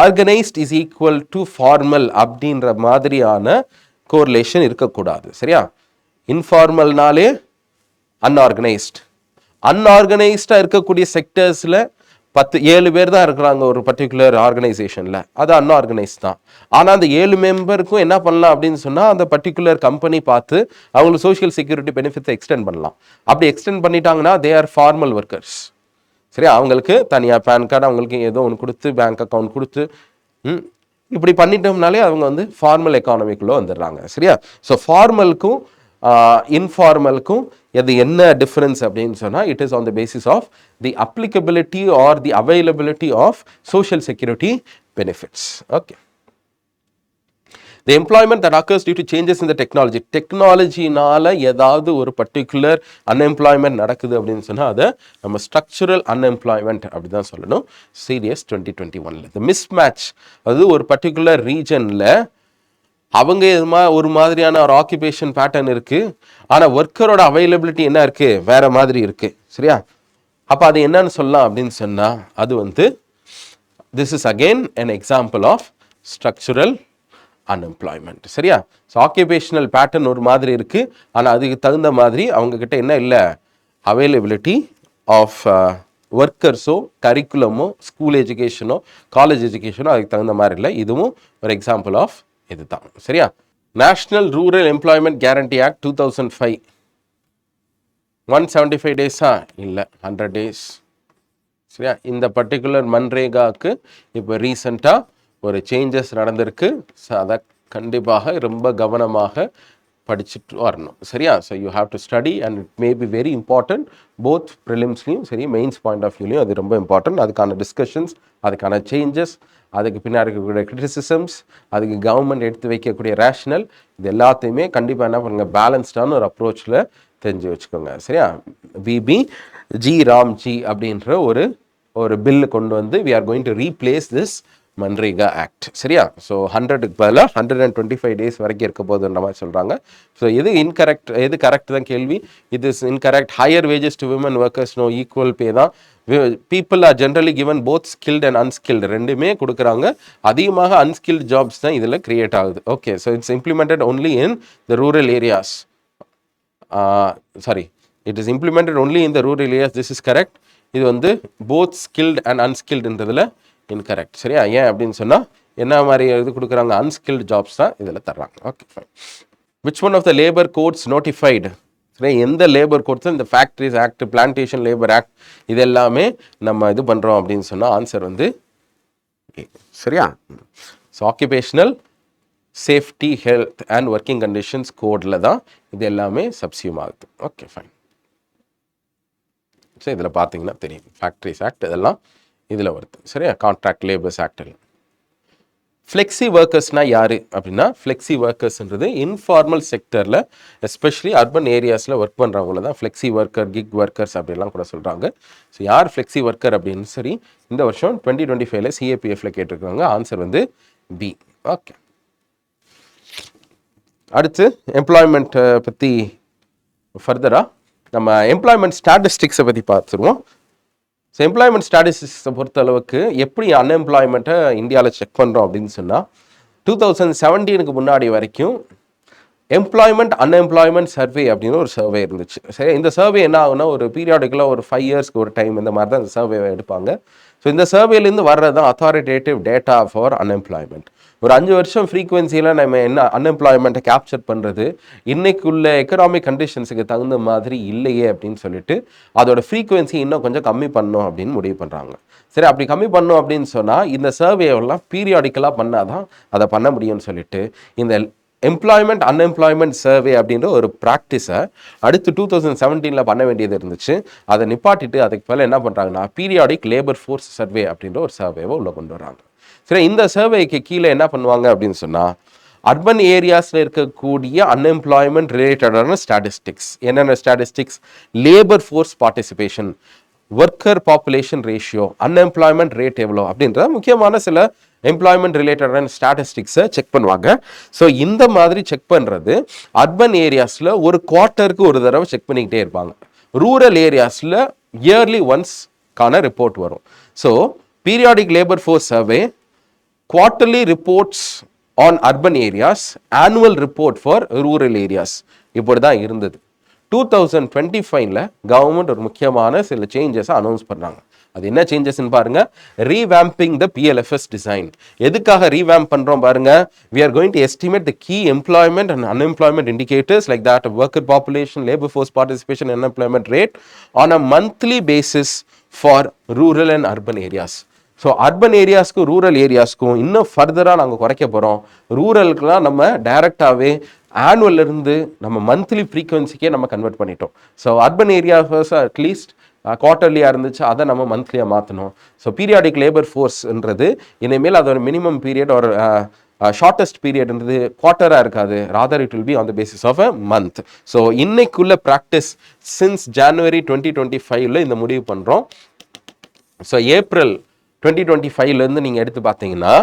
organised is equal to formal அப்படின்ற மாதிரியான கோரிலேஷன் இருக்கக்கூடாது. சரியா? இன்ஃபார்மல்னாலே அன்ஆர்கனைஸ்டாக இருக்கக்கூடிய செக்டர்ஸில் 7 பேர் தான் இருக்கிறாங்க ஒரு பர்டிகுலர் ஆர்கனைசேஷனில், அது அன்ஆர்கனைஸ்ட் தான். ஆனால் அந்த 7 மெம்பருக்கும் என்ன பண்ணலாம் அப்படின்னு சொன்னால் அந்த பர்டிகுலர் கம்பெனி பார்த்து அவங்களுக்கு சோஷியல் செக்யூரிட்டி பெனிஃபிட்ஸை எக்ஸ்டெண்ட் பண்ணலாம். அப்படி எக்ஸ்டெண்ட் பண்ணிட்டாங்கன்னா தே ஆர் ஃபார்மல் ஒர்க்கர்ஸ். சரியா? அவங்களுக்கு தனியாக பேன் கார்டு அவங்களுக்கு ஏதோ ஒன்று கொடுத்து பேங்க் அக்கௌண்ட் கொடுத்து இப்படி பண்ணிட்டோம்னாலே அவங்க வந்து ஃபார்மல் எக்கானமிக்குள்ளே வந்துடுறாங்க. சரியா? ஸோ ஃபார்மலுக்கும் இன்ஃபார்மலுக்கும் இது என்ன டிஃபரன்ஸ் அப்படின்னு சொன்னால் it is on the basis of the applicability R the availability of social security benefits. Okay. The employment that occurs due to changes in the technology. டெக்னாலஜினால ஏதாவது ஒரு பர்டிகுலர் அன்எம்ப்ளாய்மெண்ட் நடக்குது அப்படின்னு சொன்னால் அதை நம்ம ஸ்ட்ரக்சரல் அன்எம்ப்ளாய்மெண்ட் அப்படி தான் சொல்லணும். CDS 2021 the mismatch, அது ஒரு பர்டிகுலர் ரீஜனில் அவங்க ஒரு மாதிரியான ஒரு ஆக்குபேஷன் பேட்டர்ன் இருக்குது, ஆனால் ஒர்க்கரோட அவைலபிலிட்டி என்ன இருக்குது, வேற மாதிரி இருக்குது. சரியா? அப்போ அது என்னன்னு சொல்லலாம் அப்படின்னு சொன்னால் அது வந்து this is again an example of structural unemployment. சரியா? ஸோ ஆக்குபேஷனல் பேட்டர்ன் ஒரு மாதிரி இருக்குது, ஆனால் அதுக்கு தகுந்த மாதிரி அவங்கக்கிட்ட என்ன இல்லை, அவைலபிலிட்டி ஆஃப் ஒர்க்கர்ஸோ கரிக்குலமோ ஸ்கூல் எஜுகேஷனோ காலேஜ் எஜுகேஷனோ அதுக்கு தகுந்த மாதிரி இல்லை. இதுவும் ஒரு எக்ஸாம்பிள் ஆஃப் இதுதான். சரியா? National rural employment guarantee act 2005 175 டேஸா இல்லை 100 டேஸ். சரியா? இந்த பர்டிகுலர் மன்ரேகாவுக்கு இப்போ ரீசெண்டாக ஒரு சேஞ்சஸ் நடந்திருக்கு. ஸோ அதை கண்டிப்பாக ரொம்ப கவனமாக படிச்சுட்டு வரணும். சரியா? So you have to study and it may be very important both ப்ரிலிம்ஸ்லையும் சரி மெயின்ஸ் பாயிண்ட் ஆஃப் வியூலையும் அது ரொம்ப இம்பார்ட்டன்ட். அதுக்கான டிஸ்கஷன்ஸ், அதுக்கான சேஞ்சஸ், அதுக்கு பின்னாடி இருக்கக்கூடிய கிரிட்டிசிசம்ஸ், அதுக்கு கவர்மெண்ட் எடுத்து வைக்கக்கூடிய ரேஷனல், இது எல்லாத்தையுமே கண்டிப்பாக என்ன பண்ணுங்க, பேலன்ஸ்டான ஒரு அப்ரோச்சில் தெரிஞ்சு வச்சுக்கோங்க. சரியா? விபி ஜி ராம்ஜி அப்படின்ற ஒரு பில்லு கொண்டு வந்து we are going to replace this MNREGA act. சரியா? ஸோ 100க்கு பதிலாக 125 டேஸ் வரைக்கும் இருக்க போதுன்ற மாதிரி சொல்கிறாங்க. ஸோ எது இன்கரெக்ட் எது கரெக்ட் தான் கேள்வி. இது is incorrect. Higher wages to women workers no equal pay தான். People are generally given both skilled and unskilled ரெண்டுமே கொடுக்குறாங்க. அதிகமாக அன்ஸ்கில்டு ஜாப்ஸ் தான் இதில் கிரியேட் ஆகுது. Okay. So it's implemented only in the rural areas. It is implemented only in the rural areas. This is correct. இது வந்து both skilled and அன்ஸ்கில்டுன்றதில் incorrect. சரியா? ஏன் அப்படின்னு சொன்னால் என்ன மாதிரி இது கொடுக்குறாங்க, அன்ஸ்கில்டு ஜாப்ஸ் தான் இதில் தர்றாங்க. Okay fine. Which one of the labour codes notified? சரி, எந்த லேபர் கோட்ஸ்? இந்த factories act, plantation labour act, இது எல்லாமே நம்ம இது பண்ணுறோம் அப்படின்னு சொன்னால் ஆன்சர் வந்து சரியா? So occupational safety health and working conditions கோடில் தான் இது எல்லாமே சப்சியூம் ஆகுது. Okay fine. ஸோ இதில் பார்த்தீங்கன்னா தெரியும் ஃபேக்ட்ரிஸ் ஆக்ட் இதெல்லாம் இதில் வருது. சரியா? Contract labours act. ஃப்ளெக்ஸி ஒர்க்கர்ஸ்னால் யார் அப்படின்னா, ஃப்ளெக்ஸி ஒர்க்கர்ஸ்ன்றது இன்ஃபார்மல் செக்டரில் எஸ்பெஷலி அர்பன் ஏரியாஸில் ஒர்க் பண்ணுறவங்கள தான் ஃப்ளெக்ஸி ஒர்க்கர், கிக் ஒர்க்கர்ஸ் அப்படிலாம் கூட சொல்கிறாங்க. ஸோ யார் ஃப்ளெக்ஸி ஒர்க்கர் அப்படின்னு சரி இந்த வருஷம் 2025 சிஏபிஎஃப்ல கேட்டிருக்காங்க. ஆன்சர் வந்து பி. ஓகே. அடுத்து எம்ப்ளாய்மெண்ட்டை பற்றி ஃபர்தராக நம்ம எம்ப்ளாய்மெண்ட் ஸ்டாட்டிஸ்டிக்ஸை பற்றி பார்த்துருவோம். ஸோ எம்ப்ளாய்மெண்ட் ஸ்டாட்டிஸ்டிக்ஸை பொறுத்த அளவுக்கு எப்படி அன்எம்ப்ளாய்மெண்ட்டை இந்தியாவில் செக் பண்ணுறோம் அப்படின்னு சொன்னால் 2017க்கு முன்னாடி வரைக்கும் எம்ப்ளாய்மெண்ட் அன்எம்ப்ளாய்மெண்ட் சர்வே அப்படின்னு ஒரு சர்வே இருந்துச்சு. சரி, இந்த சர்வே என்ன ஆகுனா ஒரு பீரியாடிக்கலாக ஒரு 5 இயர்ஸ்க்கு ஒரு டைம் இந்த மாதிரி தான் இந்த சர்வே எடுப்பாங்க. ஸோ இந்த சர்வேலேருந்து வர்றது தான் அத்தாரிட்டேட்டிவ் டேட்டா ஃபார் அன்எம்ப்ளாய்மெண்ட். ஒரு 5 வருஷம் ஃப்ரீக்வன்சியில் நம்ம என்ன அன்எம்ப்ளாய்மெண்ட்டை கேப்சர் பண்ணுறது, இன்றைக்குள்ள எக்கனாமிக் கண்டிஷன்ஸுக்கு தகுந்த மாதிரி இல்லையே அப்படின்னு சொல்லிட்டு அதோட ஃப்ரீக்வன்சி இன்னும் கொஞ்சம் கம்மி பண்ணணும் அப்படின்னு முடிவு பண்ணுறாங்க. சரி, அப்படி கம்மி பண்ணோம் அப்படின்னு சொன்னால் இந்த சர்வேவெல்லாம் பீரியாடிக்கலாக பண்ணால் தான் அதை பண்ண முடியும்னு சொல்லிட்டு இந்த எம்ப்ளாய்மெண்ட் அன்எம்ப்ளாய்மெண்ட் சர்வே அப்படின்ற ஒரு ப்ராக்டிஸை அடுத்து 2017 பண்ண வேண்டியது இருந்துச்சு. அதை நிப்பாட்டிட்டு அதுக்கு மேலே என்ன பண்ணுறாங்கன்னா பீரியாடிக் லேபர் ஃபோர்ஸ் சர்வே அப்படின்ற ஒரு சர்வேவை உள்ள கொண்டு வராங்க. சரி, இந்த சர்வேக்கு கீழே என்ன பண்ணுவாங்க அப்படின்னு சொன்னால் அர்பன் ஏரியாஸில் இருக்கக்கூடிய அன்எம்ப்ளாய்மெண்ட் ரிலேட்டடான ஸ்டாட்டிஸ்டிக்ஸ். என்னென்ன statistics? Labour force participation, worker population ratio, unemployment rate எவ்வளோ அப்படின்ற முக்கியமான சில எம்ப்ளாய்மெண்ட் ரிலேட்டடான ஸ்டாட்டிஸ்டிக்ஸை செக் பண்ணுவாங்க. ஸோ இந்த மாதிரி செக் பண்ணுறது அர்பன் ஏரியாஸில் ஒரு குவார்ட்டருக்கு ஒரு தடவை செக் பண்ணிக்கிட்டே இருப்பாங்க. ரூரல் ஏரியாஸில் இயர்லி ஒன்ஸ்க்கான ரிப்போர்ட் வரும். So periodic labour force survey, quarterly reports on urban areas, annual report for rural areas. இப்படி தான் இருந்தது. 2025 கவர்மெண்ட் ஒரு முக்கியமான சில சேஞ்சஸை அனௌன்ஸ் பண்ணாங்க. அது என்ன சேஞ்சஸ்ன்னு பாருங்க. ரீவேம்பிங் த PLFS டிசைன். எதுக்காக ரீவேம்ப் பண்றோம் பாருங்க. we are going to estimate the key employment and unemployment indicators like that of worker population, labor force participation, and unemployment rate on a monthly basis for rural and urban areas. So urban ஏரியாஸ்க்கும் rural ஏரியாஸ்க்கும் இன்னும் ஃபர்தராக நாங்கள் குறைக்க போகிறோம். ரூரலுக்குலாம் நம்ம டைரெக்டாகவே ஆனுவல்லேருந்து நம்ம மந்த்லி ஃப்ரீக்வன்சிக்கே நம்ம கன்வெர்ட் பண்ணிட்டோம். ஸோ அர்பன் ஏரியாஸ் அட்லீஸ்ட் குவார்ட்டர்லியாக இருந்துச்சு, அதை நம்ம மந்த்லியாக மாற்றணும். ஸோ பீரியாடிக் லேபர் ஃபோர்ஸ்ன்றது இனிமேல் அதோட மினிமம் பீரியட் ஒரு ஷார்ட்டஸ்ட் பீரியட்ன்றது குவார்ட்டராக இருக்காது. Rather it will be on the basis of a month. So இன்னைக்குள்ள ப்ராக்டிஸ் சின்ஸ் ஜனவரி 2025 இந்த முடிவு பண்ணுறோம். ஸோ ஏப்ரல் 2025 நீங்கள் எடுத்து பார்த்தீங்கன்னா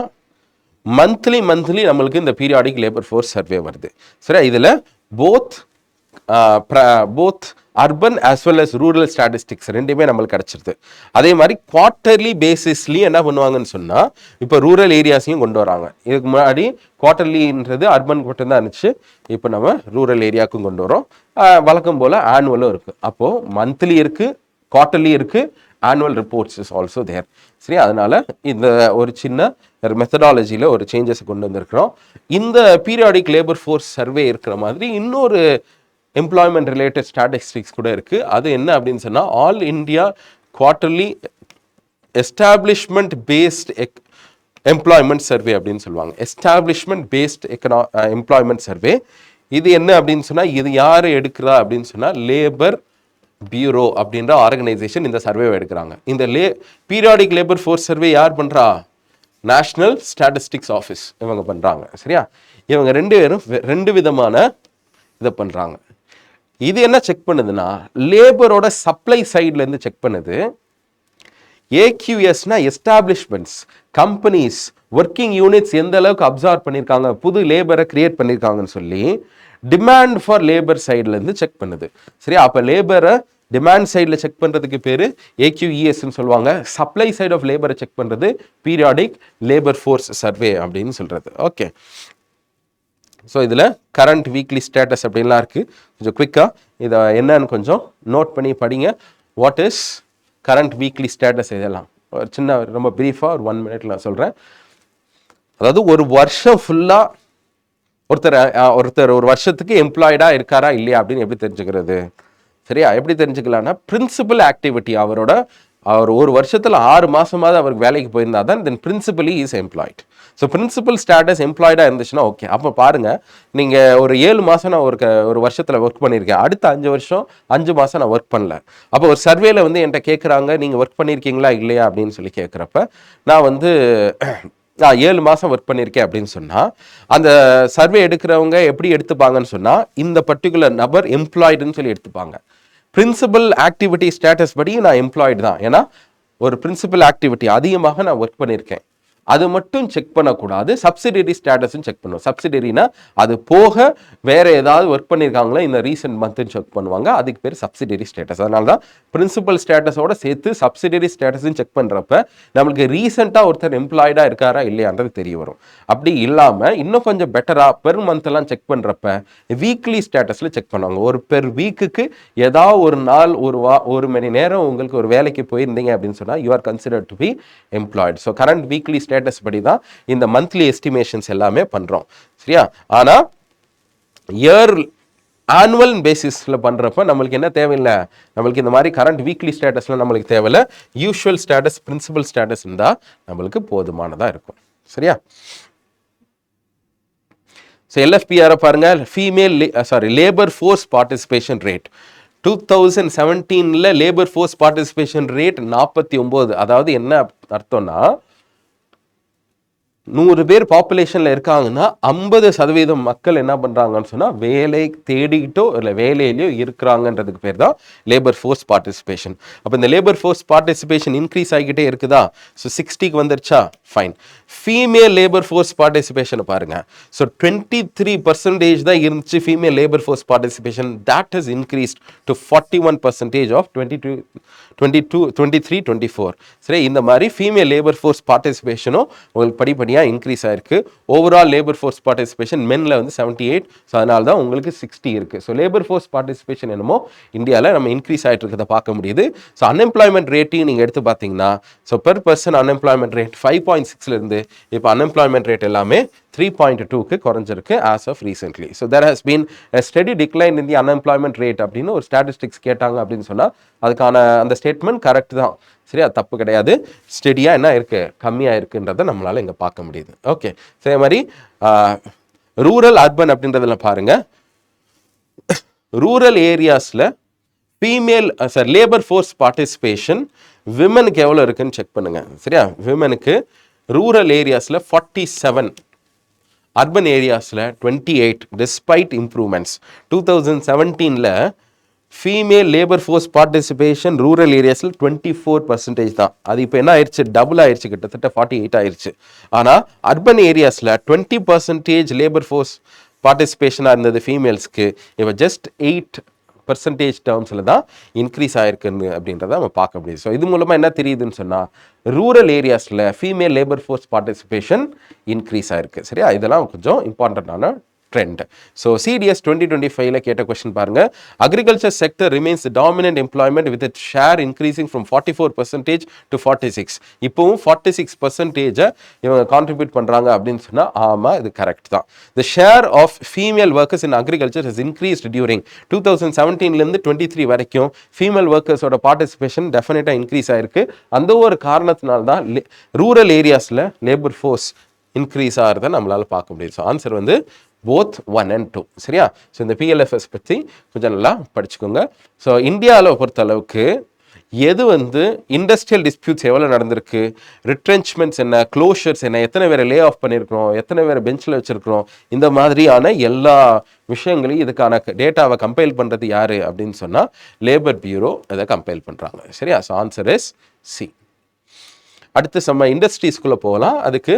மந்த்லி நம்மளுக்கு இந்த பீரியாடிக் லேபர் ஃபோர்ஸ் சர்வே வருது. சரி, இதில் both urban as well as rural statistics ரெண்டுமே நம்மளுக்கு கிடச்சிருது. அதே மாதிரி குவார்ட்டர்லி பேசிஸ்லையும் என்ன பண்ணுவாங்கன்னு சொன்னால் இப்போ ரூரல் ஏரியாஸையும் கொண்டு வராங்க. இதுக்கு முன்னாடி குவார்ட்டர்லின்றது அர்பன் மட்டும் தான் இருந்துச்சு. இப்போ நம்ம ரூரல் ஏரியாவுக்கும் கொண்டு வரோம். வழக்கம் போல் ஆனுவலும் இருக்குது. அப்போது மந்த்லி இருக்குது, குவார்ட்டர்லி இருக்குது, ஆனுவல் ரிப்போர்ட்ஸ் இஸ் ஆல்சோ தேர். சரி, அதனால இந்த ஒரு சின்ன மெத்தடாலஜியில் ஒரு சேஞ்சஸ் கொண்டு வந்திருக்கிறோம். இந்த பீரியாடிக் லேபர் ஃபோர்ஸ் சர்வே இருக்கிற மாதிரி இன்னொரு எம்ப்ளாய்மெண்ட் ரிலேட்டட் ஸ்டாட்டிஸ்டிக்ஸ் கூட இருக்குது. அது என்ன அப்படின்னு சொன்னால் all India quarterly establishment based employment survey அப்படின்னு சொல்லுவாங்க. Establishment based employment survey. இது என்ன அப்படின்னு சொன்னால் இது யார் எடுக்கிறா அப்படின்னு சொன்னால் லேபர் பியூரோ அப்படின்ற ஆர்கனைசேஷன் இந்த சர்வே எடுக்கிறாங்க. இந்த பீரியாடிக் லேபர் ஃபோர்ஸ் சர்வே யார் பண்ணுறா? நேஷனல் ஸ்டாட்டிஸ்டிக்ஸ் ஆஃபீஸ் இவங்க பண்ணுறாங்க. சரியா, இவங்க ரெண்டு பேரும் ரெண்டு விதமான இதை பண்ணுறாங்க. இது என்ன செக் பண்ணுதுன்னா லேபரோட சப்ளை சைட்லேருந்து செக் பண்ணுது. ஏக்யூஎஸ்னா எஸ்டாப்ளிஷ்மெண்ட்ஸ், கம்பெனிஸ், ஒர்க்கிங் யூனிட்ஸ் எந்த அளவுக்கு அப்சார்வ் பண்ணியிருக்காங்க, புது லேபரை கிரியேட் பண்ணியிருக்காங்கன்னு சொல்லி டிமாண்ட் ஃபார் லேபர் சைட்லேருந்து செக் பண்ணுது. சரியா, அப்போ லேபரை டிமாண்ட் சைடில் செக் பண்ணுறதுக்கு பேர் ஏக்யூஇஎஸ்ன்னு சொல்லுவாங்க. சப்ளை சைட் ஆஃப் லேபரை செக் பண்ணுறது பீரியாடிக் லேபர் ஃபோர்ஸ் சர்வே அப்படின்னு சொல்கிறது. ஓகே, ஸோ இதில் கரண்ட் வீக்லி ஸ்டேட்டஸ் அப்படின்லாம் இருக்குது. கொஞ்சம் குவிக்காக இதை என்னன்னு கொஞ்சம் நோட் பண்ணி படிங்க. What is current weekly status? இதெல்லாம் ஒரு சின்ன ரொம்ப ப்ரீஃபாக ஒரு 1 minute நான் சொல்கிறேன். அதாவது ஒரு வருஷம் ஃபுல்லாக ஒருத்தர் ஒரு வருஷத்துக்கு எம்ப்ளாய்டாக இருக்காரா இல்லையா அப்படின்னு எப்படி தெரிஞ்சுக்கிறது? சரியா, எப்படி தெரிஞ்சுக்கலாம்னா பிரின்சிபல் ஆக்டிவிட்டி அவர் ஒரு வருஷத்தில் 6 மாதமாவது அவருக்கு வேலைக்கு போயிருந்தா தான் then principally is employed. So principal status எம்ப்ளாய்டாக இருந்துச்சுன்னா ஓகே. அப்போ பாருங்கள், நீங்கள் ஒரு 7 மாதம் நான் ஒரு வருஷத்தில் ஒர்க் பண்ணியிருக்கேன், அடுத்த 5 வருஷம் 5 மாதம் நான் ஒர்க் பண்ணல. அப்போ ஒரு சர்வேல என்கிட்ட கேட்குறாங்க நீங்கள் ஒர்க் பண்ணியிருக்கீங்களா இல்லையா அப்படின்னு சொல்லி கேட்குறப்ப நான் 7 மாதம் ஒர்க் பண்ணியிருக்கேன் அப்படின்னு சொன்னால் அந்த சர்வே எடுக்கிறவங்க எப்படி எடுத்துப்பாங்கன்னு சொன்னால் இந்த பர்டிகுலர் நபர் எம்ப்ளாய்டுன்னு சொல்லி எடுத்துப்பாங்க. பிரின்சிபல் ஆக்டிவிட்டி ஸ்டேட்டஸ் படி நான் எம்ப்ளாய்டு தான். ஏன்னா ஒரு பிரின்சிபல் ஆக்டிவிட்டி அதிகமாக நான் ஒர்க் பண்ணியிருக்கேன், அது மட்டும் செக் பண்ணக்கூடாது. சப்சிடரி ஸ்டேட்டஸும் செக் பண்ணுவோம். சப்சிடரினா அது போக வேற ஏதாவது ஒர்க் பண்ணியிருக்காங்களா இந்த ரீசெண்ட் மந்த்னு செக் பண்ணுவாங்க. அதுக்கு பேர் சப்சிடரி ஸ்டேட்டஸ். அதனால தான் பிரின்சிபல் ஸ்டேட்டஸோட சேர்த்து சப்சிடரி ஸ்டேட்டஸும் செக் பண்ணுறப்ப நம்மளுக்கு ரீசெண்டாக ஒருத்தர் எம்ப்ளாய்டாக இருக்காரா இல்லையான்றது தெரிய வரும். அப்படி இல்லாமல் இன்னும் கொஞ்சம் பெட்டராக பெர் மந்த்லாம் செக் பண்ணுறப்ப வீக்லி ஸ்டேட்டஸில் செக் பண்ணுவாங்க. ஒரு பெர் வீக்குக்கு ஏதாவது ஒரு நாள் ஒரு மணி நேரம் உங்களுக்கு ஒரு வேலைக்கு போயிருந்தீங்க அப்படின்னு சொன்னால் you are considered to be employed. So current weekly status படி தான் இந்த மந்த்லி எஸ்டிமேஷன்ஸ் எல்லாமே பண்றோம். சரியா, ஆனா இயர் ஆனுவல் பேசிஸ்ல பண்றப்ப நம்மளுக்கு என்ன தேவையில்லை, நம்மளுக்கு இந்த மாதிரி கரண்ட் வீக்லி ஸ்டேட்டஸ்ல நம்மளுக்கு தேவையில்லை. யூஷுவல் ஸ்டேட்டஸ், பிரின்சிபல் ஸ்டேட்டஸ் இருந்தா நம்மளுக்கு போதுமானதா இருக்கும். சரியா, ஸோ எல்எஃபிஆரை பாருங்க, labour force participation rate 2017 labour force participation rate 49. அதாவது என்ன அர்த்தம்னா 100 பேர் பாப்புலேஷனில் இருக்காங்கன்னா 50% மக்கள் என்ன பண்ணுறாங்கன்னு சொன்னால் வேலை தேடிக்கிட்டோ இல்லை வேலையிலையோ இருக்கிறாங்கன்றதுக்கு பேர் தான் லேபர் ஃபோர்ஸ் பார்ட்டிசிபேஷன். அப்போ இந்த லேபர் ஃபோர்ஸ் பார்ட்டிசிபேஷன் இன்க்ரீஸ் ஆகிக்கிட்டே இருக்குதா? ஸோ 60க்கு வந்துருச்சா? ஃபைன். ஃபீமேல் லேபர் ஃபோர்ஸ் பார்ட்டிசிபேஷனை பாருங்கள். ஸோ 23% தான் இருந்துச்சு female labour force participation. That has increased to 41% of 23-24. சரி, இந்த மாதிரி ஃபீமேல் லேபர் ஃபோர்ஸ் பார்ட்டிசிபேஷனும் உங்களுக்கு படிப்படியாக இன்க்ரீஸ் ஆயிருக்கு. ஓவரால் லேபர் ஃபோர்ஸ் பார்ட்டிசிபேஷன் மென்ல வந்து 78. ஸோ அதனால தான் உங்களுக்கு 60 இருக்கு. ஸோ லேபர் ஃபோர்ஸ் பார்ட்டிசிபேஷன் என்னமோ இந்தியாவில் நம்ம இன்க்ரீஸ் ஆகிட்டு இருக்கிறத பார்க்க முடியுது. ஸோ அன்எம்ப்ளாய்மெண்ட் ரேட்டையும் நீங்கள் எடுத்து பார்த்தீங்கன்னா, so per person unemployment rate 5.6 இருந்து இப்போ அன்எம்ப்ளாய்மெண்ட் ரேட் எல்லாமே 3.2க்கு குறைஞ்சிருக்கு as of recently. So there has been a steady decline in the unemployment rate அப்படின்னு ஒரு ஸ்டாட்டிஸ்டிக்ஸ் கேட்டாங்க அப்படின்னு சொன்னால் அதுக்கான அந்த ஸ்டேட்மெண்ட் கரெக்ட் தான். சரி, அது தப்பு கிடையாது. ஸ்டெடியாக என்ன இருக்குது, கம்மியாக இருக்குன்றதை நம்மளால் இங்கே பார்க்க முடியுது. ஓகே, சரி மாதிரி ரூரல் அர்பன் அப்படின்றதில் பாருங்கள், ரூரல் ஏரியாஸில் ஃபீமேல் லேபர் ஃபோர்ஸ் பார்ட்டிசிபேஷன் விமனுக்கு எவ்வளோ இருக்குன்னு செக் பண்ணுங்கள். சரியா, விமனுக்கு ரூரல் ஏரியாஸில் 47, அர்பன் ஏரியாஸில் 28 despite improvements. 2017 female labour force participation rural ஏரியாஸில் 24% தான். அது இப்போ என்ன ஆயிடுச்சு, டபுள் ஆயிடுச்சு, கிட்டத்தட்ட 48 ஆயிடுச்சு. ஆனால் அர்பன் ஏரியாஸில் 20% லேபர் ஃபோர்ஸ் பார்ட்டிசிபேஷனாக இருந்தது ஃபீமேல்ஸ்க்கு இப்போ ஜஸ்ட் 8% டேர்ம்ஸில் தான் இன்க்ரீஸ் ஆயிருக்குன்னு அப்படின்றத நம்ம பார்க்க முடியுது. ஸோ இது மூலமாக என்ன தெரியுதுன்னு சொன்னால் ரூரல் ஏரியாஸில் female labour force participation increase ஆயிருக்கு. சரியா, இதெல்லாம் கொஞ்சம் இம்பார்ட்டண்ட்டான ட்ரெண்ட். ஸோ சிடிஎஸ் 2025 கேட்ட கொஸ்டின் பாருங்க, agriculture sector remains dominant employment with it share increasing from 44% to 46. இப்போவும் 46% இவங்க கான்ட்ரிபியூட் பண்ணுறாங்க அப்படின்னு சொன்னால் ஆமாம், இது கரெக்ட் தான். The share of female workers in agriculture has increased during 2017 23 வரைக்கும் ஃபீமேல் ஒர்க்கர்ஸோட பார்ட்டிசிபேஷன் டெஃபினட்டாக இன்க்ரீஸ் ஆயிருக்கு. அந்த ஒரு காரணத்தினால தான் ரூரல் ஏரியாஸில் லேபர் ஃபோர்ஸ் இன்க்ரீஸ் ஆகிறத நம்மளால் பார்க்க முடியுது. ஸோ ஆன்சர் வந்து both 1 and 2. சரியா, ஸோ இந்த பிஎல்எஃப்எஸ் பற்றி கொஞ்சம் நல்லா படிச்சுக்கோங்க. ஸோ இந்தியாவில் பொறுத்த அளவுக்கு எது வந்து இண்டஸ்ட்ரியல் டிஸ்பியூட்ஸ் எவ்வளோ நடந்திருக்கு, ரிட்ரென்ச்மெண்ட்ஸ் என்ன, க்ளோஷர்ஸ் என்ன, எத்தனை பேரை லே ஆஃப் பண்ணியிருக்கிறோம், எத்தனை பேரை பெஞ்சில் வச்சுருக்கிறோம், இந்த மாதிரியான எல்லா விஷயங்களையும் இதுக்கான டேட்டாவை கம்பைல் பண்ணுறது யார் அப்படின்னு சொன்னால் லேபர் பியூரோ இதை கம்பைல் பண்ணுறாங்க. சரியா, ஸோ ஆன்சர் இஸ் சி. அடுத்து நம்ம இண்டஸ்ட்ரீஸ்குள்ளே போகலாம். அதுக்கு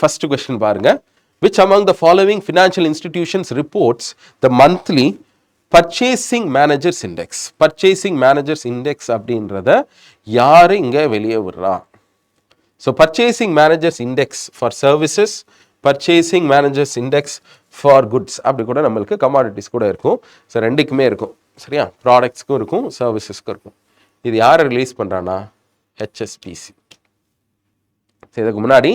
ஃபர்ஸ்ட் கொஸ்டின் பாருங்கள், which among the following financial institutions reports the monthly purchasing managers index? Purchasing managers index அப்படின்றத யாரு இங்க வெளியே விடுறா? So purchasing managers index for services, purchasing managers index for goods அப்படி கூட நம்மளுக்கு கமாடிட்டிஸ் கூட இருக்கும். ஸோ ரெண்டுக்குமே இருக்கும். சரியா, ப்ராடக்ட்ஸ்க்கும் இருக்கும், சர்வீசஸ்க்கும் இருக்கும். இது யாரை ரிலீஸ் பண்ணுறான்னா ஹெச்எஸ்பிசி. இதுக்கு முன்னாடி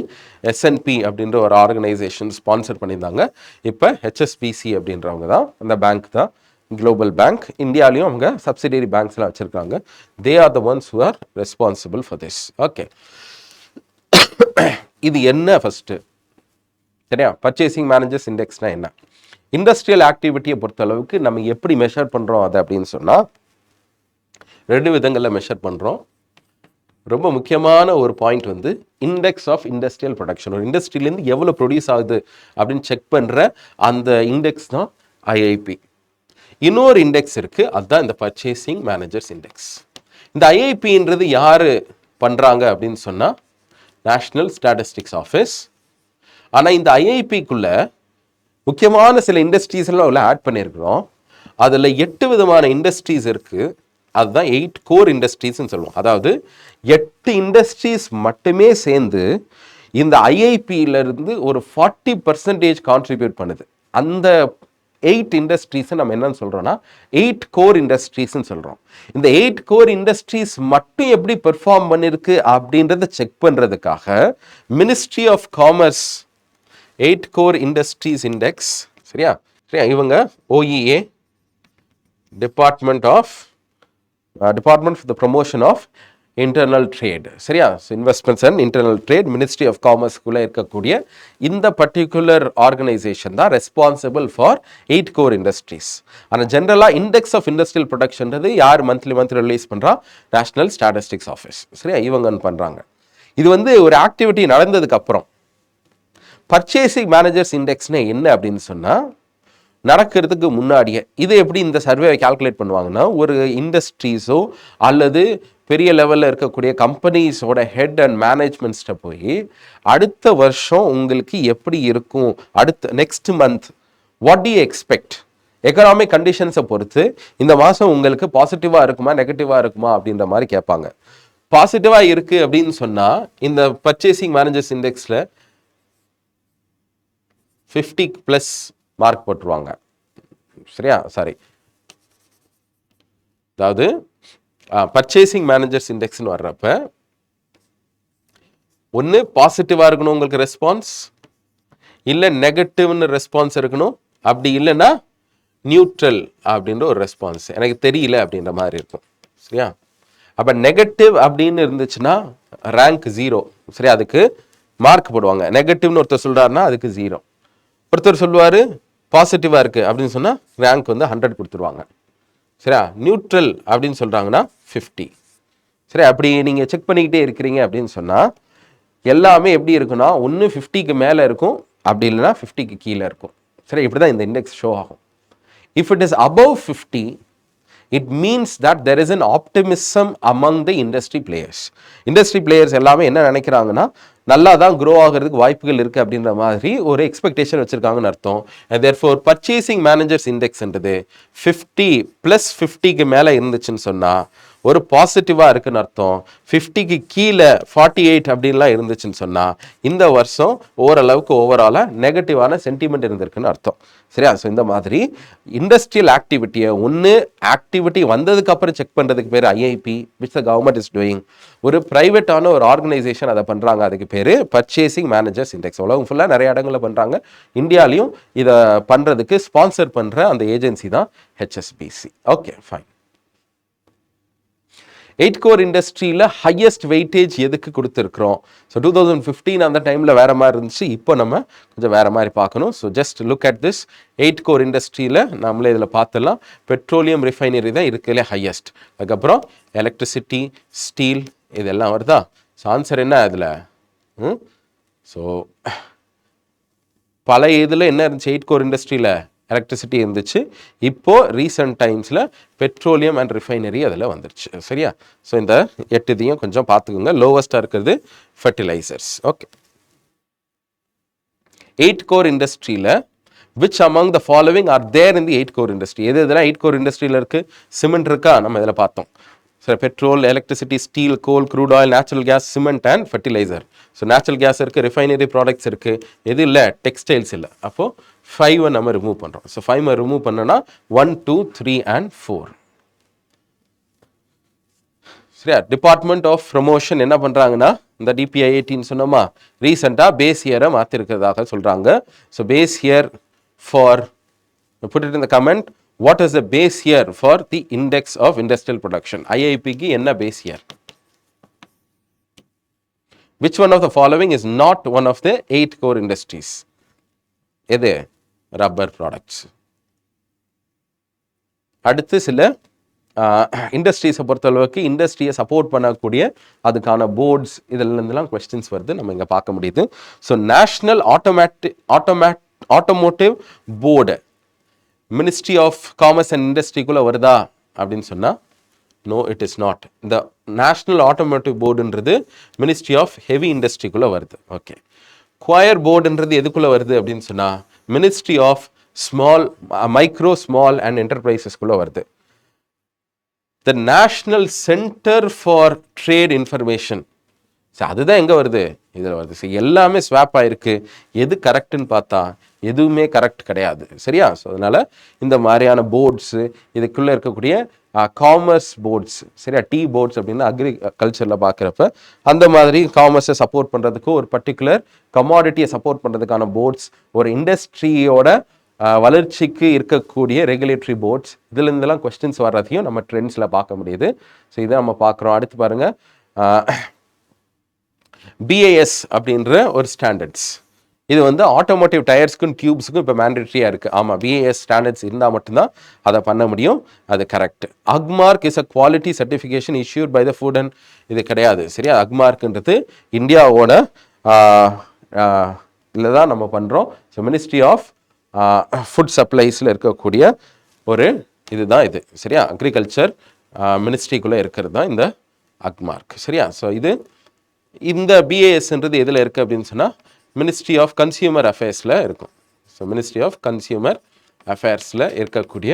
எஸ்என்பி அப்படின்ற ஒரு ஆர்கனைசேஷன் ஸ்பான்சர் பண்ணியிருந்தாங்க. இப்போ ஹெச்எஸ்பிசி அப்படின்றவங்க தான் அந்த பேங்க் தான், குளோபல் பேங்க். இந்தியாலையும் அவங்க சப்சிடரி பேங்க்ஸ்லாம் வச்சுருக்காங்க. They are the ones who are responsible for this. Okay, இது என்ன ஃபஸ்ட்டு? சரியா, பர்ச்சேசிங் மேனேஜர்ஸ் இண்டெக்ஸ்னால் என்ன? இண்டஸ்ட்ரியல் ஆக்டிவிட்டியை பொறுத்தளவுக்கு நம்ம எப்படி மெஷர் பண்ணுறோம் அதை அப்படின்னு சொன்னால் 2 விதங்களில் மெஷர் பண்ணுறோம். ரொம்ப முக்கியமான ஒரு பாயிண்ட் வந்து இண்டெக்ஸ் ஆஃப் இண்டஸ்ட்ரியல் ப்ரொடக்ஷன். ஒரு இண்டஸ்ட்ரியிலேருந்து எவ்வளோ ப்ரொடியூஸ் ஆகுது அப்படின்னு செக் பண்ணுற அந்த இண்டெக்ஸ் தான் ஐஐபி. இன்னொரு இண்டெக்ஸ் இருக்குது, அதுதான் இந்த பர்ச்சேசிங் மேனேஜர்ஸ் இண்டெக்ஸ். இந்த ஐஐபின்றது யார் பண்ணுறாங்க அப்படின்னு சொன்னால் நேஷ்னல் ஸ்டாட்டிஸ்டிக்ஸ் ஆஃபீஸ். ஆனால் இந்த ஐஐபிக்குள்ளே முக்கியமான சில இண்டஸ்ட்ரீஸ்லாம் உள்ள ஆட் பண்ணியிருக்கிறோம். அதில் 8 விதமான இண்டஸ்ட்ரீஸ் இருக்குது. அதுதான் 8 கோர் இண்டஸ்ட்ரீஸ்ன்னு சொல்லுவோம். அதாவது 8 இண்டஸ்ட்ரீஸ் மட்டுமே சேர்ந்து இந்த ஐஐபியிலிருந்து ஒரு 40% கான்ட்ரிபியூட் பண்ணுது. அந்த 8 இண்டஸ்ட்ரீஸை நம்ம என்னன்னு சொல்கிறோன்னா 8 கோர் இண்டஸ்ட்ரீஸ்ன்னு சொல்கிறோம். இந்த 8 கோர் இண்டஸ்ட்ரீஸ் மட்டும் எப்படி பெர்ஃபார்ம் பண்ணியிருக்கு அப்படின்றத செக் பண்ணுறதுக்காக ministry of commerce 8 core industries index. சரியா, இவங்க OEA, department for the promotion of internal trade. சரியா? Investments and internal trade ministry of காமர்ஸ்குள்ளே இருக்கக்கூடிய இந்த பர்டிகுலர் ஆர்கனைசேஷன் தான் ரெஸ்பான்சிபிள் ஃபார் 8 கோர் இண்டஸ்ட்ரீஸ். ஆனால் ஜென்ரலாக இண்டெக்ஸ் ஆஃப் இண்டஸ்ட்ரியல் ப்ரொடக்ஷன்றது யார் மந்த்லி ரிலீஸ் பண்ணுறா? National statistics office. சரியா? இவங்க பண்ணுறாங்க. இது ஒரு ஆக்டிவிட்டி நடந்ததுக்கு அப்புறம் பர்ச்சேசிங் மேனேஜர்ஸ் இண்டெக்ஸ்னு என்ன அப்படின்னு சொன்னால், நடக்கிறதுக்கு முன்னாடியே இது எப்படி இந்த சர்வே கால்குலேட் பண்ணுவாங்கன்னா, ஒரு இண்டஸ்ட்ரீஸோ அல்லது பெரிய லெவலில் இருக்கக்கூடிய கம்பெனிஸோட ஹெட் அண்ட் மேனேஜ்மெண்ட்ஸ்கிட்ட போய் அடுத்த வருஷம் உங்களுக்கு எப்படி இருக்கும், அடுத்த next month what do you expect, economic கண்டிஷன்ஸை பொறுத்து இந்த மாதம் உங்களுக்கு பாசிட்டிவாக இருக்குமா நெகட்டிவாக இருக்குமா அப்படின்ற மாதிரி கேட்பாங்க. பாசிட்டிவாக இருக்குது அப்படின்னு சொன்னால் இந்த பர்ச்சேசிங் மேனேஜர்ஸ் இண்டெக்ஸில் 50+ மார்க் போட்டுருவாங்க. சரியா? சாரி, அதாவது பர்ச்சேசிங் மேனேஜர்ஸ் இண்டெக்ஸ்னு வர்றப்ப ஒன்று பாசிட்டிவாக இருக்கணும் உங்களுக்கு ரெஸ்பான்ஸ், இல்லை நெகட்டிவ்னு ரெஸ்பான்ஸ் இருக்கணும், அப்படி இல்லைன்னா நியூட்ரல் அப்படின்ற ஒரு ரெஸ்பான்ஸ், எனக்கு தெரியல அப்படின்ற மாதிரி இருக்கும். சரியா? அப்போ நெகட்டிவ் அப்படின்னு இருந்துச்சுன்னா ரேங்க் 0. சரி, அதுக்கு மார்க் போடுவாங்க. நெகட்டிவ்னு ஒருத்தர் சொல்கிறாருன்னா அதுக்கு 0. ஒருத்தர் சொல்லுவார் பாசிட்டிவாக இருக்குது அப்படின்னு சொன்னால் ரேங்க் 100 கொடுத்துருவாங்க. சரியா? நியூட்ரல் அப்படின்னு சொல்கிறாங்கன்னா 50. சரி, அப்படி நீங்கள் செக் பண்ணிக்கிட்டே இருக்கிறீங்க அப்படின்னு சொன்னால் எல்லாமே எப்படி இருக்குன்னா, ஒன்று 50க்கு மேலே இருக்கும், அப்படி இல்லைன்னா 50க்கு கீழே இருக்கும். சரி, இப்படி தான் இந்த இண்டெக்ஸ் ஷோ ஆகும். If it is above 50, it means that there is an optimism among the industry players. Industry players எல்லாமே என்ன நினைக்கிறாங்கன்னா, நல்லா தான் க்ரோ ஆகிறதுக்கு வாய்ப்புகள் இருக்குது அப்படின்ற மாதிரி ஒரு எக்ஸ்பெக்டேஷன் வச்சுருக்காங்கன்னு அர்த்தம். and therefore purchasing managers indexன்றது 50+50க்கு மேலே இருந்துச்சுன்னு சொன்னால் ஒரு பாசிட்டிவாக இருக்குன்னு அர்த்தம். 50க்கு கீழே 48 அப்படின்லாம் இருந்துச்சுன்னு சொன்னால் இந்த வருஷம் ஓரளவுக்கு ஓவராலாக நெகட்டிவான சென்டிமெண்ட் இருந்திருக்குன்னு அர்த்தம். சரியா? ஸோ இந்த மாதிரி இண்டஸ்ட்ரியல் ஆக்டிவிட்டியை ஒன்று ஆக்டிவிட்டி வந்ததுக்கு அப்புறம் செக் பண்ணுறதுக்கு பேர் IIP, which the government is doing. ஒரு ப்ரைவேட்டான ஒரு ஆர்கனைசேஷன் அதை பண்ணுறாங்க, அதுக்கு பேர் பர்ச்சேசிங் மேனேஜர்ஸ் இண்டெக்ஸ். உலகம் ஃபுல்லாக நிறைய இடங்களில் பண்ணுறாங்க. இந்தியாலையும் இதை பண்ணுறதுக்கு ஸ்பான்சர் பண்ணுற அந்த ஏஜென்சி தான் ஹெச்எஸ்பிசி. Okay, fine. 8 கோர் இண்டஸ்ட்ரியில் ஹையஸ்ட் வெயிட்டேஜ் எதுக்கு கொடுத்துருக்குறோம்? ஸோ 2015 அந்த டைமில் வேறு மாதிரி இருந்துச்சு, இப்போ நம்ம கொஞ்சம் வேறு மாதிரி பார்க்கணும். So just look at this 8 core இண்டஸ்ட்ரியில் நம்மளே இதில் பார்த்துடலாம். பெட்ரோலியம் ரிஃபைனரி தான் இருக்கிறதுலே ஹையஸ்ட். அதுக்கப்புறம் எலக்ட்ரிசிட்டி, ஸ்டீல் இதெல்லாம் வருதா? ஸோ ஆன்சர் என்ன அதில்? ஸோ பழைய இதில் என்ன இருந்துச்சு? 8 கோர் இண்டஸ்ட்ரியில் எலக்ட்ரிசிட்டி இருந்துச்சு. இப்போது ரீசன்ட் டைம்ஸில் பெட்ரோலியம் அண்ட் ரிஃபைனரி அதில் வந்துருச்சு. சரியா? ஸோ இந்த 8 இதையும் கொஞ்சம் பார்த்துக்கோங்க. லோவஸ்ட்டாக இருக்கிறது ஃபர்டிலைசர்ஸ். ஓகே, 8 கோர் இண்டஸ்ட்ரியில் which among the following are there in the 8 core industry? எது இதெல்லாம் 8 கோர் இண்டஸ்ட்ரியில் இருக்குது? சிமெண்ட் இருக்கா? நம்ம இதில் பார்த்தோம். சரி, petrol, electricity, steel, coal, crude oil, natural gas, cement and fertiliser. So natural gas இருக்குது, ரிஃபைனரி ப்ராடக்ட்ஸ் இருக்குது. எது இல்லை? டெக்ஸ்டைல்ஸ் இல்லை. அப்போது 5 நம்ம ரிமூவ் பண்ணுறோம். ஸோ 5 ரிமூவ் பண்ணோன்னா 1, 2, 3 and 4. சரியா? டிபார்ட்மெண்ட் ஆஃப் ப்ரமோஷன் என்ன பண்ணுறாங்கன்னா, இந்த DPI 18 சொன்னோமா, ரீசெண்டாக பேஸ் இயரை மாற்றிருக்கிறதாக சொல்கிறாங்க. So base year for, put it in the comment, what is the base year for the index of industrial production? IIPக்கு என்ன base year? Which one of the following is not one of the 8 core industries? எது? Rubber products. அடுத்து சில இண்டஸ்ட்ரீஸை பொறுத்தளவுக்கு இண்டஸ்ட்ரியை support பண்ணக்கூடிய அதுக்கான ports இதிலிருந்துலாம் questions வருது, நம்ம இங்கே பார்க்க முடியுது. So national automotive board ministry of commerce and இண்டஸ்ட்ரிக்குள்ளே வருதா அப்படின்னு சொன்னால் நோ, இட் இஸ் நாட். இந்த நேஷ்னல் ஆட்டோமோட்டிவ் போர்டுன்றது மினிஸ்ட்ரி ஆஃப் ஹெவி இண்டஸ்ட்ரிக்குள்ளே வருது. ஓகே, குவயர் போர்டுன்றது எதுக்குள்ளே வருது அப்படின்னு சொன்னால் ministry of micro small and என்டர்பிரைசஸ்குள்ளே வருது. The national centre for trade information, so அதுதான் எங்கே வருது? இதில் வருது. ஸோ எல்லாமே ஸ்வாப் ஆகிருக்கு. எது கரெக்டுன்னு பார்த்தா எதுவுமே கரெக்ட் கிடையாது. சரியா? ஸோ அதனால் இந்த மாதிரியான போர்ட்ஸு, இதுக்குள்ளே இருக்கக்கூடிய காமர்ஸ் போர்ட்ஸ், சரியா, டீ போர்ட்ஸ் அப்படின்னா அக்ரிகல்ச்சரில் பார்க்குறப்ப அந்த மாதிரி காமர்ஸை சப்போர்ட் பண்ணுறதுக்கு, ஒரு பர்டிகுலர் கமாடிட்டியை சப்போர்ட் பண்ணுறதுக்கான போர்ட்ஸ், ஒரு இண்டஸ்ட்ரியோட வளர்ச்சிக்கு இருக்கக்கூடிய ரெகுலேட்டரி போர்ட்ஸ், இதுலேருந்துலாம் கொஸ்டின்ஸ் வர்றதையும் நம்ம ட்ரெண்ட்ஸில் பார்க்க முடியுது. ஸோ இதை நம்ம பார்க்குறோம். அடுத்து பாருங்கள், BAS அப்படின்ற ஒரு ஸ்டாண்டர்ட்ஸ். இது வந்து ஆட்டோமோட்டிவ் டயர்ஸ்க்கும் டியூப்ஸுக்கும் இப்போ மேண்டேட்ரியாக இருக்குது. ஆமாம், BAS ஸ்டாண்டர்ட்ஸ் இருந்தால் மட்டும்தான் அதை பண்ண முடியும். அது correct. Agmark is a quality certification issued by the food and இது கிடையாது. சரியா? அக்மார்க்ன்றது இந்தியாவோட இதில் தான் நம்ம பண்ணுறோம். ஸோ மினிஸ்ட்ரி ஆஃப் ஃபுட் சப்ளைஸில் இருக்கக்கூடிய ஒரு இதுதான் இது. சரியா? அக்ரிகல்ச்சர் மினிஸ்ட்ரிக்குள்ளே இருக்கிறது தான் இந்த அக்மார்க். சரியா? ஸோ இந்த BASன்றது எதில் இருக்குது அப்படின்னு சொன்னால் மினிஸ்ட்ரி ஆஃப் கன்சியூமர் அஃபேர்ஸில் இருக்கும். ஸோ மினிஸ்ட்ரி ஆஃப் கன்சியூமர் அஃபேர்ஸில் இருக்கக்கூடிய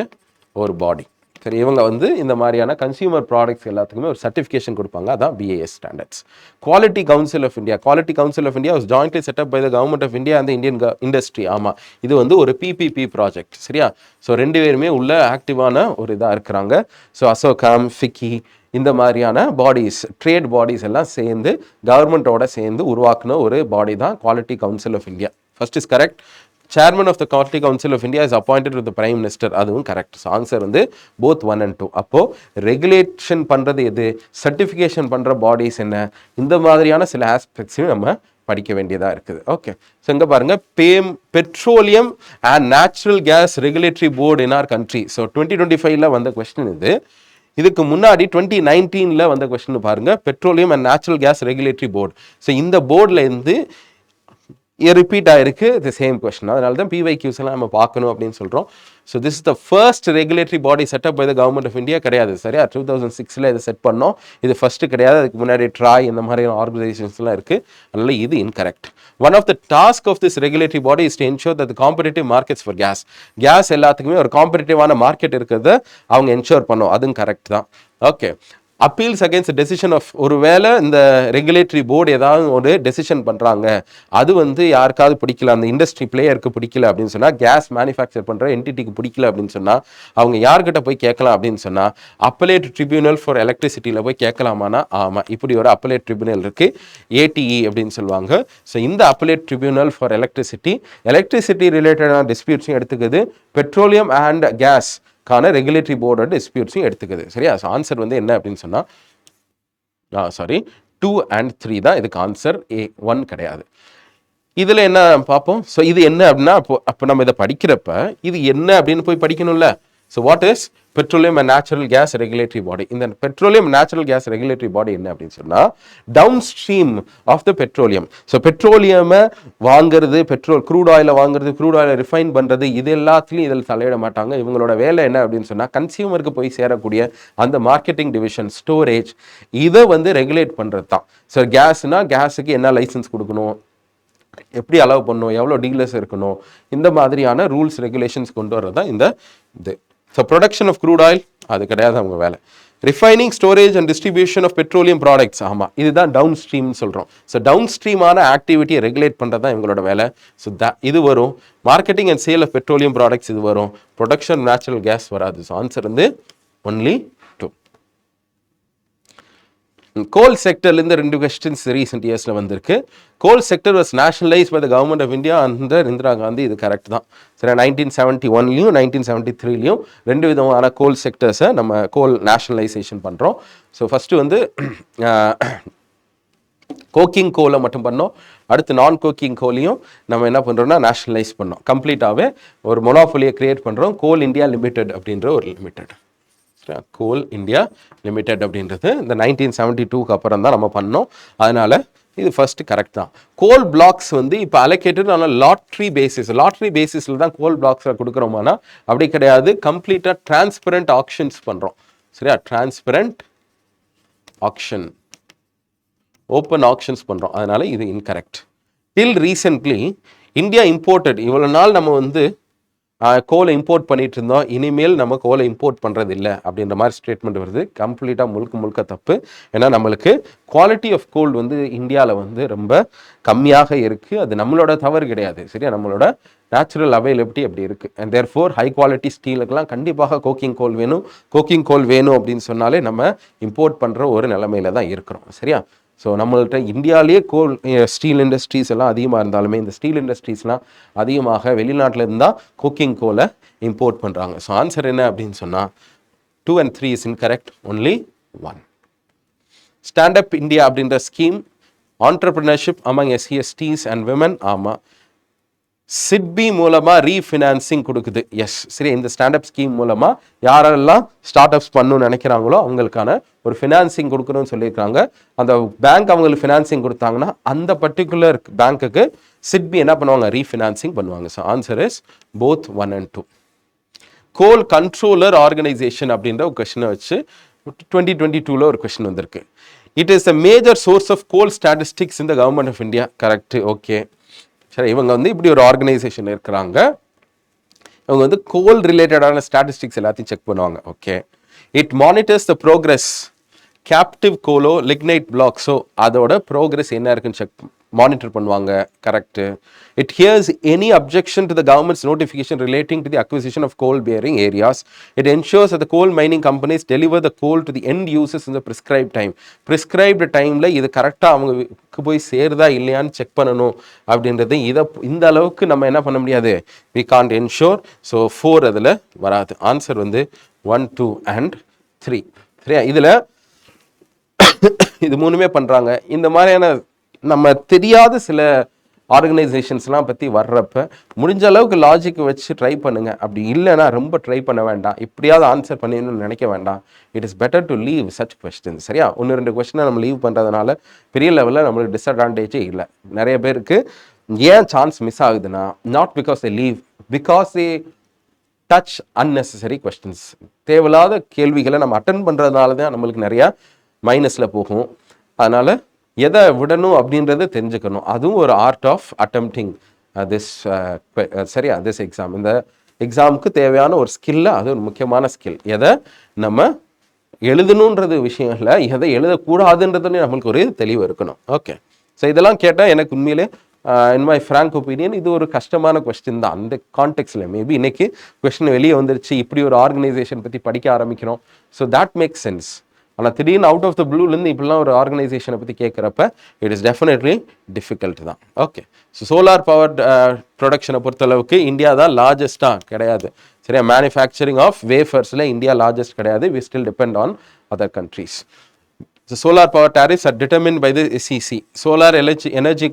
ஒரு பாடி. சரி, இவங்க வந்து இந்த மாதிரியான கன்சியூமர் ப்ராடக்ட்ஸ் எல்லாத்துக்குமே ஒரு சர்டிஃபிகேஷன் கொடுப்பாங்க. அதான் BAS standards. Quality council of India. Quality council of India was jointly set up by the government of India and Indian industry. ஆமாம், இது வந்து ஒரு PPP ப்ராஜெக்ட். சரியா? ஸோ 2 பேருமே உள்ள ஆக்டிவான ஒரு இதாக இருக்கிறாங்க. ஸோ அசோகாம், ஃபிக்கி இந்த மாதிரியான பாடிஸ், ட்ரேட் பாடிஸ் எல்லாம் சேர்ந்து கவர்மெண்ட்டோட சேர்ந்து உருவாக்குன ஒரு பாடி தான் quality council of India. First is correct. Chairman of the Quality Council of India is appointed with the Prime Minister. அதுவும் கரெக்ட். ஸோ ஆன்சர் வந்து both 1 and 2. அப்போது ரெகுலேஷன் பண்ணுறது எது, சர்டிஃபிகேஷன் பண்ணுற பாடிஸ் என்ன, இந்த மாதிரியான சில ஆஸ்பெக்ட்ஸையும் நம்ம படிக்க வேண்டியதாக இருக்குது. ஓகே, ஸோ இங்கே பாருங்கள், petroleum and natural gas regulatory board in our country. So 2025 வந்த கொஸ்டின் இது. இதுக்கு முன்னாடி 2019 வந்த கொஸ்டின் பாருங்கள், petroleum and natural gas regulatory board. So இந்த போர்டில் இருந்து ரிப்பீட் ஆயிருக்கு தி சேம் கொஸ்டின். அதனால தான் PYQs எல்லாம் நம்ம பார்க்கணும் அப்படின்னு சொல்கிறோம். So this is the first regulatory body set up by the government of India. கிடையாது. சரியா? 2006 இதை செட் பண்ணோம். இது ஃபர்ஸ்ட் கிடையாது. அதுக்கு முன்னாடி ட்ராய் இந்த மாதிரியான ஆர்கனைசேஷன்ஸ்லாம் இருக்குது. அதனால இது incorrect. One of the task of this regulatory body is to ensure that competitive markets for gas எல்லாத்துக்குமே ஒரு காம்படிட்டிவான மார்க்கெட் இருக்கிறத அவங்க என்ஷூர் பண்ணோம். அதுவும் கரெக்ட் தான். Okay, appeals against decision of, ஒருவேளை இந்த ரெகுலேட்டரி போர்டு ஏதாவது ஒரு டெசிஷன் பண்ணுறாங்க, அது வந்து யாருக்காவது பிடிக்கல, அந்த இண்டஸ்ட்ரி பிளேயருக்கு பிடிக்கல அப்படின்னு சொன்னால், கேஸ் மேனுஃபேக்சர் பண்ணுற என்டிட்டிக்கு பிடிக்கல அப்படின்னு சொன்னால், அவங்க யார்கிட்ட போய் கேட்கலாம் அப்படின்னு சொன்னால், அப்பலேட் ட்ரிபியூனல் ஃபார் எலக்ட்ரிசிட்டியில் போய் கேட்கலாமானா, ஆமாம், இப்படி ஒரு அப்பலேட் ட்ரிபியூனல் இருக்குது, ATE அப்படின்னு சொல்லுவாங்க. ஸோ இந்த அப்பலேட் ட்ரிபியூனல் ஃபார் எலக்ட்ரிசிட்டி ரிலேட்டடான டிஸ்பியூட்ஸையும் எடுத்துக்குது, பெட்ரோலியம் அண்ட் கேஸ் ரெகுலேட்டரி போர்டோட டிஸ்பியூட்ஸையும் எடுத்துக்குது. சரியா? ஸோ ஆன்சர் வந்து என்ன அப்படின்னு சொன்னால் 2 and 3 தான் இதுக்கு ஆன்சர். A1 கிடையாது. இதில் என்ன பார்ப்போம். ஸோ இது என்ன அப்படின்னா, அப்போ நம்ம இதை படிக்கிறப்ப இது என்ன அப்படின்னு போய் படிக்கணும்ல. So what is petroleum and natural gas regulatory body? இந்த petroleum natural gas regulatory body என்ன அப்படின்னு சொன்னால், down stream of the petroleum. So பெட்ரோலியமை வாங்குறது, க்ரூட் ஆயிலை வாங்குறது, க்ரூட் ஆயிலை ரிஃபைன் பண்ணுறது, இது எல்லாத்துலையும் இதில் தலையிட மாட்டாங்க. இவங்களோட வேலை என்ன அப்படின்னு சொன்னால், கன்சியூமருக்கு போய் சேரக்கூடிய அந்த மார்க்கெட்டிங் டிவிஷன், ஸ்டோரேஜ், இதை வந்து ரெகுலேட் பண்ணுறது தான். ஸோ கேஸுக்கு என்ன லைசன்ஸ் கொடுக்கணும், எப்படி அலோவ் பண்ணணும், எவ்வளோ டீலர்ஸ் இருக்கணும், இந்த மாதிரியான ரூல்ஸ் ரெகுலேஷன்ஸ் கொண்டு வர்றது தான் இந்த இது. So production of crude oil அது கிடையாது அவங்க வேலை. Refining, storage and distribution of petroleum products. ஆமாம், இதுதான் டவுன் ஸ்ட்ரீம்னு சொல்கிறோம். ஸோ டவுன் ஸ்ட்ரீமான ஆக்டிவிட்டியை ரெகுலேட் பண்ணுறது தான் இவங்களோட வேலை. ஸோ இது வரும். Marketing and sale of petroleum products இது வரும். ப்ரொடக்ஷன் நேச்சுரல் கேஸ் வராது. ஸோ ஆன்சர் வந்து ஒன்லி 2. கோல் செக்டர்லேருந்து 2 கொஸ்டின்ஸ் ரீசெண்ட் இயர்ஸில் வந்திருக்கு. Coal sector was nationalise by the government of India under Indira Gandhi. இது கரெக்ட் தான். சரி, 1971 1973 2 விதமான கோல் செக்டர்ஸை நம்ம கோல் நேஷனலைசேஷன் பண்ணுறோம். ஸோ ஃபஸ்ட்டு வந்து கோக்கிங் கோலை மட்டும் பண்ணோம். அடுத்து நான் கோக்கிங் கோலையும் நம்ம என்ன பண்ணுறோம்னா நேஷனலைஸ் பண்ணோம். கம்ப்ளீட்டாகவே ஒரு மொனோபொலியை கிரியேட் பண்ணுறோம். கோல் இந்தியா லிமிடெட் அப்படின்ற ஒரு லிமிடெட், கோல் இந்தியா லிமிடெட் அப்படின்றது இந்த 1972க்கு அப்புறம் தான் நம்ம பண்ணோம். அதனால் இது ஃபர்ஸ்ட் கரெக்ட் தான். கோல் பிளாக்ஸ் வந்து இப்போ அலோகேட்டட் ஆனால் லாட்ரி பேசிஸில் தான் கோல் பிளாக்ஸை கொடுக்குறோமானா அப்படி கிடையாது. கம்ப்ளீட்டாக டிரான்ஸ்பரண்ட் ஆக்ஷன்ஸ் பண்ணுறோம். சரியா? டிரான்ஸ்பரண்ட் ஆக்ஷன், ஓப்பன் ஆக்ஷன்ஸ் பண்ணுறோம். அதனால் இது இன்கரெக்ட். டில் ரீசென்ட்லி இந்தியா இம்போர்ட்டட், இவ்வளோ நாள் நம்ம வந்து கோலை இம்போர்ட் பண்ணிட்டு இருந்தோம், இனிமேல் நம்ம கோலை இம்போர்ட் பண்ணுறது இல்லை அப்படின்ற மாதிரி ஸ்டேட்மெண்ட் வருது. கம்ப்ளீட்டாக முழுக்க தப்பு. ஏன்னா நம்மளுக்கு குவாலிட்டி ஆஃப் கோல் வந்து இந்தியாவில் வந்து ரொம்ப கம்மியாக இருக்குது. அது நம்மளோட தவறு கிடையாது. சரியா? நம்மளோட நேச்சுரல் அவைலபிலிட்டி அப்படி இருக்குது. அண்ட் தேர்ஃபோர் ஹை குவாலிட்டி ஸ்டீலுக்கெல்லாம் கண்டிப்பாக கோக்கிங் கோல் வேணும் அப்படின்னு சொன்னாலே நம்ம இம்போர்ட் பண்ணுற ஒரு நிலைமையில தான் இருக்கிறோம். சரியா? ஸோ நம்மள்கிட்ட இந்தியாவிலேயே ஸ்டீல் இண்டஸ்ட்ரீஸ் எல்லாம் அதிகமாக இருந்தாலுமே இந்த ஸ்டீல் இண்டஸ்ட்ரீஸ்லாம் அதிகமாக வெளிநாட்டில் இருந்தால் குக்கிங் கோலை இம்போர்ட் பண்ணுறாங்க. ஸோ ஆன்சர் என்ன அப்படின்னு சொன்னால் 2 and 3 is incorrect. Only 1. Stand up India அப்படின்ற scheme entrepreneurship among SC/STs and women. ஆமாம். சிட்பி மூலமாக ரீஃபினான்சிங் கொடுக்குது. எஸ், சரி. இந்த ஸ்டாண்டப் ஸ்கீம் மூலமாக யாரெல்லாம் ஸ்டார்ட் அப்ஸ் பண்ணணும்னு நினைக்கிறாங்களோ அவங்களுக்கான ஒரு ஃபினான்சிங் கொடுக்கணும்னு சொல்லியிருக்காங்க. அந்த பேங்க் அவங்களுக்கு ஃபினான்சிங் கொடுத்தாங்கன்னா அந்த பர்டிகுலர் பேங்க்குக்கு சிட்பி என்ன பண்ணுவாங்க? ரீஃபினான்சிங் பண்ணுவாங்க. So answer is both 1 and 2. Coal controller organisation அப்படின்ற ஒரு கொஸ்டினை வச்சு 2022 ஒரு கொஸ்டின் வந்திருக்கு. It is the major source of coal statistics in the government of India. Correct. Okay, சரி. இவங்க வந்து இப்படி ஒரு ஆர்கனைசேஷன் இருக்கிறாங்க. இவங்க வந்து கோல் ரிலேட்டடான ஸ்டாட்டிஸ்டிக்ஸ் எல்லாத்தையும் செக் பண்ணுவாங்க. Okay. It monitors the progress captive coal lignite பிளாக்ஸோ அதோட ப்ரோக்ரஸ் என்ன இருக்குன்னு செக் மானிட்டர் பண்ணுவாங்க. Correct. It hears any objection to the government's notification relating to the acquisition of coal bearing areas. It ensures that the coal mining companies deliver the coal to the end users in the prescribe time. Prescribed டைமில் இது கரெக்டாக அவங்களுக்கு போய் சேருதா இல்லையான்னு check பண்ணணும் அப்படின்றது. இந்த அளவுக்கு நம்ம என்ன பண்ண முடியாது? We can't ensure. ஸோ 4 அதில் வராது. ஆன்சர் வந்து 1, 2 and 3. சரியா? இதில் இது 3மே பண்ணுறாங்க. இந்த மாதிரியான நம்ம தெரியாத சில ஆர்கனைசேஷன்ஸ்லாம் பற்றி வர்றப்ப முடிஞ்ச அளவுக்கு லாஜிக் வச்சு ட்ரை பண்ணுங்க. அப்படி இல்லைன்னா ரொம்ப ட்ரை பண்ண வேண்டாம். இப்படியாவது ஆன்சர் பண்ணிடணும்னு நினைக்க வேண்டாம். It is better to leave such questions. சரியா? 1-2 கொஸ்டினை நம்ம லீவ் பண்ணுறதுனால பெரிய லெவலில் நம்மளுக்கு டிஸ்அட்வான்டேஜே இல்லை. நிறைய பேருக்கு ஏன் சான்ஸ் மிஸ் ஆகுதுன்னா, not because they leave, because they touch unnecessary questions. தேவையில்லாத கேள்விகளை நம்ம அட்டன் பண்ணுறதுனால தான் நம்மளுக்கு நிறையா மைனஸில் போகும். அதனால் எதை விடணும் அப்படின்றத தெரிஞ்சுக்கணும். அதுவும் ஒரு ஆர்ட் ஆஃப் அட்டெம்ப்டிங் திஸ். சரியா? திஸ் எக்ஸாம், இந்த எக்ஸாமுக்கு தேவையான ஒரு ஸ்கில்ல, அது ஒரு முக்கியமான ஸ்கில். எதை நம்ம எழுதணுன்றது விஷயம் இல்லை, எதை எழுதக்கூடாதுன்றதுன்னு நம்மளுக்கு ஒரு தெளிவு இருக்கணும். ஓகே. ஸோ இதெல்லாம் கேட்டால் எனக்கு உண்மையிலே இன் மை ஃப்ராங்க் ஒப்பீனியன் இது ஒரு கஷ்டமான கொஸ்டின் தான். அந்த கான்டெக்ட்ஸில் மேபி இன்னைக்கு கொஸ்டின் வெளியே வந்துருச்சு, இப்படி ஒரு ஆர்கனைசேஷன் பற்றி படிக்க ஆரம்பிக்கிறோம். So that makes sense. ஆனால் திடீர்னு அவுட் ஆஃப் த ப்ளூலேருந்து இப்படிலாம் ஒரு ஆர்கனைசேஷனை பற்றி கேட்குறப்ப இட் இஸ் டெஃபினெட்லி டிஃபிகல்ட் தான். ஓகே. ஸோ சோலார் பவர் ப்ரொடக்ஷனை பொறுத்தளவுக்கு இந்தியா தான் லார்ஜஸ்ட்டாக கிடையாது. சரியா? மேனுஃபேக்சரிங் ஆஃப் வேஃபர்ஸில் இந்தியா லார்ஜஸ்ட் கிடையாது. We still depend on other countries. So solar power tariffs are determine by the SEC. Solar energy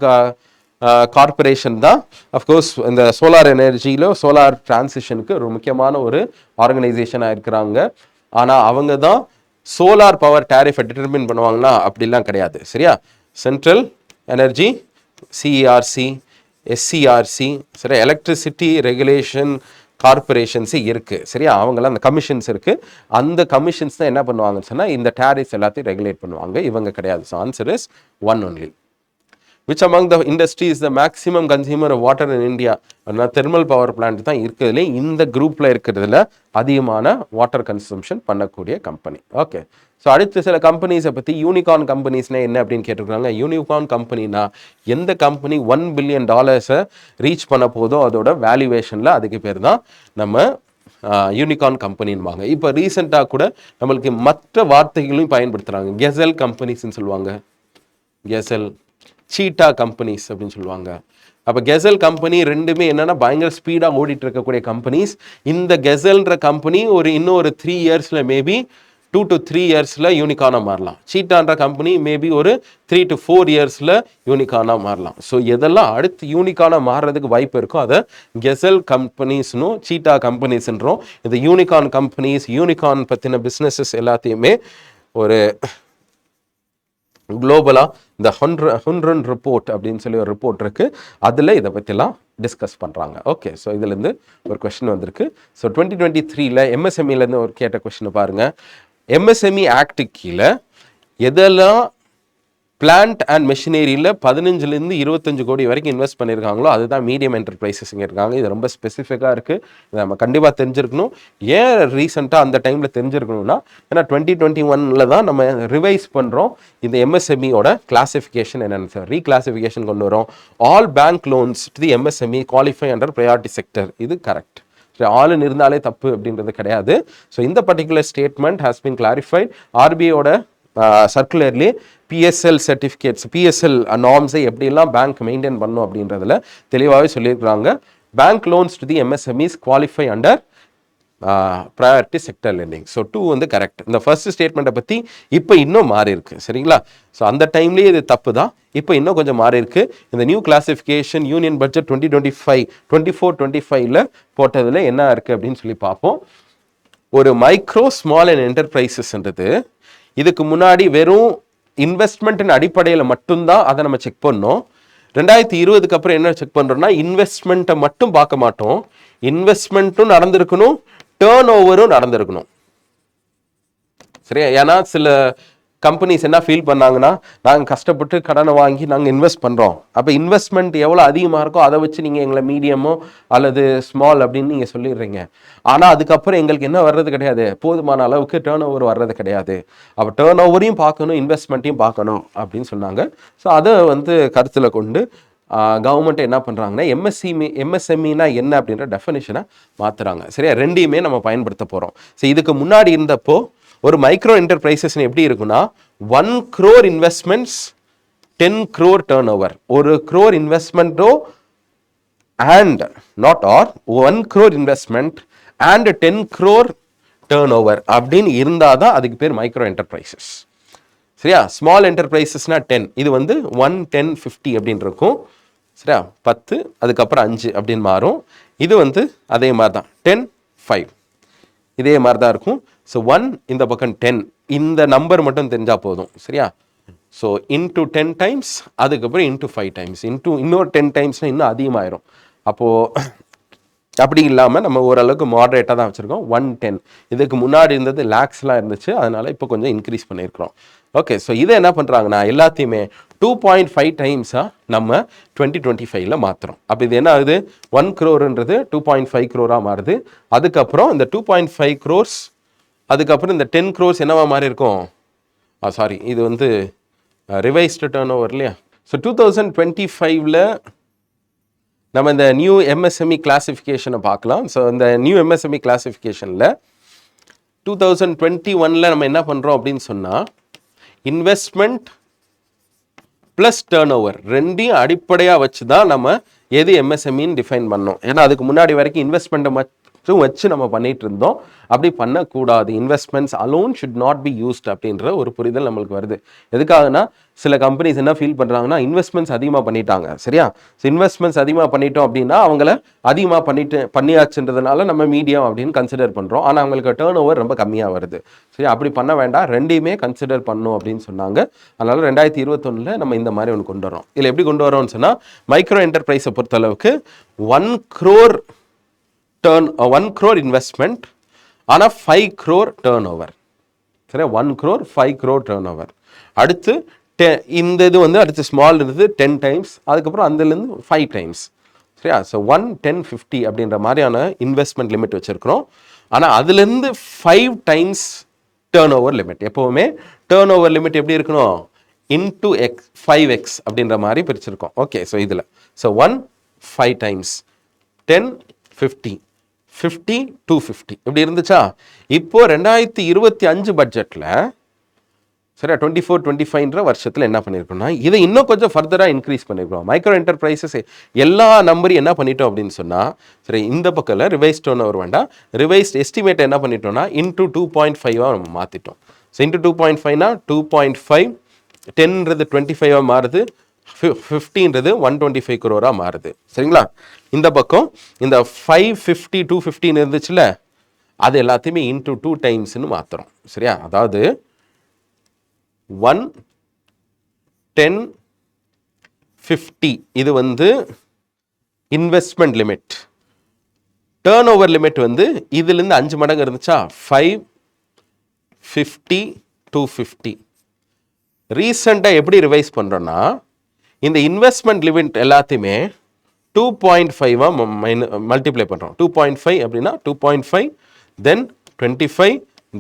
corporation தான் அஃப்கோர்ஸ் இந்த சோலார் எனர்ஜியில் சோலார் டிரான்சிஷனுக்கு ஒரு முக்கியமான ஒரு ஆர்கனைசேஷனாக இருக்கிறாங்க. ஆனால் அவங்க தான் சோலார் பவர் டேரிஃபை டிட்டர்மின் பண்ணுவாங்கன்னா அப்படிலாம் கிடையாது. சரியா? சென்ட்ரல் எனர்ஜி CERC, SCRC, சரி, எலக்ட்ரிசிட்டி ரெகுலேஷன் கார்பரேஷன்ஸு இருக்குது. சரியா? அவங்களாம் அந்த கமிஷன்ஸ் இருக்குது. அந்த கமிஷன்ஸ் தான் என்ன பண்ணுவாங்கன்னு சொன்னால் இந்த டேரிஃப்ஸ் எல்லாத்தையும் ரெகுலேட் பண்ணுவாங்க. இவங்க கிடையாது. So answer is 1 only. Which among the industry is the maximum consumer of water in India? Thermal power plant தான் இருக்கிறதுலே இந்த குரூப்பில் இருக்கிறதுல அதிகமான வாட்டர் கன்சம்ஷன் பண்ணக்கூடிய கம்பெனி. ஓகே. ஸோ அடுத்து சில கம்பெனிஸை பற்றி யூனிகார்ன் கம்பெனிஸ்னால் என்ன அப்படின்னு கேட்டிருக்காங்க. யூனிகார்ன் கம்பெனினா எந்த கம்பெனி $1 billion ரீச் பண்ண போதோ அதோட வேல்யூவேஷனில் அதுக்கு பேர் தான் நம்ம யூனிகார்ன் கம்பெனின்பாங்க. இப்போ ரீசெண்டாக கூட நம்மளுக்கு மற்ற வார்த்தைகளையும் பயன்படுத்துகிறாங்க. கெசல் கம்பெனிஸ்ன்னு சொல்லுவாங்க. கெசல், சீட்டா கம்பெனிஸ் அப்படின்னு சொல்லுவாங்க. அப்போ கெசல் கம்பெனி ரெண்டுமே என்னென்னா பயங்கர ஸ்பீடாக ஓடிட்டு இருக்கக்கூடிய கம்பெனிஸ். இந்த கெசல்ன்ற கம்பெனி இன்னும் ஒரு 3 years மேபி 2 to 3 years யூனிகார்னாக மாறலாம். சீட்டான்ற கம்பெனி மேபி ஒரு 3 to 4 years யூனிகார்னாக மாறலாம். ஸோ எதெல்லாம் அடுத்து யூனிகார்னாக மாறுறதுக்கு வாய்ப்பு இருக்கோ அதை கெசல் கம்பெனிஸ்னும் சீட்டா கம்பெனிஸ்ன்றோம். இந்த யூனிகார்ன் கம்பெனிஸ், யூனிகார்ன் பற்றின பிஸ்னஸஸ் எல்லாத்தையுமே ஒரு குளோபலாக இந்த ஹுன்ரன் ரிப்போர்ட் அப்படின்னு சொல்லி ஒரு ரிப்போர்ட் இருக்குது. அதில் இதை பற்றிலாம் டிஸ்கஸ் பண்ணுறாங்க. ஓகே. ஸோ இதுலேருந்து ஒரு கொஸ்டின் வந்திருக்கு. ஸோ 2023 MSMEலேருந்து ஒரு கேட்ட கொஸ்டின் பாருங்கள். MSME ஆக்ட் கீழே எதெல்லாம் பிளான்ட் அண்ட் மெஷினரியில் 15 to 25 கோடி வரைக்கும் இன்வெஸ்ட் பண்ணியிருக்காங்களோ அதுதான் மீடியம் என்டர்பிரைசஸ் இங்கே இருக்காங்க. இது ரொம்ப ஸ்பெசிஃபிக்காக இருக்குது. இதை நம்ம கண்டிப்பாக தெரிஞ்சிருக்கணும். ஏன் ரீசெண்டாக அந்த டைமில் தெரிஞ்சிருக்கணும்னா, ஏன்னா 2021 தான் நம்ம ரிவைஸ் பண்ணுறோம் இந்த MSMEயோட கிளாசிஃபிகேஷன் என்னென்னு சார் ரீகிளாசிஃபிகேஷன் கொண்டு வரோம். All bank loans to the MSME qualify under priority sector. இது கரெக்ட். ஆளுன்னு இருந்தாலே தப்பு அப்படின்றது கிடையாது. ஸோ இந்த particular statement has been clarified. RBIயோட சர்க்குலர்லி PSL சர்டிஃபிகேட்ஸ், PSL நார்ம்ஸை எப்படிலாம் பேங்க் மெயின்டைன் பண்ணும் அப்படின்றதுல தெளிவாகவே சொல்லியிருக்கிறாங்க. Bank loans to the MSMEs qualify under priority sector lending. So 2 வந்து கரெக்ட். இந்த ஃபர்ஸ்ட் ஸ்டேட்மெண்ட்டை பற்றி இப்போ இன்னும் மாறி இருக்கு. சரிங்களா? ஸோ அந்த டைம்லேயே இது தப்பு தான், இப்போ இன்னும் கொஞ்சம் மாறி இருக்கு. இந்த நியூ கிளாசிஃபிகேஷன் யூனியன் பட்ஜெட் 2024-25 போட்டதில் என்ன இருக்குது அப்படின்னு சொல்லி பார்ப்போம். ஒரு மைக்ரோ ஸ்மால் அண்ட் என்டர்பிரைசஸ்ன்றது இதுக்கு முன்னாடி வெறும் இன்வெஸ்ட்மெண்ட்டின் அடிப்படையில் மட்டும்தான் அதை நம்ம செக் பண்ணோம். 2020க்கு அப்புறம் என்ன செக் பண்ணுறோம்னா, இன்வெஸ்ட்மெண்ட்டை மட்டும் பார்க்க மாட்டோம், இன்வெஸ்ட்மெண்ட்டும் நடந்திருக்கணும், டேர்ன் ஓவரும் நடந்திருக்கணும். சரியா? ஏன்னா சில கம்பெனிஸ் என்ன ஃபீல் பண்ணாங்கன்னா, நாங்கள் கஷ்டப்பட்டு கடனை வாங்கி நாங்கள் இன்வெஸ்ட் பண்ணுறோம், அப்போ இன்வெஸ்ட்மெண்ட் எவ்வளோ அதிகமாக இருக்கோ அதை வச்சு நீங்கள் எங்களை மீடியமோ அல்லது ஸ்மால் அப்படின்னு நீங்கள் சொல்லிடுறீங்க. ஆனால் அதுக்கப்புறம் எங்களுக்கு என்ன வர்றது கிடையாது, போதுமான அளவுக்கு டேர்ன் ஓவர் வர்றது கிடையாது. அப்போ டேர்ன் ஓவரையும் பார்க்கணும், இன்வெஸ்ட்மெண்ட்டையும் பார்க்கணும் அப்படின்னு சொன்னாங்க. ஸோ அதை வந்து கருத்தில் கொண்டு கவர்மெண்ட் என்ன பண்ணுறாங்கன்னா, எம்எஸ்எம்இனா என்ன அப்படின்ற டெஃபினிஷனை மாற்றுறாங்க. சரியா? ரெண்டையுமே நம்ம பயன்படுத்த போகிறோம். ஸோ இதுக்கு முன்னாடி இருந்தப்போ ஒரு மைக்ரோ என்டர்பிரைசஸ் எப்படி இருக்குன்னா, 1 crore investments 10 crore turn over. 1 crore இன்வெஸ்ட்மெண்ட்டோ and not or 1 crore investment and 10 crore turn over அப்படின்னு இருந்தால் தான் அதுக்கு பேர் மைக்ரோ என்டர்பிரைசஸ். சரியா? ஸ்மால் என்டர்பிரைசஸ்னா 10, இது வந்து 1, 10, 50 அப்படின்னு இருக்கும். சரியா? 10 அதுக்கப்புறம் 5 அப்படின்னு மாறும். இது வந்து அதே மாதிரி தான் 10, 5 இதே மாதிரி தான் இருக்கும். ஸோ 1 இந்த பக்கம் 10, இந்த நம்பர் மட்டும் தெரிஞ்சால் போதும். சரியா? ஸோ இன்டூ 10 டைம்ஸ், அதுக்கப்புறம் இன்டூ 5 டைம்ஸ், இன்டூ இன்னொரு 10 டைம்ஸ்னால் இன்னும் அதிகமாயிரும். அப்போது அப்படி இல்லாமல் நம்ம ஓரளவுக்கு மாடரேட்டாக தான் வச்சுருக்கோம். 110 இதுக்கு முன்னாடி இருந்தது லேக்ஸ்லாம் இருந்துச்சு, அதனால் இப்போ கொஞ்சம் இன்க்ரீஸ் பண்ணியிருக்கிறோம். ஓகே, ஸோ இதை என்ன பண்ணுறாங்கன்னா, எல்லாத்தையுமே 2.5 டைம்ஸாக நம்ம 2025 மாற்றுறோம். அப்போ இது என்ன ஆகுது, 1 crore 2.5 crore மாறுது. அதுக்கப்புறம் இந்த 2.5 crores அதுக்கப்புறம் இந்த 10 crores என்னவா மாறி இருக்கும், சாரி இது வந்து ரிவைஸ்டு டேர்ன் ஓவர் இல்லையா. ஸோ 2025 நம்ம இந்த நியூ எம்எஸ்எம்இ கிளாசிஃபிகேஷனை பார்க்கலாம். ஸோ இந்த நியூ எம்எஸ்எம்இ கிளாசிஃபிகேஷனில் 2021 நம்ம என்ன பண்ணுறோம் அப்படின்னு சொன்னால், இன்வெஸ்ட்மெண்ட் ப்ளஸ் டேர்ன் ஓவர் ரெண்டையும் அடிப்படையாக வச்சு தான் நம்ம எது எம்எஸ்எம்இன்னு டிஃபைன் பண்ணோம். ஏன்னா அதுக்கு முன்னாடி வரைக்கும் இன்வெஸ்ட்மெண்ட்டை மட்டும் வச்சு நம்ம பண்ணிட்டு இருந்தோம். அப்படி பண்ணக்கூடாது, investments alone should not be used அப்படின்ற ஒரு புரிதல் நம்மளுக்கு வருது. எதுக்காகனா, சில கம்பெனிஸ் என்ன ஃபீல் பண்ணுறாங்கன்னா, இன்வெஸ்ட்மெண்ட்ஸ் அதிகமாக பண்ணிட்டாங்க. சரியா? ஸோ இன்வெஸ்ட்மெண்ட்ஸ் அதிகமாக பண்ணிட்டோம் அப்படின்னா அவங்கள அதிகமாக பண்ணியாச்சுன்றதுனால நம்ம மீடியம் அப்படின்னு கன்சிடர் பண்ணுறோம். ஆனால் அவங்களுக்கு டேர்ன் ஓவர் ரொம்ப கம்மியாக வருது. சரி, அப்படி பண்ண வேண்டாம், ரெண்டையுமே கன்சிடர் பண்ணணும் அப்படின்னு சொன்னாங்க. அதனால் 2021 நம்ம இந்த மாதிரி ஒன்று கொண்டு வரோம். இதில் எப்படி கொண்டு வரோம்னு சொன்னால், மைக்ரோ என்டர்பிரைஸை பொறுத்தளவுக்கு 1 crore இன்வெஸ்ட்மெண்ட் ஆனால் 5 crore டேர்ன் ஓவர். சரி, 1 crore 5 crore டேர்ன் ஓவர். அடுத்து இந்த இது வந்து அடுத்து ஸ்மால் இருந்தது 10 டைம்ஸ், அதுக்கப்புறம் அதுலேருந்து 5 டைம்ஸ். சரியா? ஸோ 1, 10, 50 அப்படின்ற மாதிரியான இன்வெஸ்ட்மெண்ட் லிமிட் வச்சுருக்கிறோம். ஆனால் அதுலேருந்து 5 டைம்ஸ் டேர்ன் ஓவர் லிமிட். எப்போவுமே டேர்ன் ஓவர் லிமிட் எப்படி இருக்கணும், இன்டூ எக்ஸ் 5x அப்படின்ற மாதிரி பிரிச்சிருக்கோம். ஓகே, ஸோ இதில் ஸோ 1 5 டைம்ஸ் 10 50 50 250 இப்படி இருந்துச்சா. இப்போ 2025 பட்ஜெட்டில் சரியா 24-25 வருஷத்தில் என்ன பண்ணியிருக்கோம்னா, இதை இன்னும் கொஞ்சம் ஃபர்தராக இன்க்ரீஸ் பண்ணியிருக்கோம். மைக்ரோ என்டர்பிரைசஸ் எல்லா நம்பரையும் என்ன பண்ணிட்டோம் அப்படின்னு சொன்னால், சரி இந்த பக்கத்தில் ரிவைஸ் டேர்ன் ஓவர் வேண்டாம், ரிவைஸ்ட் எஸ்டிமேட் என்ன பண்ணிட்டோம்னா இன்டூ 2.5 நம்ம மாற்றிட்டோம். ஸோ இன்டூ 2.5னா 2.5, 10 25 மாறுது, 50 125 crore மாறுது. சரிங்களா? இந்த பக்கம் இந்த 550 250 இருந்துச்சுல, அது எல்லாத்தையுமே இன்டூ 2 டைம்ஸ்னு மாற்றுறோம். சரியா? அதாவது 1 10 50 இது வந்து investment limit. Turn over limit வந்து இதுலேருந்து 5 மடங்கு இருந்துச்சா, 5 50 250. ரீசெண்டாக எப்படி ரிவைஸ் பண்ணுறோன்னா, இந்த இன்வெஸ்ட்மெண்ட் லிமிட் எல்லாத்தையுமே 2.5 மல்டிப்ளை பண்ணுறோம். 2.5 அப்படின்னா 2.5 தென் 25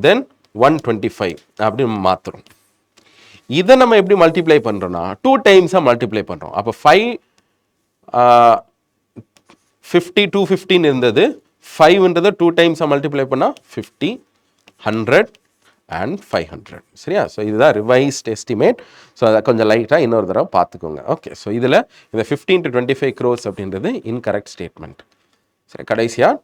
தென் 125 அப்படின்னு மாற்றுறோம். இதை நம்ம எப்படி மல்டிப்ளை பண்ணுறோன்னா 2 டைம்ஸாக மல்டிப்ளை பண்ணுறோம். அப்போ 50 250 இருந்தது, 5ன்றதை 2 டைம்ஸாக மல்டிப்ளை பண்ணால் 50 100 and 500. சரியா? ஸோ இதுதான் ரிவைஸ்ட் எஸ்டிமேட். ஸோ அதை கொஞ்சம் லைட்டாக இன்னொரு தடவை பார்த்துக்கோங்க. ஓகே, ஸோ இதில் இந்த 15 to 25 crores அப்படின்றது இன்கரெக்ட் ஸ்டேட்மெண்ட். சரி, கடைசியாக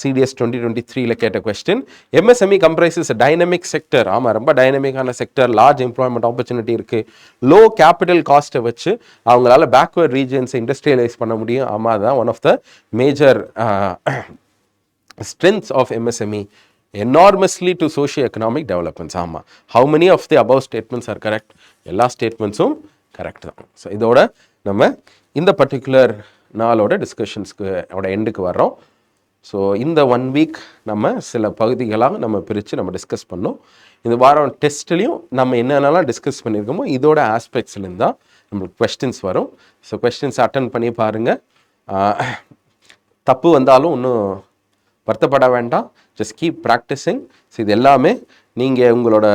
சிடிஎஸ் 2023 கேட்ட question. MSME comprises dynamic sector. ஆமாம், ரொம்ப டைனமிக்கான செக்டர், லார்ஜ் எம்ப்ளாய்மெண்ட் ஆப்பர்ச்சுனிட்டி இருக்குது, லோ கேபிட்டல் காஸ்ட்டை வச்சு அவங்களால பேக்வர்ட் ரீஜன்ஸை இண்டஸ்ட்ரியலைஸ் பண்ண முடியும். ஆமாம், அதுதான் one of the major strengths of MSME. Enormously to socio economic developments. ஆமாம், how many of the above statements are correct? எல்லா ஸ்டேட்மெண்ட்ஸும் கரெக்ட் தான். ஸோ இதோட நம்ம இந்த பர்டிகுலர் நாளோட டிஸ்கஷன்ஸ்க்கு எண்டுக்கு வர்றோம். ஸோ இந்த 1 வீக் நம்ம சில பகுதிகளாக நம்ம பிரித்து நம்ம டிஸ்கஸ் பண்ணோம். இந்த வாரம் டெஸ்ட்லேயும் நம்ம என்னென்னலாம் டிஸ்கஸ் பண்ணியிருக்கோமோ இதோட ஆஸ்பெக்ட்ஸ்லேருந்து தான் நம்மளுக்கு கொஸ்டின்ஸ் வரும். ஸோ கொஸ்டின்ஸ் அட்டன் பண்ணி பாருங்கள். தப்பு வந்தாலும் ஒன்றும் வருத்தப்பட வேண்டாம். Just keep practising. ஸோ இது எல்லாமே நீங்கள் உங்களோட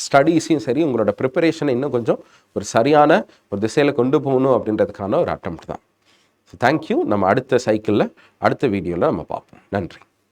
ஸ்டடீஸையும் சரி, உங்களோட ப்ரிப்பரேஷனை இன்னும் கொஞ்சம் ஒரு சரியான ஒரு திசையில் கொண்டு போகணும் அப்படின்றதுக்கான ஒரு அட்டெம்ப்ட் தான். So thank you. நம்ம அடுத்த சைக்கிளில் அடுத்த வீடியோவில் நம்ம பார்ப்போம். நன்றி.